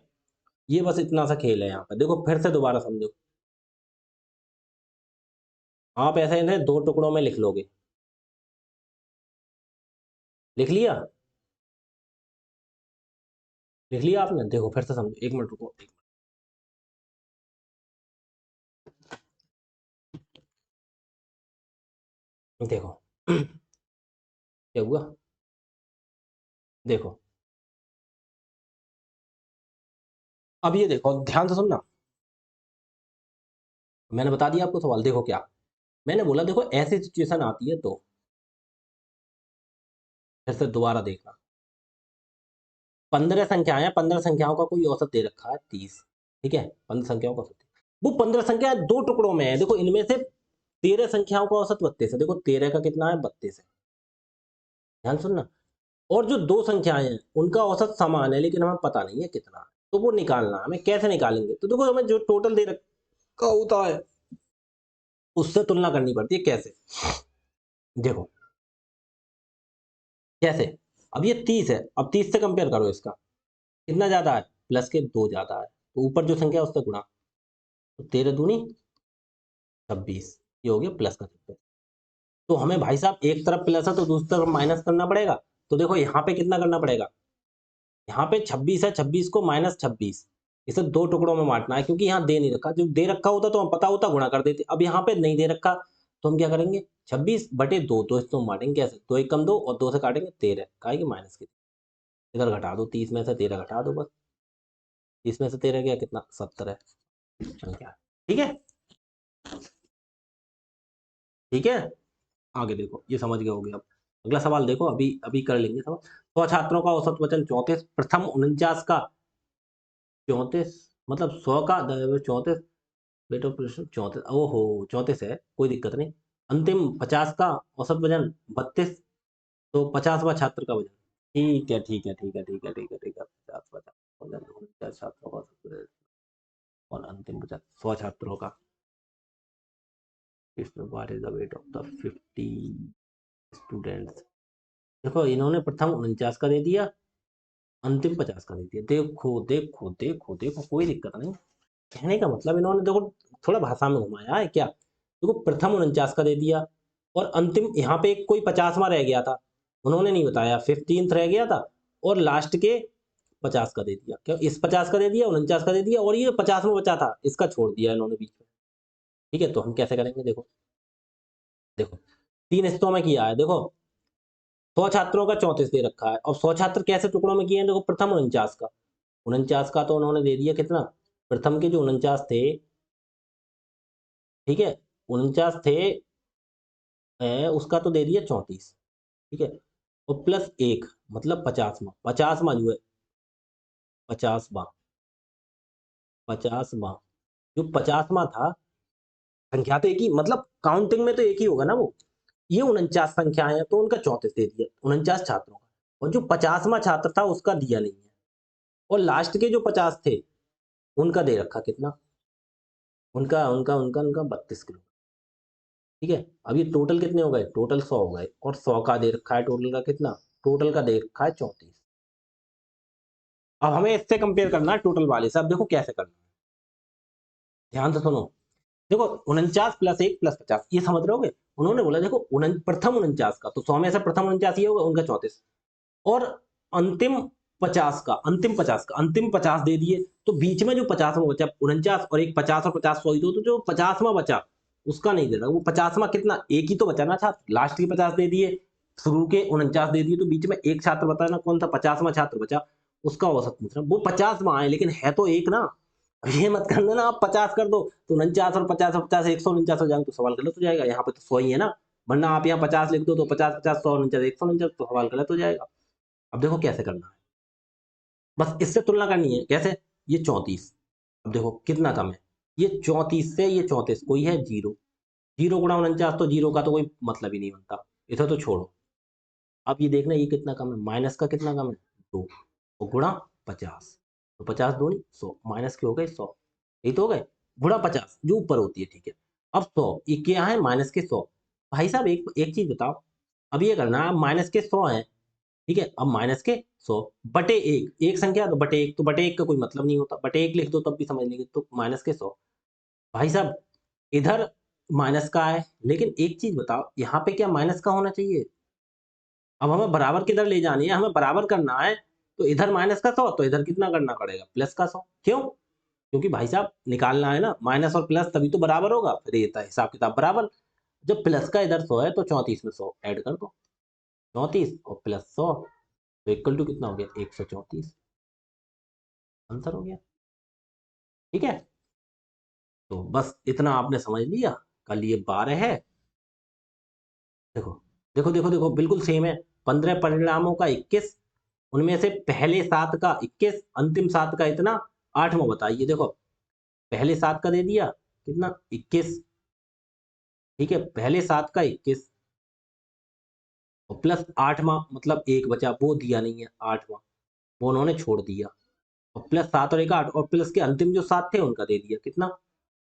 ये बस इतना सा खेल है, यहाँ पे देखो फिर से दोबारा समझो, आप ऐसे इन्हें दो टुकड़ों में लिख लोगे, लिख लिया, लिख लिया आपने, देखो फिर से समझो, 1 मिनट रुको, देखो क्या हुआ, देखो अब ये देखो ध्यान से सुनना, मैंने बता दिया आपको सवाल, देखो क्या, मैंने बोला देखो ऐसी सिचुएशन आती है तो फिर से दोबारा देखना, 15 संख्याएं हैं, 15 संख्याओं का कोई औसत दे रखा है 30, ठीक है, 15 संख्याओं का औसत, वो 15 संख्या दो टुकड़ों में है, देखो इनमें से 13 संख्याओं का औसत 32 है, देखो 13 का कितना है 32 है, ध्यान सुनना, और जो दो संख्याएं हैं उनका औसत समान है लेकिन हमें पता नहीं है कितना, तो वो निकालना है, हमें कैसे निकालेंगे, तो देखो हमें जो टोटल दे रखा होता है उससे तुलना करनी पड़ती है, कैसे, देखो कैसे, अब ये 30 है, अब 30 से कंपेयर करो इसका, कितना ज्यादा है, प्लस के 2 ज्यादा है, तो ऊपर जो संख्या है उससे गुणा, तो 13 दूनी 26, ये हो गया प्लस का चक्कर, तो हमें भाई साहब एक तरफ प्लस है तो दूसरी तरफ माइनस करना पड़ेगा, तो देखो यहाँ पे कितना करना पड़ेगा, यहाँ पे 26 है, 26 को माइनस 26, इसे दो टुकड़ों में बांटना है, क्योंकि यहाँ दे नहीं रखा, जो दे रखा होता तो हम पता होता गुणा कर देते, अब यहाँ पे नहीं दे रखा तो हम क्या करेंगे, 26/2, तो इसको हम बांटेंगे कैसे, 2 1 कम 2 और 2 से काटेंगे 13, का माइनस की, इधर घटा दो, 30 में से 13 घटा दो, बस 30 में से 13 गया कितना, 70 है संख्या, ठीक है, ठीक है, आगे देखो ये समझ गए होगे, अब अगला सवाल देखो, अभी अभी कर लेंगे सवाल, 100 छात्रों का औसत वजन 34, प्रथम 49 का 34, मतलब 100 का 34, वेट ऑफ प्रश्न 34, ओहो 34 है, कोई दिक्कत नहीं, अंतिम 50 का औसत वजन 32, तो 50वां छात्र का वजन, ठीक है ठीक है ठीक है ठीक है ठीक है ठीक है, 50 वजन 49 छात्रों का औसत वजन, और अंतिम 50 100 छात्रों का, इसमें what is the weight of the 50 students, देखो इन्होंने प्रथम 49 का दे दिया, अंतिम 50 का दे दिया, देखो देखो देखो देखो कोई दिक्कत नहीं, कहने का मतलब इन्होंने देखो थोड़ा भाषा में घुमाया है क्या, देखो प्रथम 49 का दे दिया और अंतिम यहाँ पे एक कोई 50वां रह गया था, उन्होंने नहीं बताया, 15th रह गया था, और लास्ट के 50 का दे दिया, क्या इस 50 का दे दिया, 49 का दे दिया, और ये 50वां बचा था इसका छोड़ दिया इन्होंने बीच में, ठीक है, तो हम कैसे करेंगे, देखो देखो 3 हिस्सों में किया है, देखो 100 छात्रों का 34 दे रखा है, और 100 छात्र कैसे टुकड़ों में किए हैं, देखो प्रथम 49 का, 49 का तो उन्होंने दे दिया कितना, प्रथम के जो 49 थे, ठीक है, 49 थे, उसका तो दे दिया 34, ठीक है, और प्लस एक, मतलब 50वां जो है, 50वां 50वां, जो 50वां था, संख्या तो एक ही, मतलब काउंटिंग में तो एक ही होगा ना वो, ये 49 संख्याएं हैं तो उनका 34 दे दिया 49 छात्रों का, और जो 50वां छात्र था उसका दिया नहीं है, और लास्ट के जो 50 थे उनका दे रखा कितना, उनका उनका उनका उनका 32 किलो, ठीक है, अब ये टोटल कितने हो गए, टोटल 100 हो गए, और 100 का दे रखा है टोटल का कितना, टोटल का दे रखा है 34, अब हमें इससे कंपेयर करना है टोटल वाले से, अब देखो कैसे करना है, ध्यान से सुनो, देखो 49 प्लस 1 प्लस 50, ये समझ रहे होगे, उन्होंने बोला देखो प्रथम 49 का, तो 100 में से प्रथम 49 ये होगा, उनका 34, और अंतिम 50 का, अंतिम 50 दे दिए, तो बीच में जो 50 में बचा 49, और एक 50 और 50 100 ही दो, तो जो 50वां बचा उसका नहीं दे रहा, वो 50वां कितना, एक ही तो बचा ना छात्र, लास्ट के 50 दे दिए, शुरू के 49 दे दिए, तो बीच में एक छात्र बताना कौन था, 50वां छात्र बचा, उसका औसत पूछ रहा, वो 50वां है लेकिन है तो एक ना, ये मत कर देना आप 50 कर दो तो 49 और 50 और 50 149 हो जाएंगे, तो सवाल गलत हो जाएगा, यहाँ पे तो 100 ही है ना, वरना आप यहाँ 50 लिख दो तो 50 50 149 149, तो सवाल गलत हो जाएगा, अब देखो कैसे करना है, बस इससे तुलना करनी है, कैसे, ये 34, अब देखो कितना कम है, ये 34 से ये 34 कोई है जीरो, जीरो गुणा 49, तो जीरो का तो कोई मतलब ही नहीं बनता, इसे तो छोड़ो, अब ये देखना ये कितना कम है, माइनस का कितना कम है, 2, और गुणा 50, तो 50 दूनी 100, माइनस के हो गए 100, यही तो हो गए, गुणा 50 जो ऊपर होती है, ठीक है, अब 100 ये क्या है, माइनस के 100, भाई साहब एक एक चीज बताओ, अब ये करना है माइनस के 100 है, ठीक है, अब माइनस के 100 बटे एक, एक संख्या तो बटे एक, तो बटे एक का कोई मतलब नहीं होता, बटे एक लिख दो तब भी समझ लेंगे, तो माइनस के 100, भाई साहब इधर माइनस का है, लेकिन एक चीज बताओ यहाँ पे क्या माइनस का होना चाहिए, अब हमें बराबर किधर ले जानी है, हमें बराबर करना है, तो इधर माइनस का 100, तो इधर कितना करना पड़ेगा, प्लस का 100, क्यों, क्योंकि भाई साहब निकालना है ना, माइनस और प्लस तभी तो बराबर होगा, फिर ये था हिसाब किताब बराबर, जब प्लस का इधर 100 है तो 34 में 100 ऐड कर दो, 34 और प्लस 100, तो इक्वल टू कितना हो गया, 134, आंसर हो गया, ठीक है, तो बस इतना आपने समझ लिया, कल ये 12 है, देखो देखो देखो देखो, बिल्कुल सेम है। 15 परिणामों का 21, उनमें से पहले 7 का 21, अंतिम 7 का इतना, 8वां बताइए। देखो पहले 7 का दे दिया कितना, 21। ठीक है, पहले 7 का 21 और प्लस 8वां, मतलब एक बचा वो दिया नहीं है, 8वां वो उन्होंने छोड़ दिया। और प्लस 7 और एक 8, और प्लस के अंतिम जो 7 थे उनका दे दिया कितना,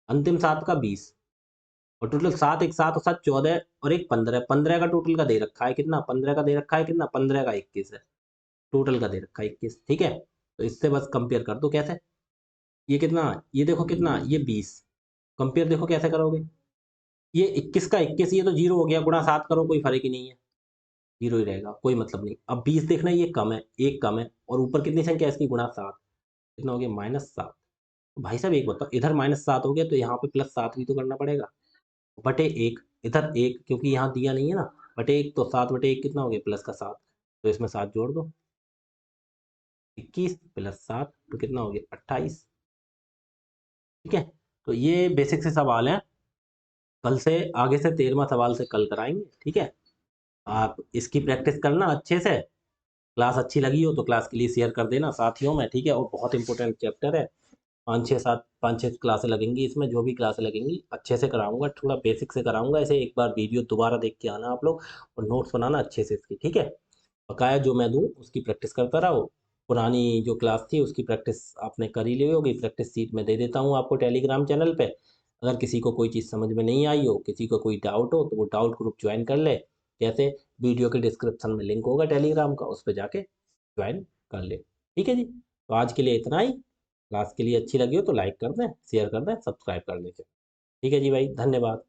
अंतिम 7 का 20। और टोटल 7, एक 7 और 7 14 और एक 15, 15 का टोटल का दे रखा है कितना, 15 का दे रखा है कितना, 15 का 21 है, टोटल का दे रखा है 21। ठीक है, तो इससे बस कंपेयर कर दो कैसे, ये कितना, ये देखो कितना, ये 20, कंपेयर देखो कैसे करोगे, ये 21 का 21, ये तो जीरो हो गया, गुणा 7 करो कोई फर्क ही नहीं है, जीरो ही रहेगा, कोई मतलब नहीं। अब 20 देखना, ये कम है, एक कम है, और ऊपर कितनी संख्या है इसकी, गुणा 7, कितना हो गया, -7। भाई साहब एक बताओ, इधर -7 हो गया तो यहाँ पे +7 भी तो करना पड़ेगा, बटे एक, इधर एक क्योंकि यहाँ दिया नहीं है ना, बटे एक, तो 7 बटे एक कितना हो गया, प्लस का 7, तो इसमें 7 जोड़ दो, 21 प्लस 7 तो कितना हो गया, 28। ठीक है, तो ये बेसिक से सवाल है, कल से आगे से 13वां सवाल से कल कराएंगे। ठीक है, आप इसकी प्रैक्टिस करना अच्छे से, क्लास अच्छी लगी हो तो क्लास के लिए शेयर कर देना साथियों में। ठीक है, और बहुत इंपॉर्टेंट चैप्टर है, 5 6 क्लासें लगेंगी इसमें, जो भी क्लासें लगेंगी अच्छे से कराऊंगा, थोड़ा बेसिक से कराऊंगा, ऐसे एक बार वीडियो दोबारा देख के आना आप लोग, और नोट्स बनाना अच्छे से इसकी। ठीक है, बकाया जो मैं दूं उसकी प्रैक्टिस करता रहो, पुरानी जो क्लास थी उसकी प्रैक्टिस आपने कर ही ली होगी, प्रैक्टिस सीट में दे देता हूँ आपको टेलीग्राम चैनल पे। अगर किसी को कोई चीज़ समझ में नहीं आई हो, किसी को कोई डाउट हो, तो वो डाउट ग्रुप ज्वाइन कर ले, जैसे वीडियो के डिस्क्रिप्शन में लिंक होगा टेलीग्राम का, उस पर जाके ज्वाइन कर ले। ठीक है जी, तो आज के लिए इतना ही, क्लास के लिए अच्छी लगी हो तो लाइक कर दें, शेयर कर दें, सब्सक्राइब कर दें। ठीक है जी भाई, धन्यवाद।